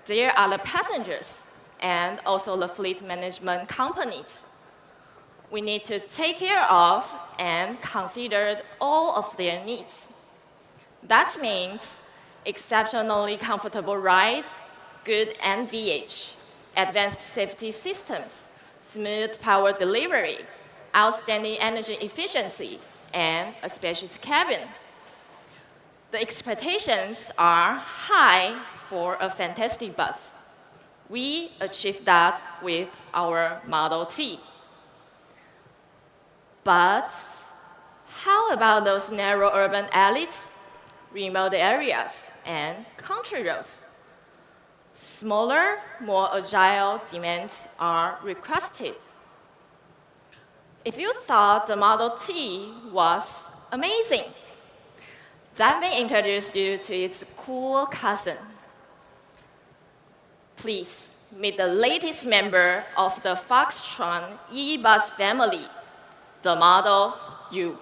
there are the passengers, and also the fleet management companies. We need to take care of and consider all of their needs. That means exceptionally comfortable ride, good NVH, advanced safety systems, smooth power delivery, outstanding energy efficiency, and a spacious cabin. The expectations are high for a fantastic bus. We achieved that with our Model T. But how about those narrow urban alleys, remote areas, and country roads? Smaller, more agile demands are requested. If you thought the Model T was amazing, let me introduce you to its cool cousin. Please meet the latest member of the Foxconn e-bus family, the Model U.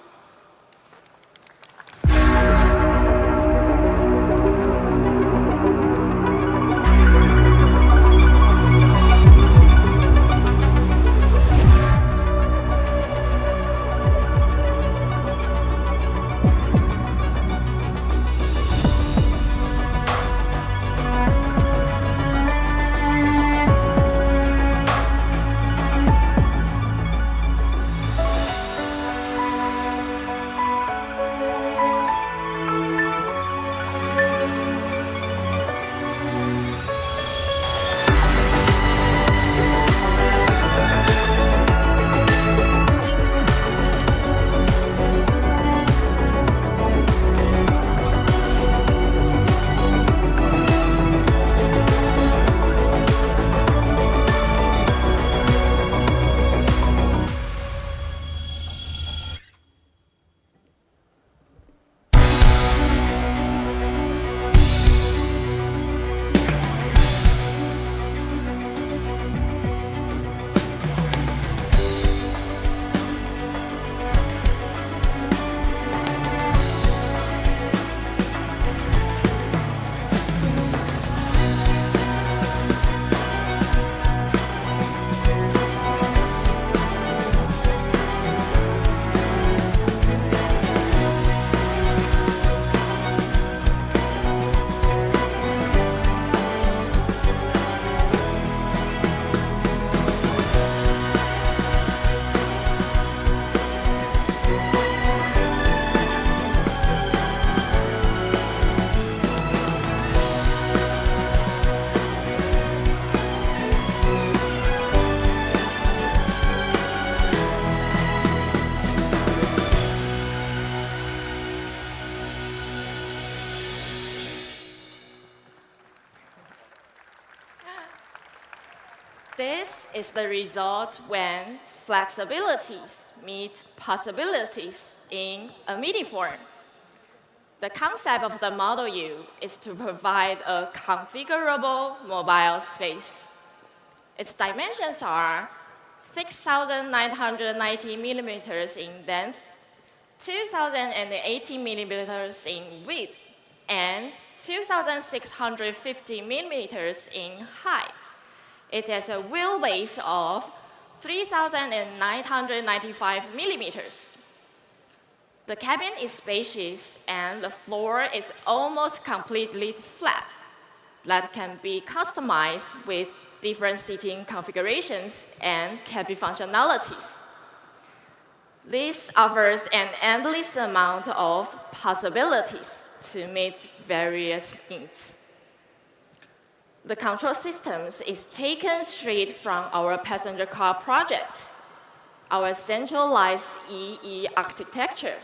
This is the result when flexibilities meet possibilities in a MIDI form. The concept of the Model U is to provide a configurable mobile space. Its dimensions are 6,990 millimeters in length, 2,080 millimeters in width, and 2,650 millimeters in height. It has a wheelbase of 3,995 millimeters. The cabin is spacious and the floor is almost completely flat. That can be customized with different seating configurations and cabin functionalities. This offers an endless amount of possibilities to meet various needs. The control systems is taken straight from our passenger car projects, our centralized EE architecture,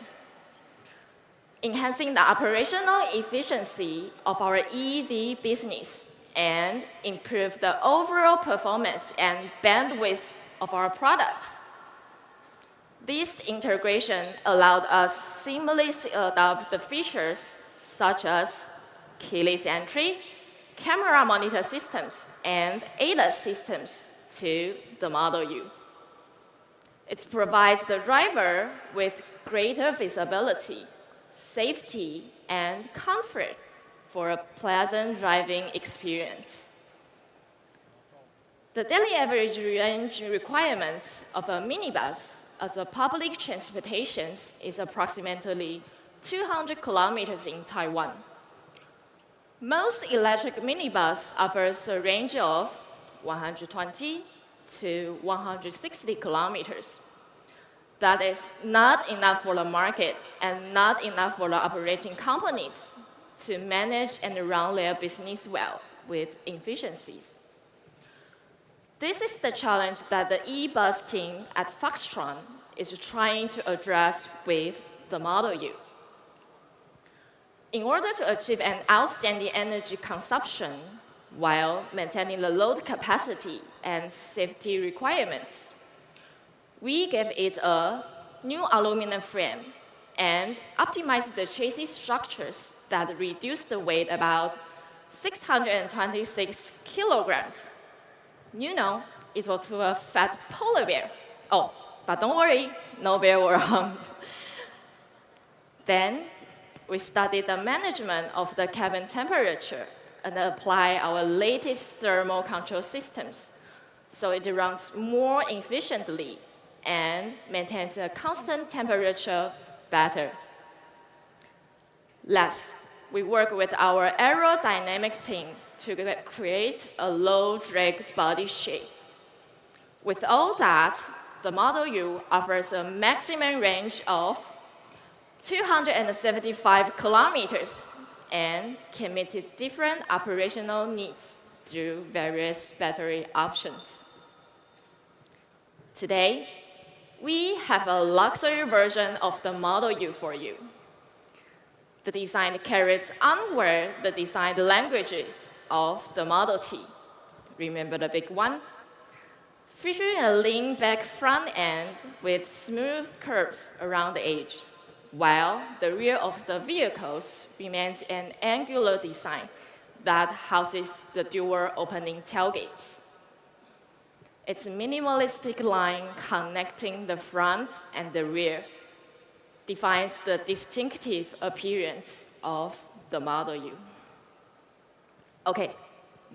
enhancing the operational efficiency of our EV business and improve the overall performance and bandwidth of our products. This integration allowed us seamlessly adopt the features such as keyless entry, camera monitor systems, and ADAS systems to the Model U. It provides the driver with greater visibility, safety, and comfort for a pleasant driving experience. The daily average range requirements of a minibus as a public transportation is approximately 200 kilometers in Taiwan. Most electric minibus offers a range of 120 to 160 kilometers. That is not enough for the market and not enough for the operating companies to manage and run their business well with efficiencies. This is the challenge that the e-bus team at Foxconn is trying to address with the Model U. In order to achieve an outstanding energy consumption while maintaining the load capacity and safety requirements, we gave it a new aluminum frame and optimized the chassis structures that reduce the weight about 626 kilograms. You know, it was to a fat polar bear. Oh, but don't worry, no bear were harmed. Then we studied the management of the cabin temperature and apply our latest thermal control systems so it runs more efficiently and maintains a constant temperature better. Last, we work with our aerodynamic team to create a low-drag body shape. With all that, the Model U offers a maximum range of 275 kilometers and can meet different operational needs through various battery options. Today, we have a luxury version of the Model U for you. The design carries onward the design language of the Model T. Remember the big one? Featuring a lean-back front end with smooth curves around the edges, while the rear of the vehicles remains an angular design that houses the dual opening tailgates. Its minimalistic line connecting the front and the rear defines the distinctive appearance of the Model U. Okay,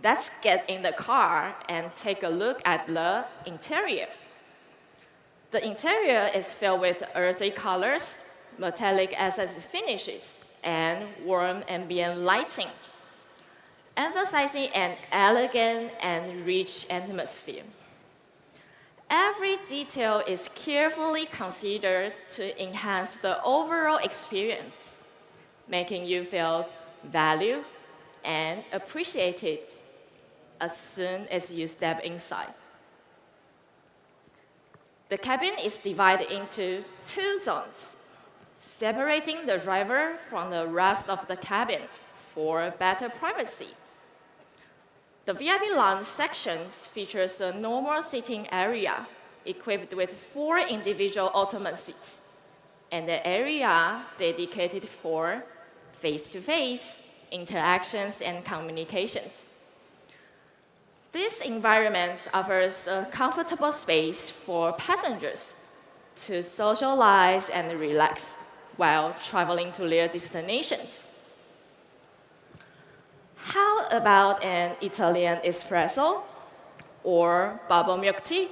let's get in the car and take a look at the interior. The interior is filled with earthy colors, metallic accent finishes, and warm ambient lighting, emphasizing an elegant and rich atmosphere. Every detail is carefully considered to enhance the overall experience, making you feel valued and appreciated as soon as you step inside. The cabin is divided into 2 zones, separating the driver from the rest of the cabin for better privacy. The VIP lounge sections features a normal seating area equipped with 4 individual ottoman seats and an area dedicated for face-to-face interactions and communications. This environment offers a comfortable space for passengers to socialize and relax while traveling to their destinations. How about an Italian espresso or bubble milk tea?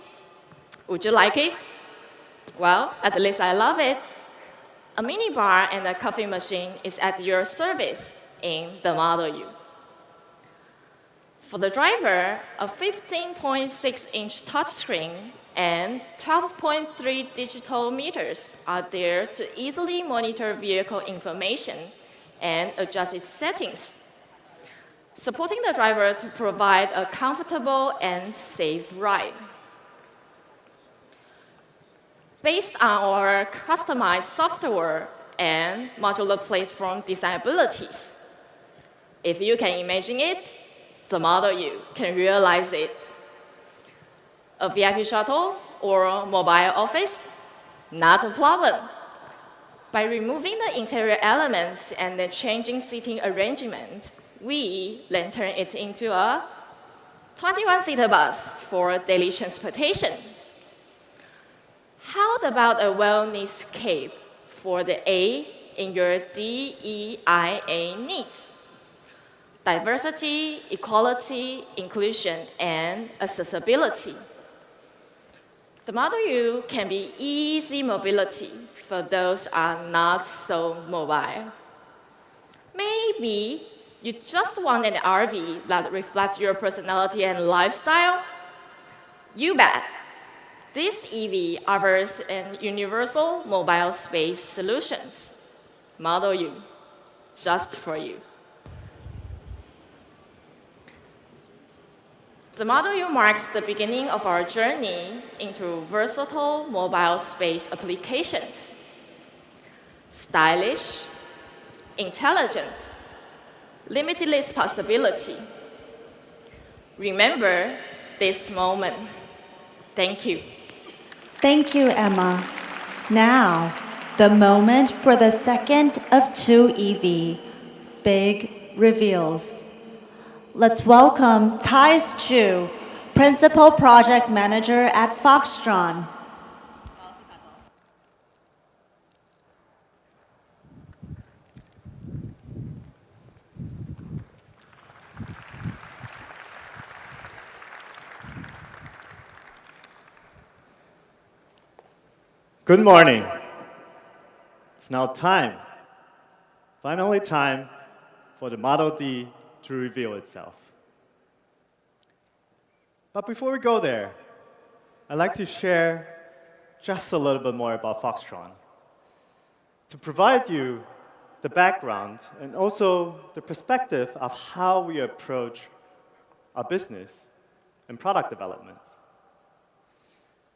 Would you like it? Well, at least I love it. A mini bar and a coffee machine is at your service in the Model U. For the driver, a 15.6-inch touchscreen and 12.3 digital meters are there to easily monitor vehicle information and adjust its settings, supporting the driver to provide a comfortable and safe ride. Based on our customized software and modular platform design abilities, if you can imagine it, the Model U can realize it. A VIP shuttle or a mobile office, Not a problem. By removing the interior elements and the changing seating arrangement, we then turn it into a 21-seater bus for daily transportation. How about a wellness cape for the A in your DEIA needs? Diversity, equality, inclusion, and accessibility. The Model U can be easy mobility for those who are not so mobile. Maybe you just want an RV that reflects your personality and lifestyle? You bet. This EV offers an universal mobile space solutions. Model U, just for you. The Model U marks the beginning of our journey into versatile mobile space applications. Stylish, intelligent, limitless possibility. Remember this moment. Thank you. Thank you, Emma. Now, the moment for the second of two EV, big reveals. Let's welcome Thais Chu, Principal Project Manager at Foxconn. Good morning. It's now time, finally time, for the Model D to reveal itself. But before we go there, I'd like to share just a little bit more about Foxconn to provide you the background and also the perspective of how we approach our business and product developments.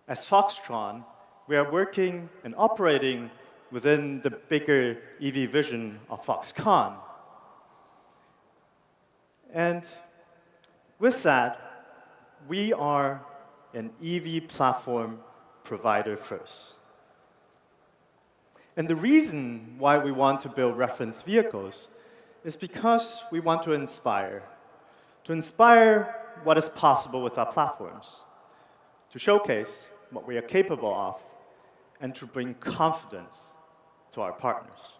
As Foxconn, we are working and operating within the bigger EV vision of Foxconn. And with that, we are an EV platform provider first. And the reason why we want to build reference vehicles is because we want to inspire what is possible with our platforms, to showcase what we are capable of, and to bring confidence to our partners,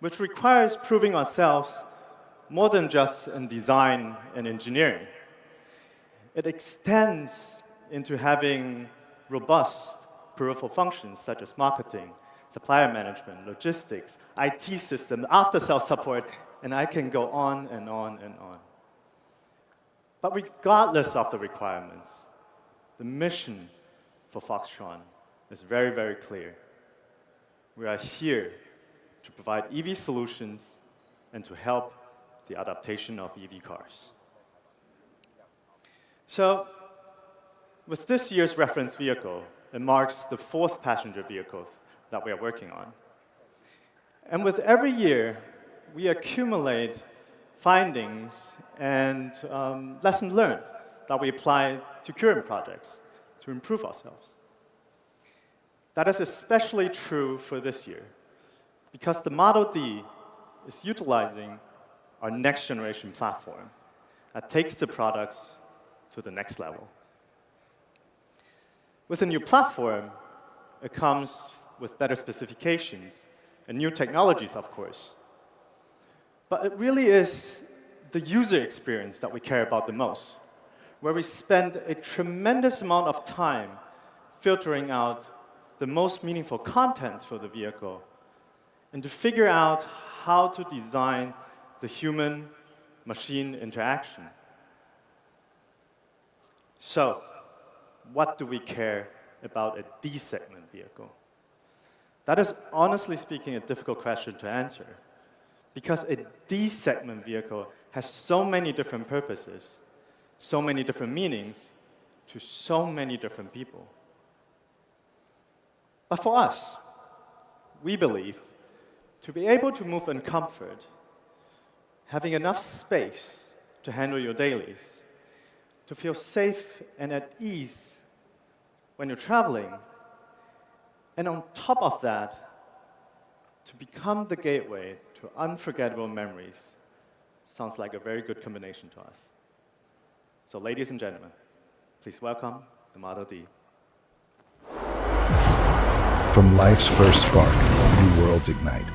which requires proving ourselves more than just in design and engineering. It extends into having robust peripheral functions such as marketing, supplier management, logistics, IT system, after-sales support, and I can go on and on and on. But regardless of the requirements, the mission for Foxconn is very, very clear. We are here to provide EV solutions and to help the adaptation of EV cars. So, with this year's reference vehicle, it marks the 4th passenger vehicle that we are working on. And with every year, we accumulate findings and lessons learned that we apply to current projects to improve ourselves. That is especially true for this year, because the Model D is utilizing our next generation platform that takes the products to the next level. With a new platform, it comes with better specifications and new technologies, of course. But it really is the user experience that we care about the most, where we spend a tremendous amount of time filtering out the most meaningful contents for the vehicle and to figure out how to design the human-machine interaction. So, what do we care about a D-segment vehicle? That is, honestly speaking, a difficult question to answer, because a D-segment vehicle has so many different purposes, so many different meanings, to so many different people. But for us, we believe to be able to move in comfort, having enough space to handle your dailies, to feel safe and at ease when you're traveling, And on top of that, to become the gateway to unforgettable memories sounds like a very good combination to us. So ladies and gentlemen, please welcome the Model D. From life's first spark, new worlds ignite.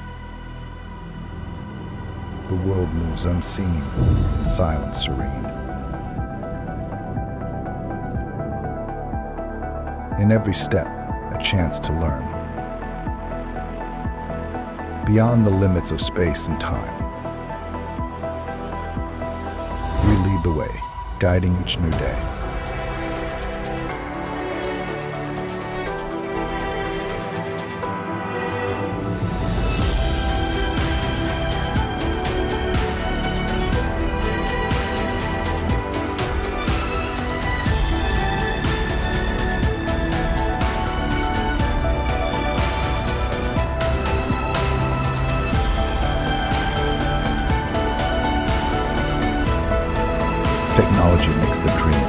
The world moves unseen, in silence serene. In every step, a chance to learn. Beyond the limits of space and time, we lead the way, guiding each new day. Technology makes the dream.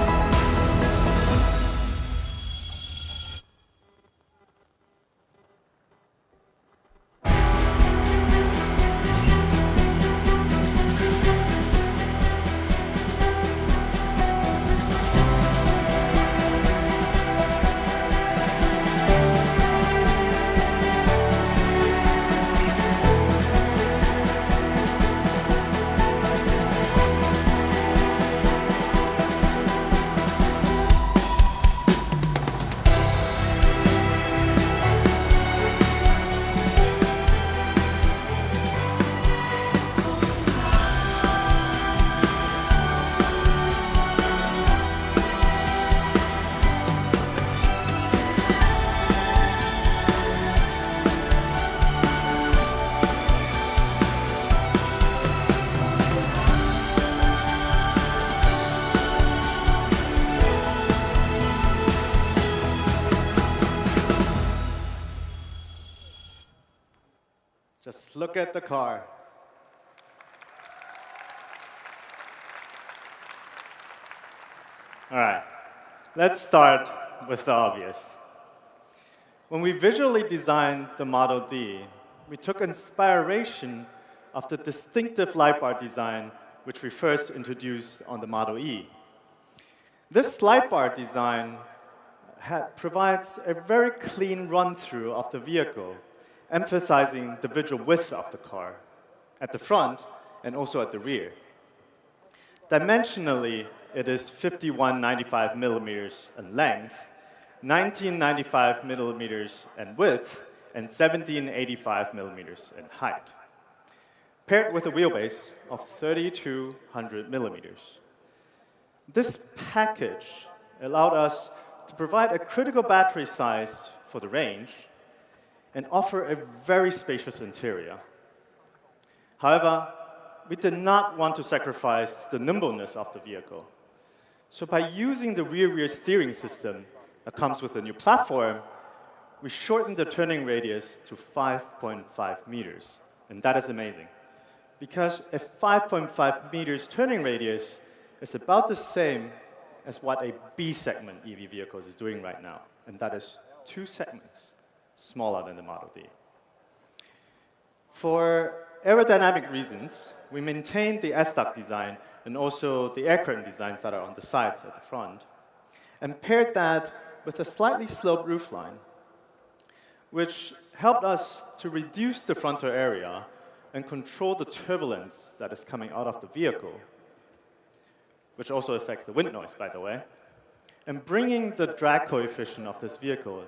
Just look at the car. All right, let's start with the obvious. When we visually designed the Model D, we took inspiration of the distinctive light bar design which we first introduced on the Model E. This light bar design provides a very clean run-through of the vehicle, emphasizing the visual width of the car at the front and also at the rear. Dimensionally, it is 5195 millimeters in length, 1995 millimeters in width, and 1785 millimeters in height, paired with a wheelbase of 3200 millimeters. This package allowed us to provide a critical battery size for the range and offer a very spacious interior. However, we did not want to sacrifice the nimbleness of the vehicle. So by using the rear steering system that comes with the new platform, we shortened the turning radius to 5.5 meters. And that is amazing, because a 5.5 meters turning radius is about the same as what a B-segment EV vehicle is doing right now. And that is 2 segments smaller than the Model D. For aerodynamic reasons, we maintained the S-duct design and also the air curtain designs that are on the sides at the front, and paired that with a slightly sloped roofline, which helped us to reduce the frontal area and control the turbulence that is coming out of the vehicle, which also affects the wind noise, by the way, and bringing the drag coefficient of this vehicle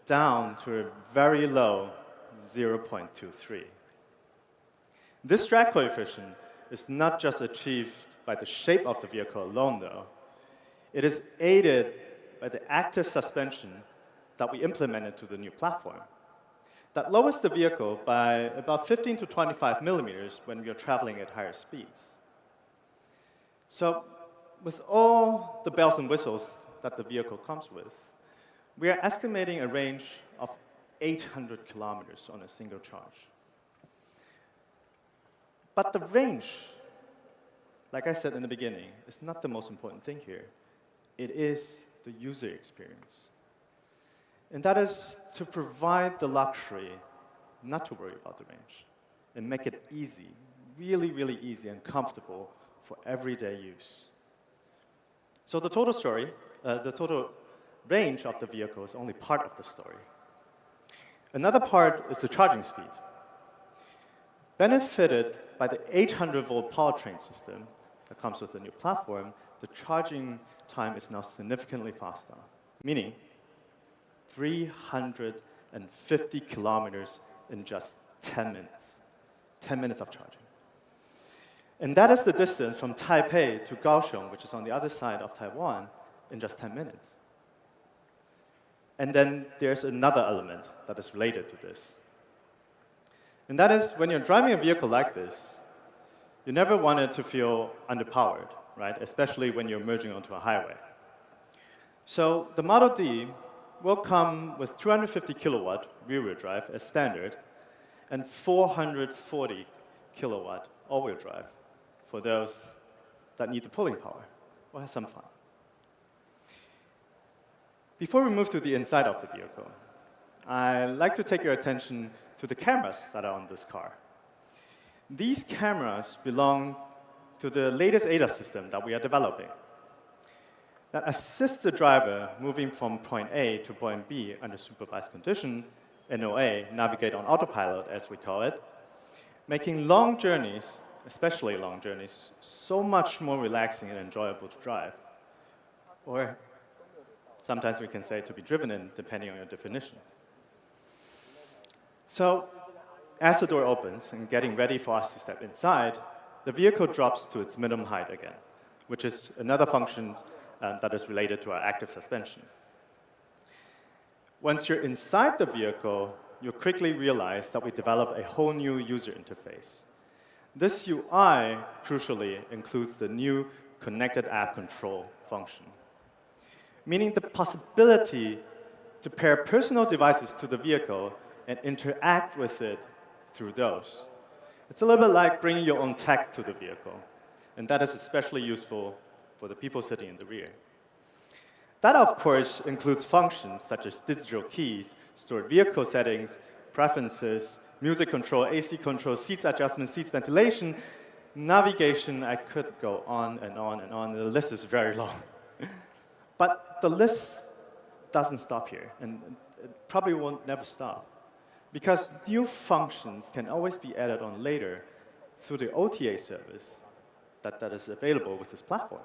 down to a very low 0.23. This drag coefficient is not just achieved by the shape of the vehicle alone, though. It is aided by the active suspension that we implemented to the new platform that lowers the vehicle by about 15 to 25 millimeters when we are traveling at higher speeds. So with all the bells and whistles that the vehicle comes with, we are estimating a range of 800 kilometers on a single charge. But the range, like I said in the beginning, is not the most important thing here. It is the user experience. And that is to provide the luxury not to worry about the range and make it easy, really, really easy and comfortable for everyday use. So the total story, the total range of the vehicle is only part of the story. Another part is the charging speed. Benefited by the 800-volt powertrain system that comes with the new platform, the charging time is now significantly faster, meaning 350 kilometers in just 10 minutes. 10 minutes of charging. And that is the distance from Taipei to Kaohsiung, which is on the other side of Taiwan, in just 10 minutes. And then there's another element that is related to this. And that is, when you're driving a vehicle like this, you never want it to feel underpowered, right? Especially when you're merging onto a highway. So the Model D will come with 250 kilowatt rear-wheel drive as standard, and 440 kilowatt all-wheel drive for those that need the pulling power. We'll have some fun. Before we move to the inside of the vehicle, I'd like to take your attention to the cameras that are on this car. These cameras belong to the latest ADAS system that we are developing that assists the driver moving from point A to point B under supervised condition, NOA, navigate on autopilot, as we call it, making long journeys, especially long journeys, so much more relaxing and enjoyable to drive. Or sometimes we can say to be driven in, depending on your definition. So, as the door opens and getting ready for us to step inside, the vehicle drops to its minimum height again, which is another function that is related to our active suspension. Once you're inside the vehicle, you'll quickly realize that we developed a whole new user interface. This UI, crucially, includes the new connected app control function, meaning the possibility to pair personal devices to the vehicle and interact with it through those. It's a little bit like bringing your own tech to the vehicle, and that is especially useful for the people sitting in the rear. That, of course, includes functions such as digital keys, stored vehicle settings, preferences, music control, AC control, seats adjustment, seats ventilation, navigation. I could go on and on and on. The list is very long. But the list doesn't stop here, and it probably won't never stop, because new functions can always be added on later through the OTA service that is available with this platform.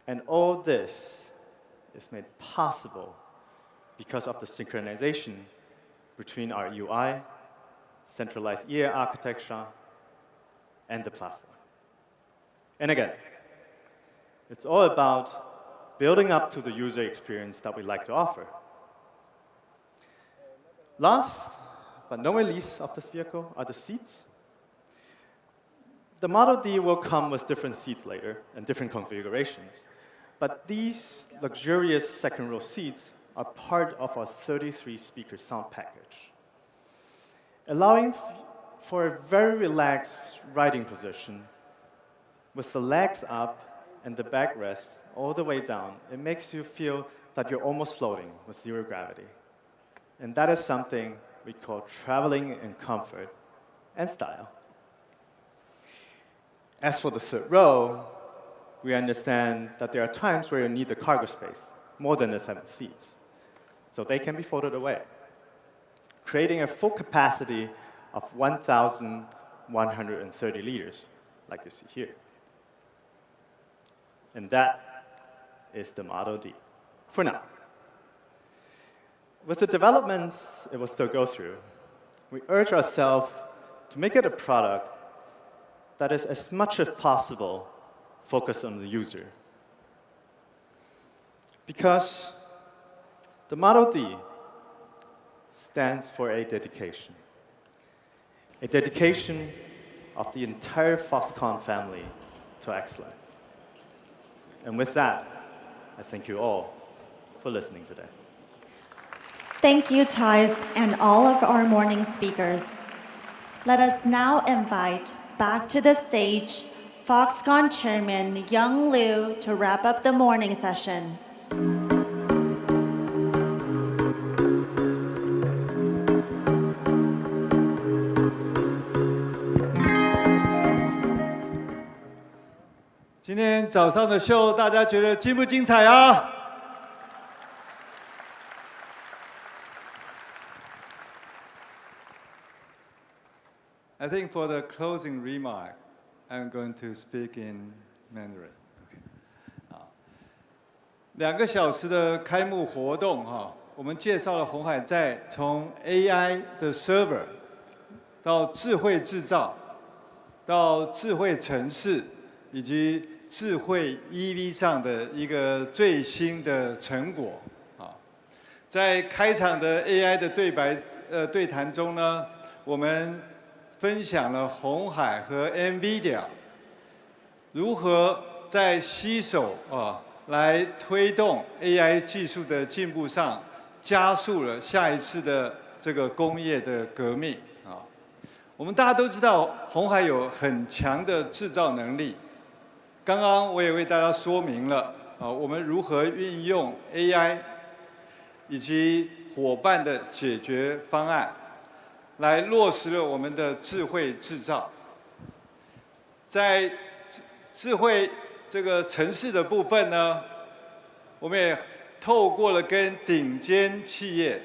And all this is made possible because of the synchronization between our UI, centralized EA architecture, and the platform. And again, it's all about building up to the user experience that we like to offer. Last, but not least of this vehicle are the seats. The Model D will come with different seats later and different configurations. But these luxurious second-row seats are part of our 33-speaker sound package, allowing for a very relaxed riding position with the legs up and the backrest all the way down. It makes you feel that you're almost floating with zero gravity. And that is something we call traveling in comfort and style. As for the third row, we understand that there are times where you need the cargo space, more than the 7 seats. So they can be folded away, creating a full capacity of 1,130 liters, like you see here. And that is the Model D, for now. With the developments it will still go through, we urge ourselves to make it a product that is as much as possible focused on the user. Because the Model D stands for a dedication of the entire Foxconn family to excellence. And with that, I thank you all for listening today. Thank you, Charles, and all of our morning speakers. Let us now invite back to the stage Foxconn Chairman Young Liu to wrap up the morning session. 今天早上的秀，大家觉得精不精彩啊？I think for the closing remark, I'm going to speak in Mandarin. 好，2个小时的开幕活动哈，我们介绍了鸿海在从 AI 的 server 到智慧制造，到智慧城市，以及智慧 EV 上的一个最新的成果啊。在开场的 AI 的对谈中呢，我们分享了鸿海和 NVIDIA 如何在携手来推动 AI 技术的进步上，加速了下一次的这个工业的革命啊。我们大家都知道，鸿海有很强的制造能力。刚刚我也为大家说明了我们如何运用 AI 以及伙伴的解决方案，来落实了我们的智慧制造。在智慧这个城市的部分呢，我们也透过了跟顶尖企业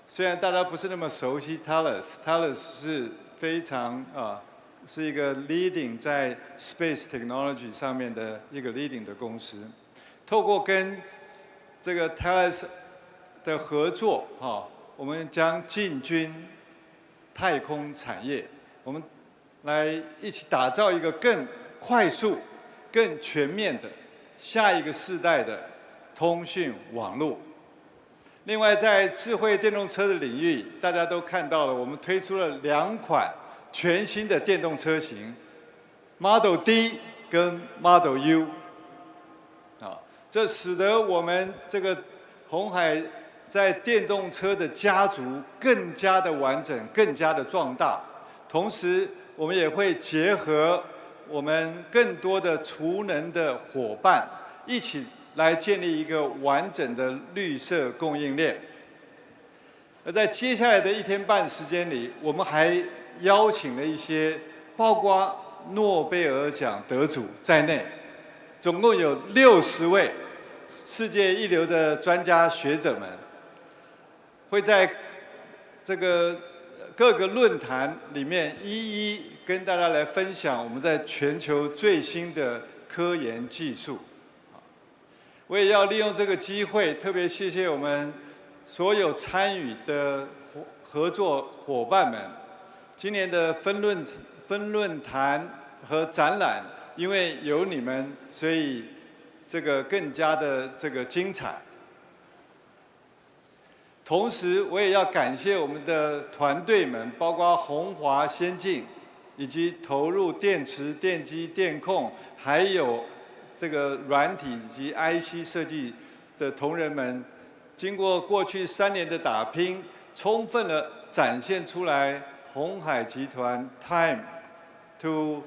虽然大家不是那么熟悉 Thales 是非常是一个 leading 在 space technology 上面的一个 leading 的公司，透过跟这个 Thales 的合作我们将进军太空产业，我们来一起打造一个更快速、更全面的下一个世代的通讯网络。另外，在智慧电动车的领域，大家都看到了，我们推出了2款全新的电动车型 ，Model D 跟 Model U， 这使得我们这个鸿海在电动车的家族更加的完整、更加的壮大。同时，我们也会结合我们更多的储能的伙伴，一起来建立一个完整的绿色供应链。而在接下来的1天半时间里，我们还邀请了一些包括诺贝尔奖得主在内，总共有60位世界一流的专家学者们，会在这个各个论坛里面一一跟大家来分享我们在全球最新的科研技术。我也要利用这个机会，特别谢谢我们所有参与的合作伙伴们。今年的分论坛和展览，因为有你们，所以这个更加的这个精彩。同时，我也要感谢我们的团队们，包括鸿华先进，以及投入电池、电机、电控，还有这个软体以及 IC 设计的同仁们，经过过去3年的打拼，充分地展现出来鸿海集团 time to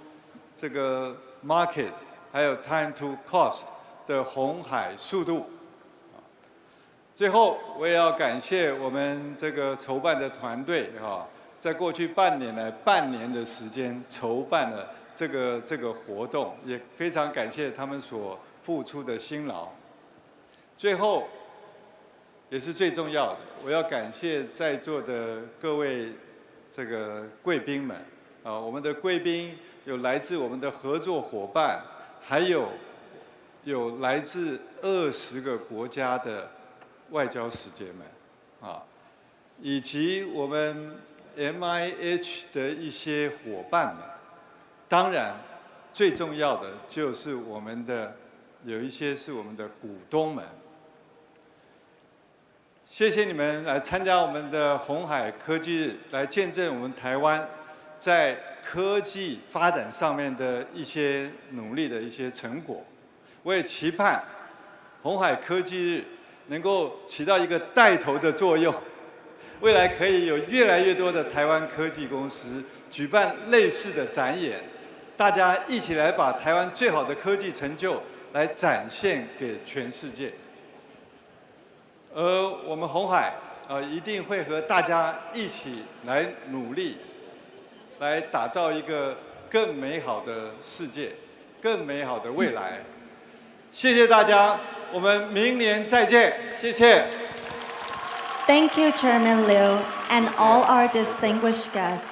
这个 market， 还有 time to cost 的鸿海速度。最后，我也要感谢我们这个筹办的团队在过去半年的时间筹办了这个活动，也非常感谢他们所付出的辛劳。最后，也是最重要的，我要感谢在座的各位这个贵宾们我们的贵宾有来自我们的合作伙伴，还有来自20个国家的外交使节们以及我们 MIH 的一些伙伴们。当然，最重要的就是有一些是我们的股东们。谢谢你们来参加我们的鸿海科技日，来见证我们台湾在科技发展上面的一些努力的一些成果。我也期盼鸿海科技日能够起到一个带头的作用，未来可以有越来越多的台湾科技公司举办类似的展演，大家一起来把台湾最好的科技成就来展现给全世界。而我们鸿海一定会和大家一起来努力，来打造一个更美好的世界，更美好的未来。谢谢大家，我们明年再见，谢谢。Thank you, Chairman Liu, and all our distinguished guests.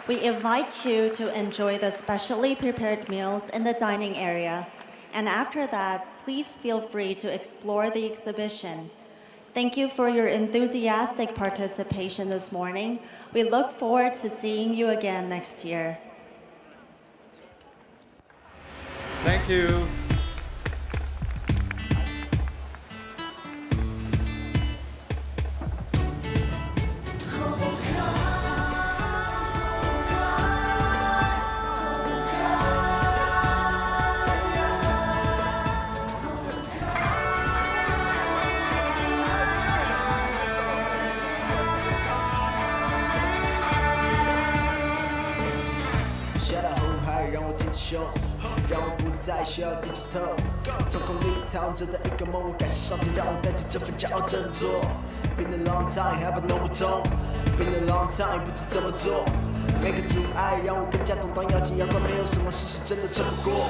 We invite you to enjoy the specially prepared meals in the dining area, and after that, please feel free to explore the exhibition. Thank you for your enthusiastic participation this morning. We look forward to seeing you again next year. Thank you.胸，让我不再需要低着头。瞳孔里藏着的一个梦，我该是上天让我带着这份骄傲振作。Been a long time, have no 不同。Been a long time， 不知怎么做。每个阻碍让我更加懂当，咬紧牙关，没有什么事是真的撑不过。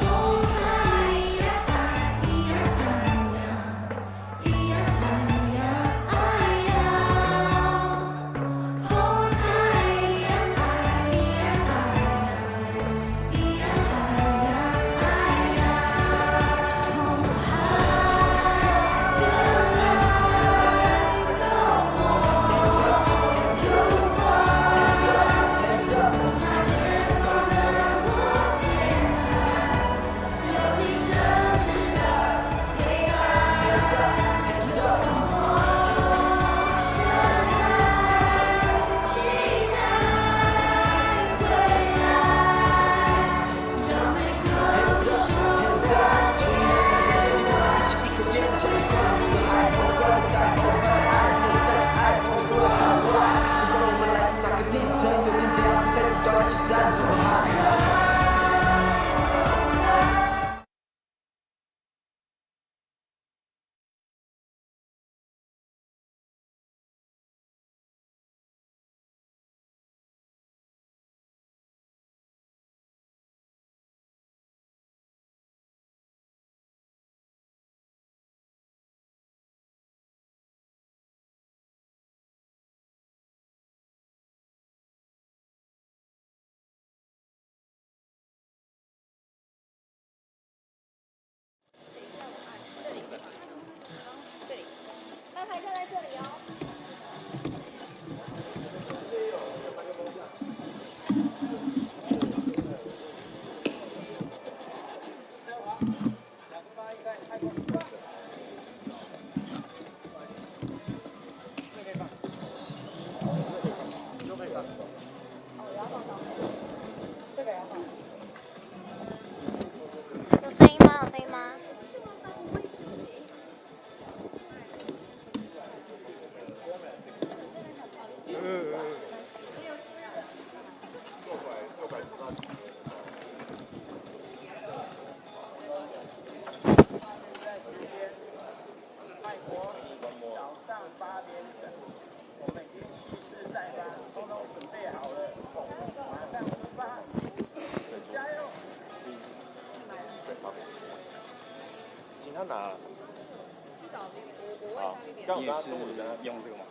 你也是用这个吗？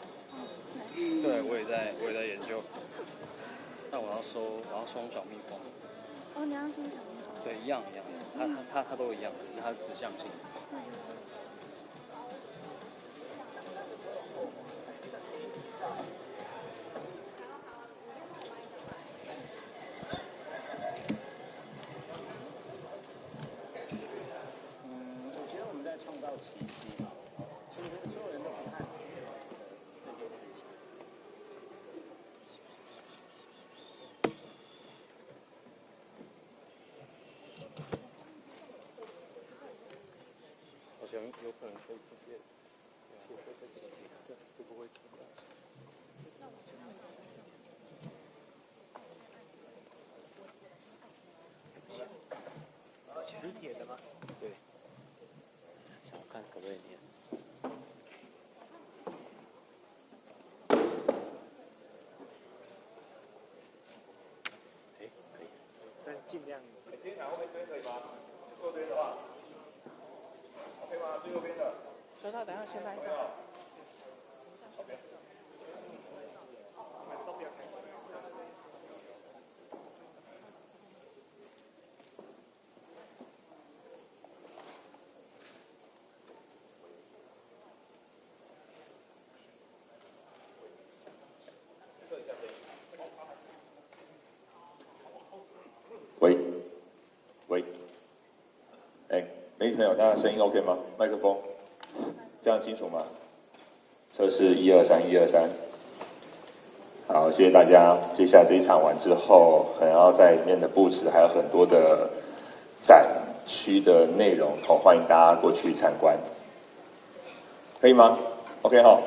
对，我也在研究。但我要双小蜜蜂。哦，你要双小蜜蜂？对，一样，它都一样，只是它的指向性。我觉得我们在创造奇迹。其实所有人都不太能完成这件事情。好像有可能可以直接切这个集体，对，会不会出来？磁铁的吗？对。想要看可不可以念。尽量。边墙后面堆可以吗？右边的话 ，OK 吗？最右边的。所以他等下先来一下。OK。都不要开。喂，喂，哎，媒体朋友，大家声音 OK 吗？麦克风，这样清楚吗？测试123，123。好，谢谢大家。接下来这一场完之后，可能要在里面的布置还有很多的展区的内容，欢迎大家过去参观，可以吗 ？OK 哈。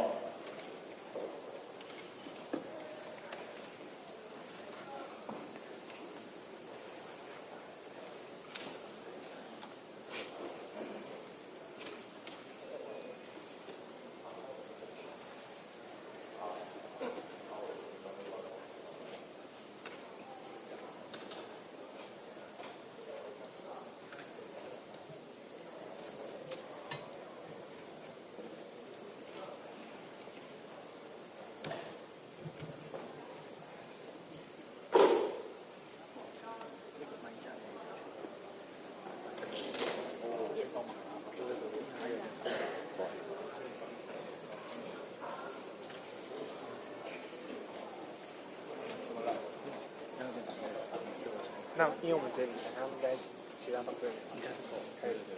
那因为我们这里，他们应该其他团队应该是开始的。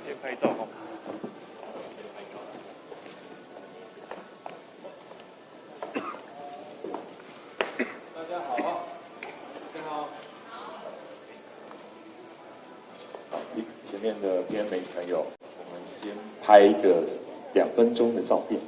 先拍照哦。大家好，大家好。前面的片媒朋友，我们先拍一个2分钟的照片。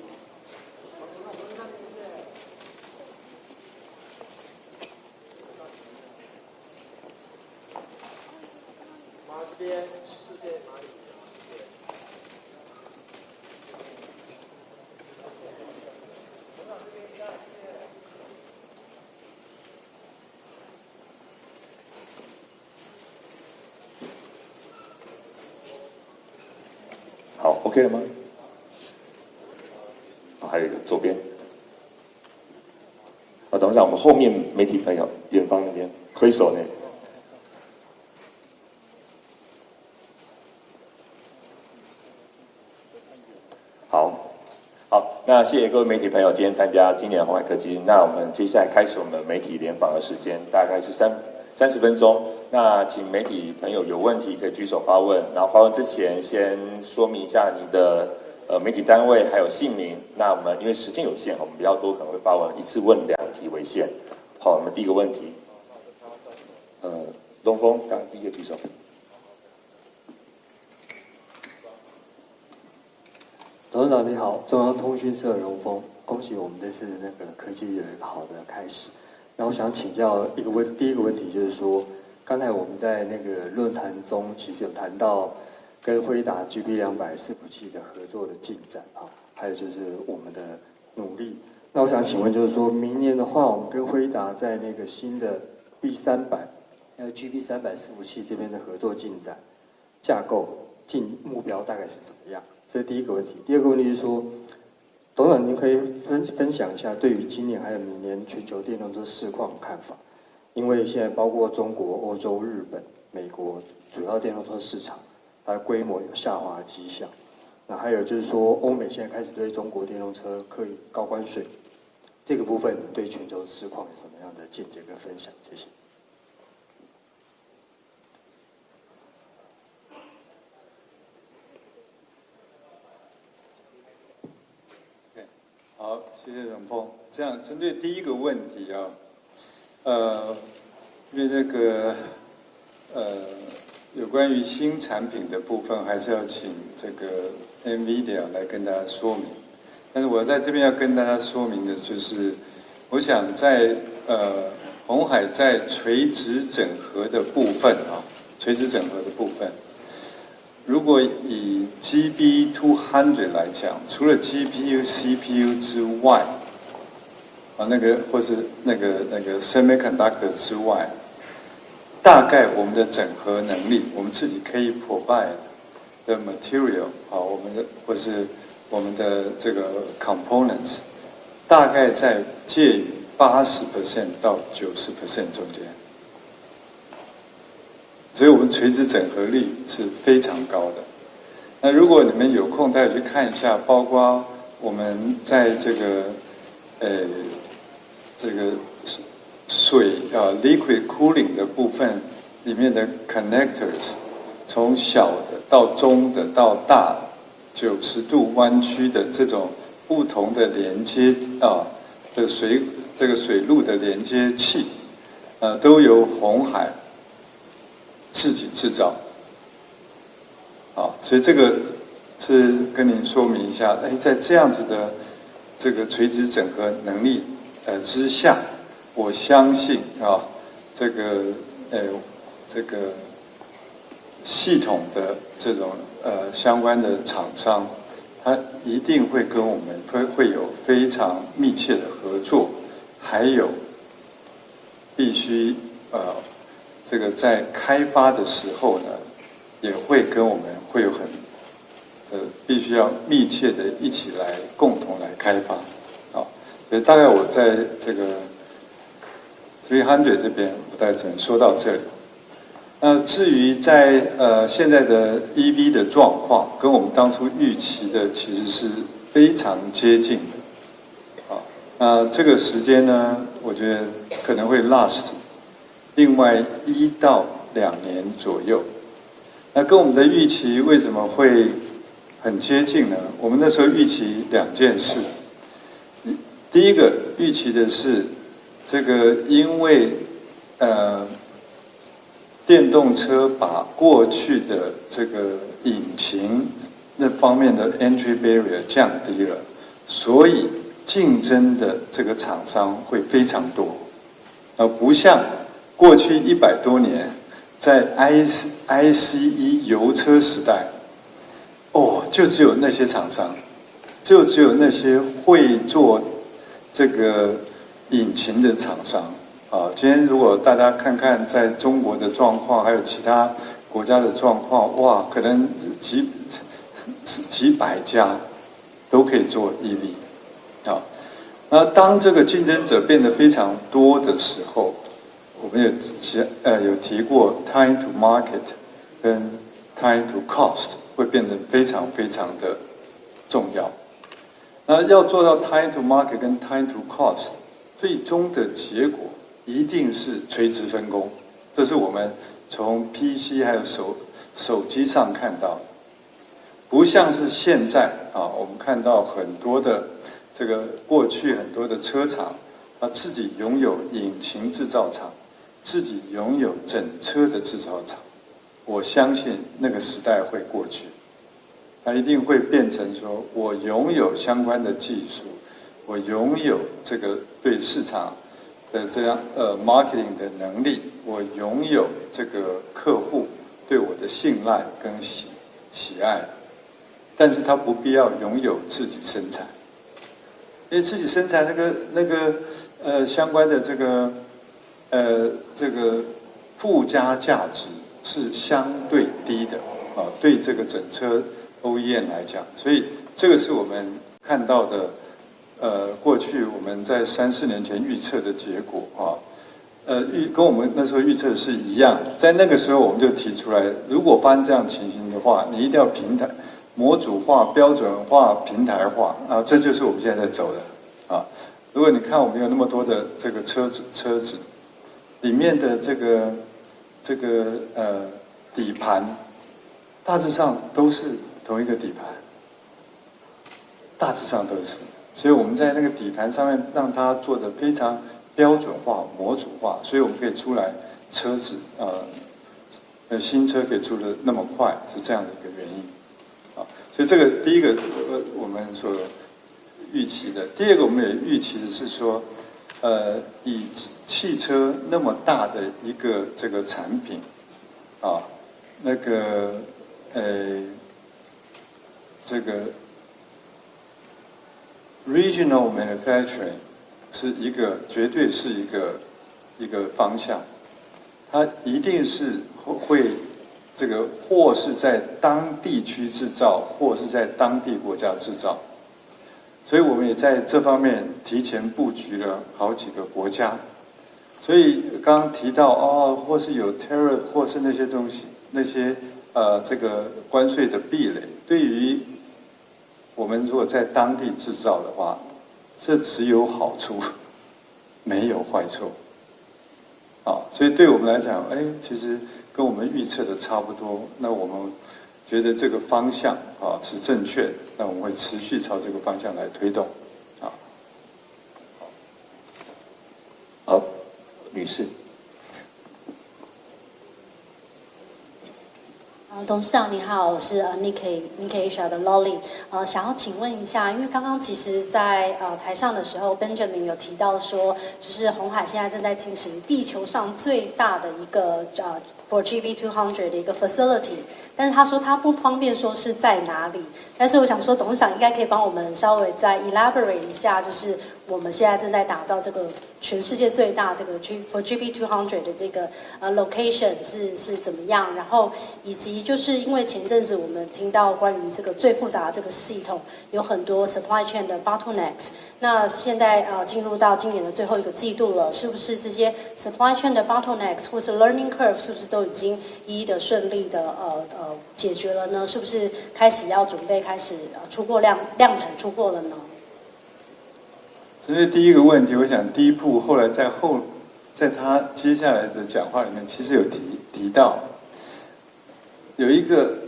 好 ，OK 了吗？好，还有一个左边。好，董事长，我们后面媒体朋友，远方那边挥手呢。好，那谢谢各位媒体朋友今天参加今年的鸿海科技。那我们接下来开始我们媒体联访的时间，大概是30分钟。那请媒体朋友有问题可以举手发问，然后发问之前先说明一下你的媒体单位还有姓名。那我们因为时间有限，我们比较多可能会发问，一次问2题为限。好，我们第一个问题，龙峰，刚刚第一个举手。董事长你好，中央通讯社荣峰，恭喜我们这次那个科技有一个好的开始。然后想请教第一个问题就是说，刚才我们在那个论坛中其实有谈到跟辉达 GB200 伺服器的合作的进展啊，还有就是我们的努力。那我想请问就是说，明年的话，我们跟辉达在那个新的 B300还有 GB300 伺服器这边的合作进展、架构、目标大概是怎么样？这是第一个问题。第二个问题是说，董事长您可以分享一下对于今年还有明年全球电动车市况的看法？因为现在包括中国、欧洲、日本、美国主要电动车市场，它的规模有下滑的迹象。那还有就是说，欧美现在开始对中国电动车课以高关税，这个部分你对全球市况有什么样的见解跟分享？谢谢。好，谢谢荣峰。这样，针对第一个问题啊，因为那个有关于新产品的部分，还是要请这个 NVIDIA 来跟大家说明。但是我在这边要跟大家说明的就是，我想在鸿海在垂直整合的部分啊，垂直整合的部分。如果以 GB200 来讲，除了 GPU、CPU 之外，那个或是那个 semiconductor 之外，大概我们的整合能力，我们自己可以 provide 的 material 我们的或是我们的这个 components， 大概在介于80% 到90% 中间。所以我们垂直整合率是非常高的。那如果你们有空，大家去看一下，包括我们在这个水liquid cooling 的部分里面的 connectors， 从小的到中的到大的90度弯曲的这种不同的连接的水路的连接器，都由鸿海自己制造，所以这个是跟您说明一下。在这样子的这个垂直整合能力之下，我相信这个系统的这种相关的厂商，他一定会跟我们会有非常密切的合作，还有必须这个在开发的时候呢，也会跟我们会有必须要密切的一起来共同来开发，所以大概我在这个300这边，我大概只能说到这里。那至于在现在的 EV 的状况，跟我们当初预期的其实是非常接近的，那这个时间呢，我觉得可能会 last 另外1到2年左右。那跟我们的预期为什么会很接近呢？我们那时候预期2件事。第一个预期的是，这个因为电动车把过去的这个引擎那方面的 entry barrier 降低了，所以竞争的这个厂商会非常多，不像过去100多年在 ICE 油车时代，就只有那些厂商，就只有那些会做这个引擎的厂商。今天如果大家看看在中国的状况，还有其他国家的状况，哇，可能几百家都可以做 EV。那当这个竞争者变得非常多的时候，我们有提过 time to market 跟 time to cost 会变得非常非常的重要。那要做到 time to market 跟 time to cost， 最终的结果一定是垂直分工，这是我们从 PC 还有手机上看到的，不像是现在我们看到很多的这个过去很多的车厂，它自己拥有引擎制造厂，自己拥有整车的制造厂。我相信那个时代会过去，它一定会变成说，我拥有相关的技术，我拥有这个对市场的这样marketing 的能力，我拥有这个客户对我的信赖跟喜爱，但是他不必要拥有自己生产，因为自己生产那个相关的这个附加价值是相对低的对这个整车 OEM 来讲，所以这个是我们看到的。过去我们在3、4年前预测的结果跟我们那时候预测的是一样。在那个时候我们就提出来，如果发生这样情形的话，你一定要平台模组化、标准化、平台化这就是我们现在在走的如果你看我们有那么多的这个车子里面的这个底盘，大致上都是同一个底盘，大致上都是。所以我们在那个底盘上面让它做得非常标准化、模组化，所以我们可以出来车子新车可以出得那么快，是这样的一个原因所以这个第一个我们所预期的。第二个我们也预期的是说，以汽车那么大的一个这个产品这个Regional manufacturing 是绝对是一个方向，它一定是会这个或是在当地区制造，或是在当地国家制造，所以我们也在这方面提前布局了好几个国家。所以刚刚提到或是有 tariff 或是那些东西，那些这个关税的壁垒，对于我们如果在当地制造的话，这只有好处，没有坏处。所以对我们来讲，其实跟我们预测的差不多。那我们觉得这个方向是正确的，那我们会持续朝这个方向来推动。好，女士。董事长你好，我是Nikkei Asia 的 Lolly。想要请问一下，因为刚刚其实在台上的时候 ，Benjamin 有提到说，就是鸿海现在正在进行地球上最大的一个for GB200 的一个 facility， 但是他说他不方便说是在哪里。但是我想说，董事长应该可以帮我们稍微再 elaborate 一下，就是我们现在正在打造这个全世界最大这个 for GB200 的这个location 是怎么样，然后以及就是因为前阵子我们听到关于这个最复杂的这个系统有很多 supply chain 的 bottlenecks， 那现在进入到今年的最后一个季度了，是不是这些 supply chain 的 bottlenecks 或是 learning curve 是不是都已经一一的顺利的解决了呢？是不是开始要准备开始出货量产出货了呢？这是第一个问题，我想第一步后来在他接下来的讲话里面，其实有提到，有一个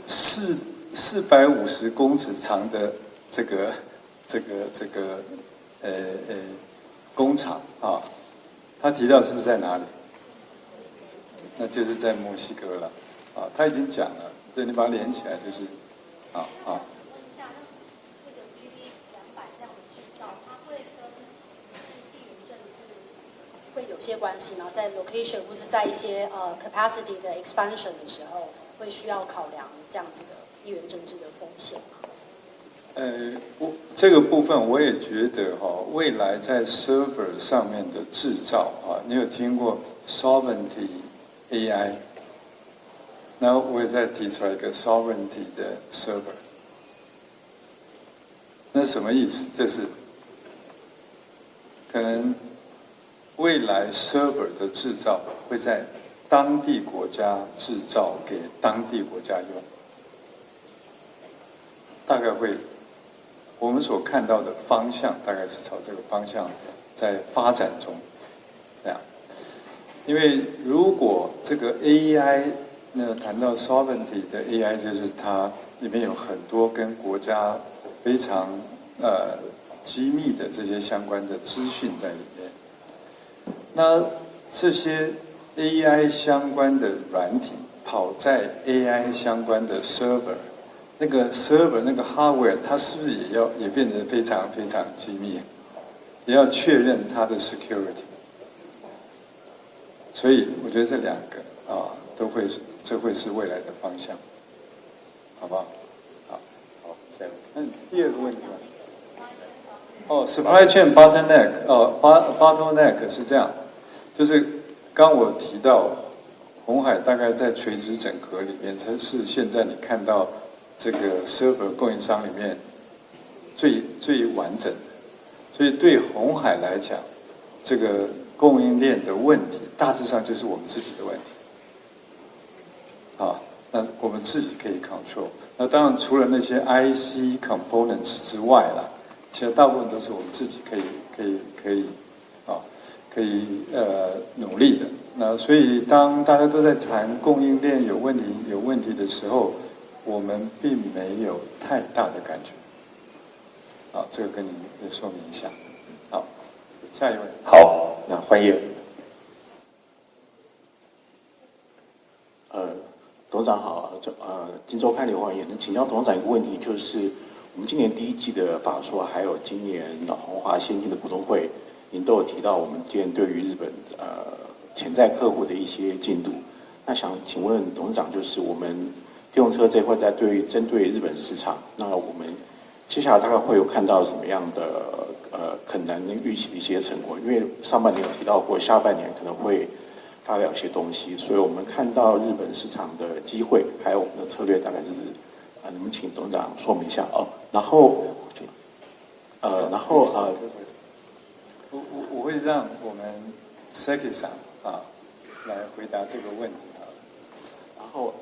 450公尺长的这个工厂啊，他提到是在哪里？那就是在墨西哥了啊，他已经讲了，对，你把它连起来就是，好。会有些关系，然后在 location 或是在一些capacity 的 expansion 的时候，会需要考量这样子的地缘政治的风险吗？这个部分我也觉得未来在 server 上面的制造你有听过 sovereignty AI？ 然后我也再提出来一个 sovereignty 的 server， 那什么意思？这是可能未来 server 的制造会在当地国家制造给当地国家用，大概会。我们所看到的方向大概是朝这个方向在发展中，这样。因为如果这个 AI 谈到 sovereignty 的 AI， 就是它里面有很多跟国家非常机密的这些相关的资讯在里面。那这些 AI 相关的软体跑在 AI 相关的 server。那个 server 那个 hardware 它是不是也变得非常非常机密，也要确认它的 security。所以我觉得这两个这会是未来的方向，好不好？好，那第二个问题supply chain bottleneck 是这样，就是刚我提到鸿海大概在垂直整合里面才是现在你看到。这个 server 供应商里面最完整的，所以对鸿海来讲，这个供应链的问题大致上就是我们自己的问题，那我们自己可以 control。那当然除了那些 IC components 之外啦，其实大部分都是我们自己可以努力的。那所以当大家都在谈供应链有问题的时候。我们并没有太大的感觉，这个跟你也说明一下。好，下一位。好，那欢迎。董事长好，金周刊刘焕彦，能请教董事长一个问题，就是我们今年第一季的法说，还有今年鸿华先进的股东会，您都有提到我们今年对于日本潜在客户的一些进度。那想请问董事长，就是我们电动车这一块在针对日本市场，那我们接下来大概会有看到什么样的可能预期的一些成果？因为上半年有提到过，下半年可能会发表一些东西，所以我们看到日本市场的机会，还有我们的策略大概是能不能请董事长说明一下哦？然后我会让我们 Seki 桑来回答这个问题然后。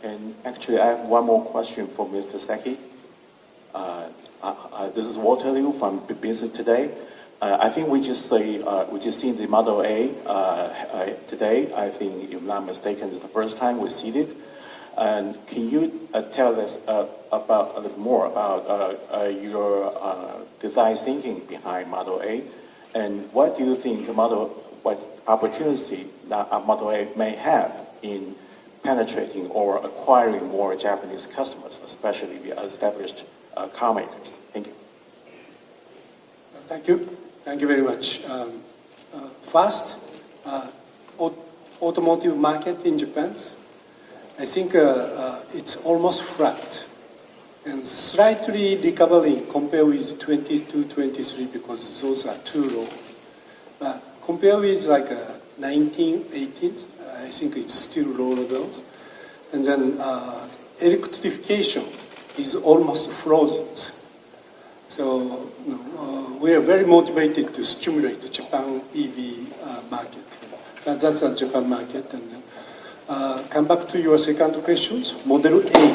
And actually, I have one more question for Mr. Seki. This is Walter Liu from Business Today. I think we just seen the Model A today. I think, if I'm not mistaken, it's the first time we see it. And can you tell us about a little more about your design thinking behind Model A, and what do you think what opportunity that Model A may have in penetrating or acquiring more Japanese customers, especially the established car makers? Thank you. Thank you. Thank you very much. First, automotive market in Japan, I think it's almost flat and slightly recovering compared with 22, 23 because those are too low. But compared with like 19, 18, I think it's still low levels. And then electrification is almost frozen. So we are very motivated to stimulate the Japan EV market. That's a Japan market. And then come back to your second question, Model A.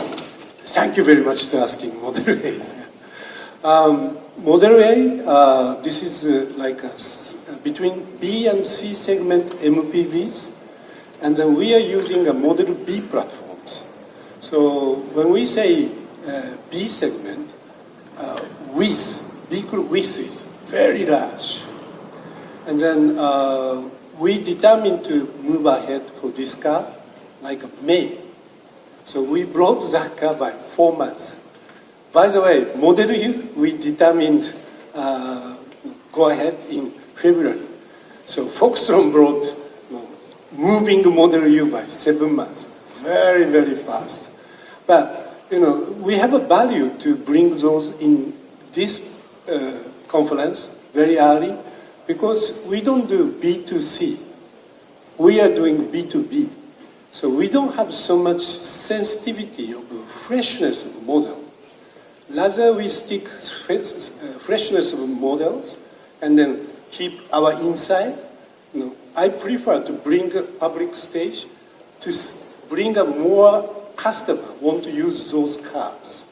Thank you very much for asking Model A. Model A, this is like between B and C segment MPVs. And then we are using a Model B platform. So when we say B segment, B group width is very large. And then we determined to move ahead for this car like May. So we brought that car by 4 months. By the way, Model U, we determined go ahead in February. So Foxconn brought moving Model U by 7 months. Very, very fast. But, we have a value to bring those in this conference very early because we don't do B2C. We are doing B2B. So we don't have so much sensitivity of freshness of model. Rather, we stick freshness of models and then keep our inside. I prefer to bring a public stage to bring a more customer want to use those cars.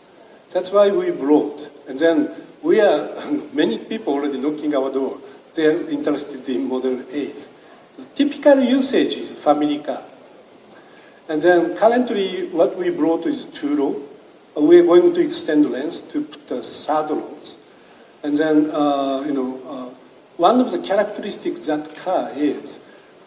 That's why we brought. And then we are, many people already knocking our door. They are interested in Model 8. The typical usage is family car. And then currently what we brought is two-row. We are going to extend the length to put the third rows. And then, one of the characteristics of that car is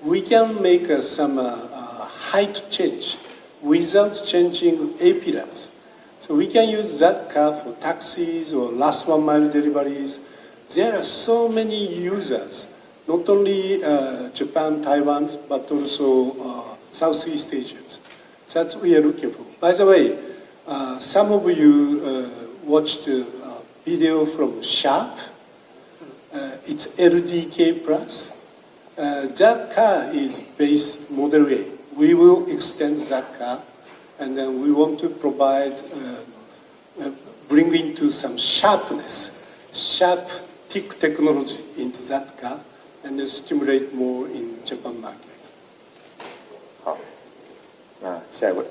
we can make some height change without changing A-pillars. So we can use that car for taxis or last 1 mile deliveries. There are so many users, not only Japan, Taiwan, but also Southeast Asia. That's what we are looking for. By the way, some of you watched a video from Sharp. It's LDK Plus. That car is base Model A. We will extend that car, and then we want to provide, bring into some sharpness, sharp thick technology into that car, and then stimulate more in Japan market. 好，那下一位，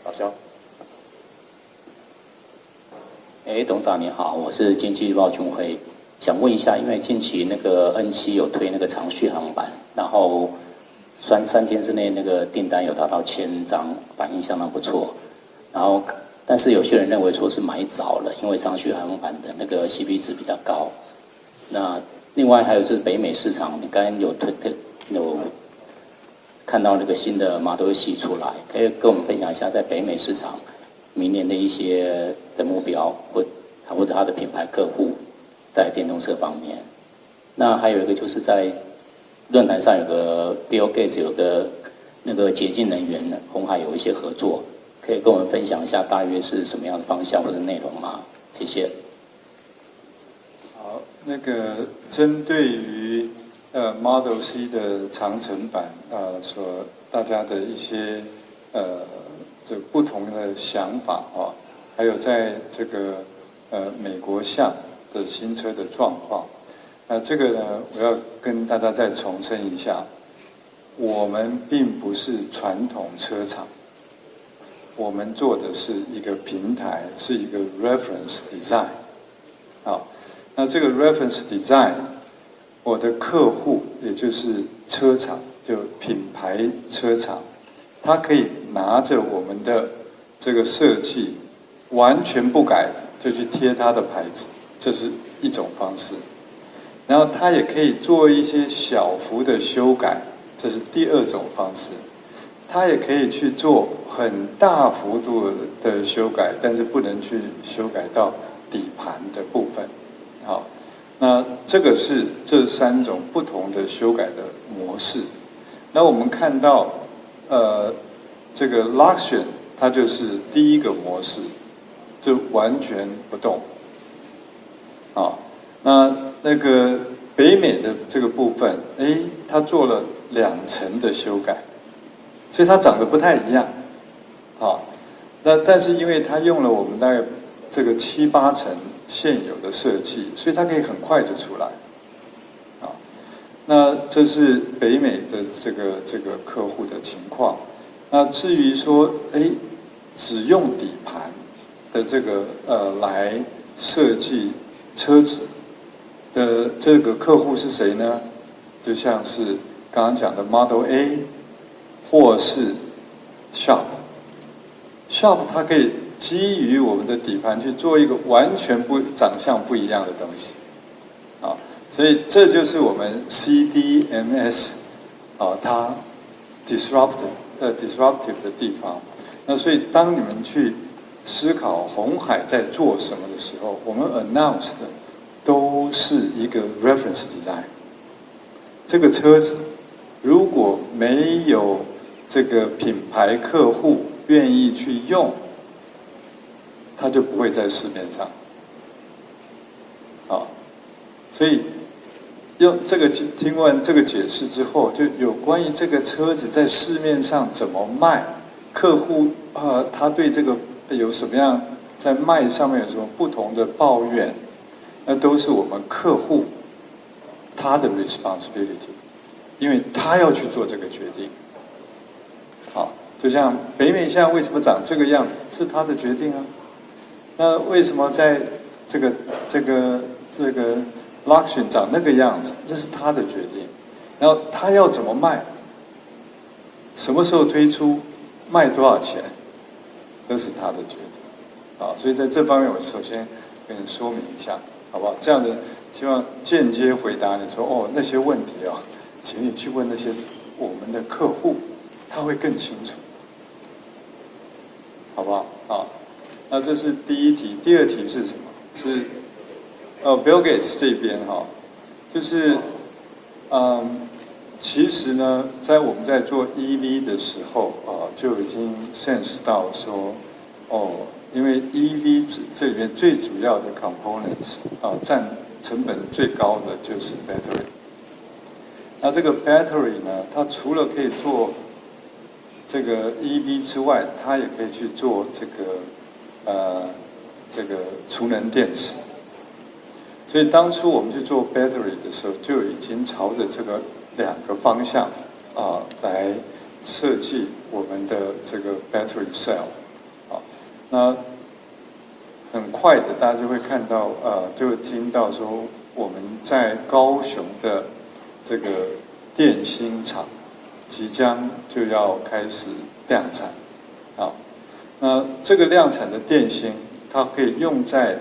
老肖。董事长你好，我是经济日报军辉，想问一下，因为近期那个 N7有推那个长续航版，然后3天之内那个订单有达到1000张，反应相当不错。然后，但是有些人认为说是买早了，因为长续航版的那个 CP 值比较高。那另外还有就是北美市场，你刚刚有看到那个新的 Model U 系出来，可以跟我们分享一下在北美市场明年的一些的目标，或者它的品牌客户在电动车方面。那还有一个就是在论坛上有个 Bill Gates 有个那个洁净能源，鸿海有一些合作，可以跟我们分享一下大约是什么样的方向或者内容吗？谢谢。好，那个针对于Model C 的长程版所大家的一些这不同的想法还有在这个美国项的新车的状况，这个呢，我要跟大家再重申一下，我们并不是传统车厂，我们做的是一个平台，是一个 reference design。好，那这个 reference design， 我的客户也就是车厂，就品牌车厂，他可以拿着我们的这个设计，完全不改就去贴他的牌子，这是一种方式。然后他也可以做一些小幅的修改，这是第二种方式。他也可以去做很大幅度的修改，但是不能去修改到底盘的部分。好，那这个是这3种不同的修改的模式。那我们看到，这个 Luxion 它就是第一个模式，就完全不动。好，那个北美的这个部分，它做了2层的修改，所以它长得不太一样。好，但是因为它用了我们大概这个7、8层现有的设计，所以它可以很快就出来。好，那这是北美的这个客户的情况。那至于说，只用底盘的这个来设计车子的这个客户是谁呢？就像是刚刚讲的 Model A， 或是 Sharp 它可以基于我们的底盘去做一个完全长相不一样的东西，啊，所以这就是我们 CDMS 啊，它 disruptive 的地方。那所以当你们去思考鸿海在做什么的时候，我们 announce 的都是一个 reference design。这个车子如果没有这个品牌客户愿意去用，它就不会在市面上。好，所以用这个听完这个解释之后，就有关于这个车子在市面上怎么卖，客户他对这个有什么样在卖上面有什么不同的抱怨，那都是我们客户他的 responsibility， 因为他要去做这个决定。好，就像北美现在为什么长这个样子，是他的决定啊。那为什么在这个 Luxion 长那个样子，这是他的决定。然后他要怎么卖，什么时候推出，卖多少钱，都是他的决定。好，所以在这方面，我首先跟你说明一下，好不好？这样子，希望间接回答你说，哦，那些问题啊，请你去问那些我们的客户，他会更清楚，好不好？好，那这是第一题。第二题是什么？是Bill Gates 这边哈，就是其实呢，在我们在做 EV 的时候就已经 sense 到说，因为 EV 这里面最主要的 components 占成本最高的就是 battery。那这个 battery 呢，它除了可以做这个 EV 之外，它也可以去做这个储能电池。所以当初我们去做 battery 的时候，就已经朝着这个两个方向来设计我们的这个 battery cell。那很快的，大家就会看到就听到说我们在高雄的这个电芯厂即将就要开始量产。好，那这个量产的电芯，它可以用在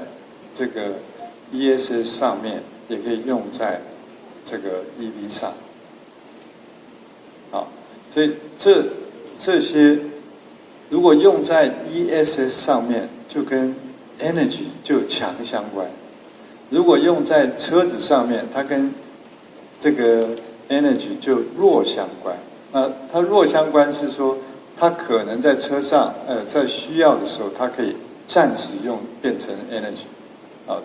这个ESS 上面，也可以用在这个 EV 上。好，所以这些如果用在 ESS 上面，就跟 energy 就强相关；如果用在车子上面，它跟这个 energy 就弱相关。那它弱相关是说，它可能在车上在需要的时候，它可以暂时用变成 energy。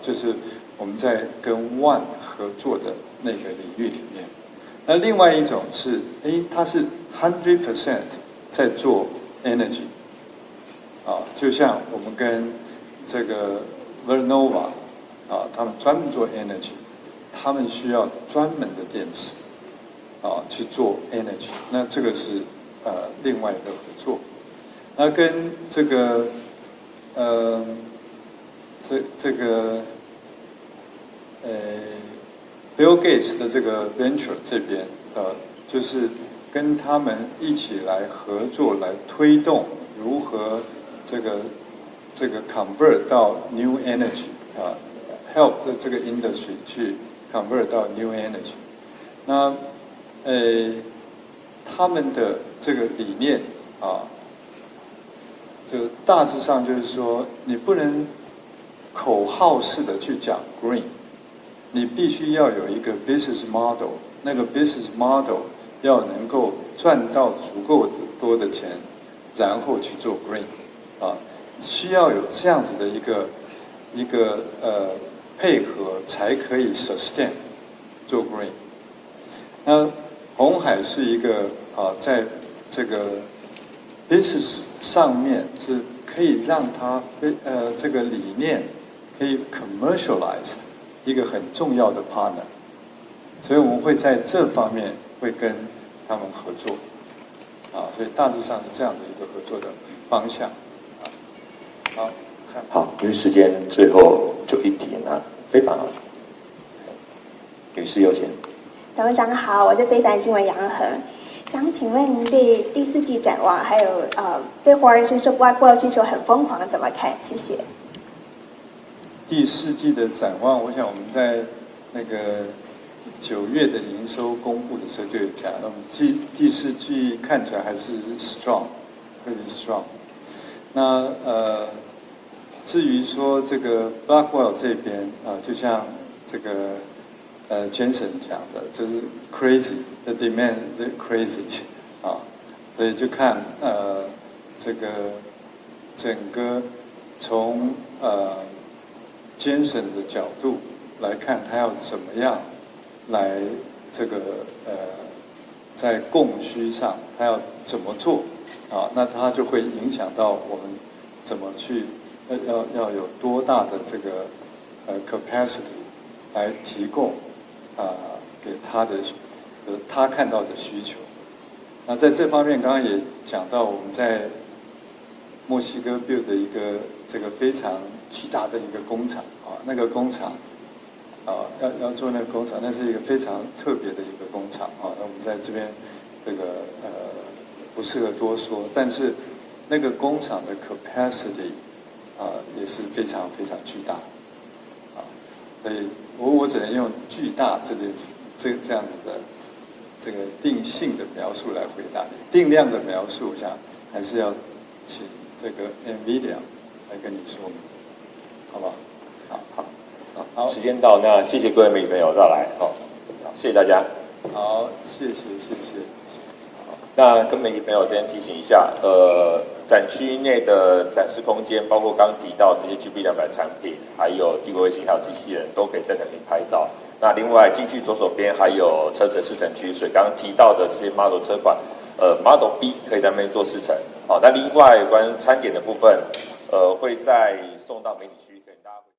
就是我们在跟 One 合作的那个领域里面。那另外一种是，它是 100% 在做 energy， 就像我们跟这个 Vernova 他们专门做 energy， 他们需要专门的电池去做 energy， 那这个是另外一个合作。那跟这个这个Bill Gates 的这个 venture 这边就是跟他们一起来合作，来推动如何这个 convert 到 new energy help 这个 industry 去 convert 到 new energy。那他们的这个理念就大致上就是说，你不能口号式的去讲 green， 你必须要有一个 business model， 那个 business model 要能够赚到足够多的钱，然后去做 green， 需要有这样子的一个配合，才可以 sustain 做 green。那鸿海是一个在这个 business 上面是可以让它这个理念可以 commercialize 一个很重要的 partner， 所以我们会在这方面会跟他们合作，所以大致上是这样的一个合作的方向。好，因为时间最后就一题呢，非凡女士优先。董事长好，我是非凡新闻杨恒。想请问您对第4季展望，还有对华人是说 Blackwell 需求很疯狂，怎么看？谢谢。第4季的展望，我想我们在那个9月的营收公布的时候就有讲，那么第4季看起来还是 strong，very strong。那至于说这个 Blackwell 这边就像这个Jensen 讲的，就是 crazy，the demand crazy 所以就看这个整个从Jensen 的角度来看，他要怎么样来这个在供需上他要怎么做那他就会影响到我们怎么去要有多大的这个capacity 来提供给他看到的需求。那在这方面，刚刚也讲到，我们在墨西哥 build 的一个这个非常巨大的一个工厂那个工厂要做那个工厂，那是一个非常特别的一个工厂那我们在这边这个不适合多说，但是那个工厂的 capacity 也是非常非常巨大所以我只能用巨大这样子的这个定性的描述来回答你，定量的描述，我想还是要请这个 NVIDIA 来跟你说明，好不好？好，时间到，那谢谢各位媒体朋友到来，好，谢谢大家。好，谢谢。那跟媒体朋友这边提醒一下，展区内的展示空间，包括刚刚提到这些 GB200 产品，还有帝国卫星，还有机器人，都可以在展厅拍照。那另外进去左手边还有车子的试乘区，所以刚刚提到的这些 Model 车款，Model B 可以在那边做试乘。好，那另外有关餐点的部分，会再送到媒体区，跟大家。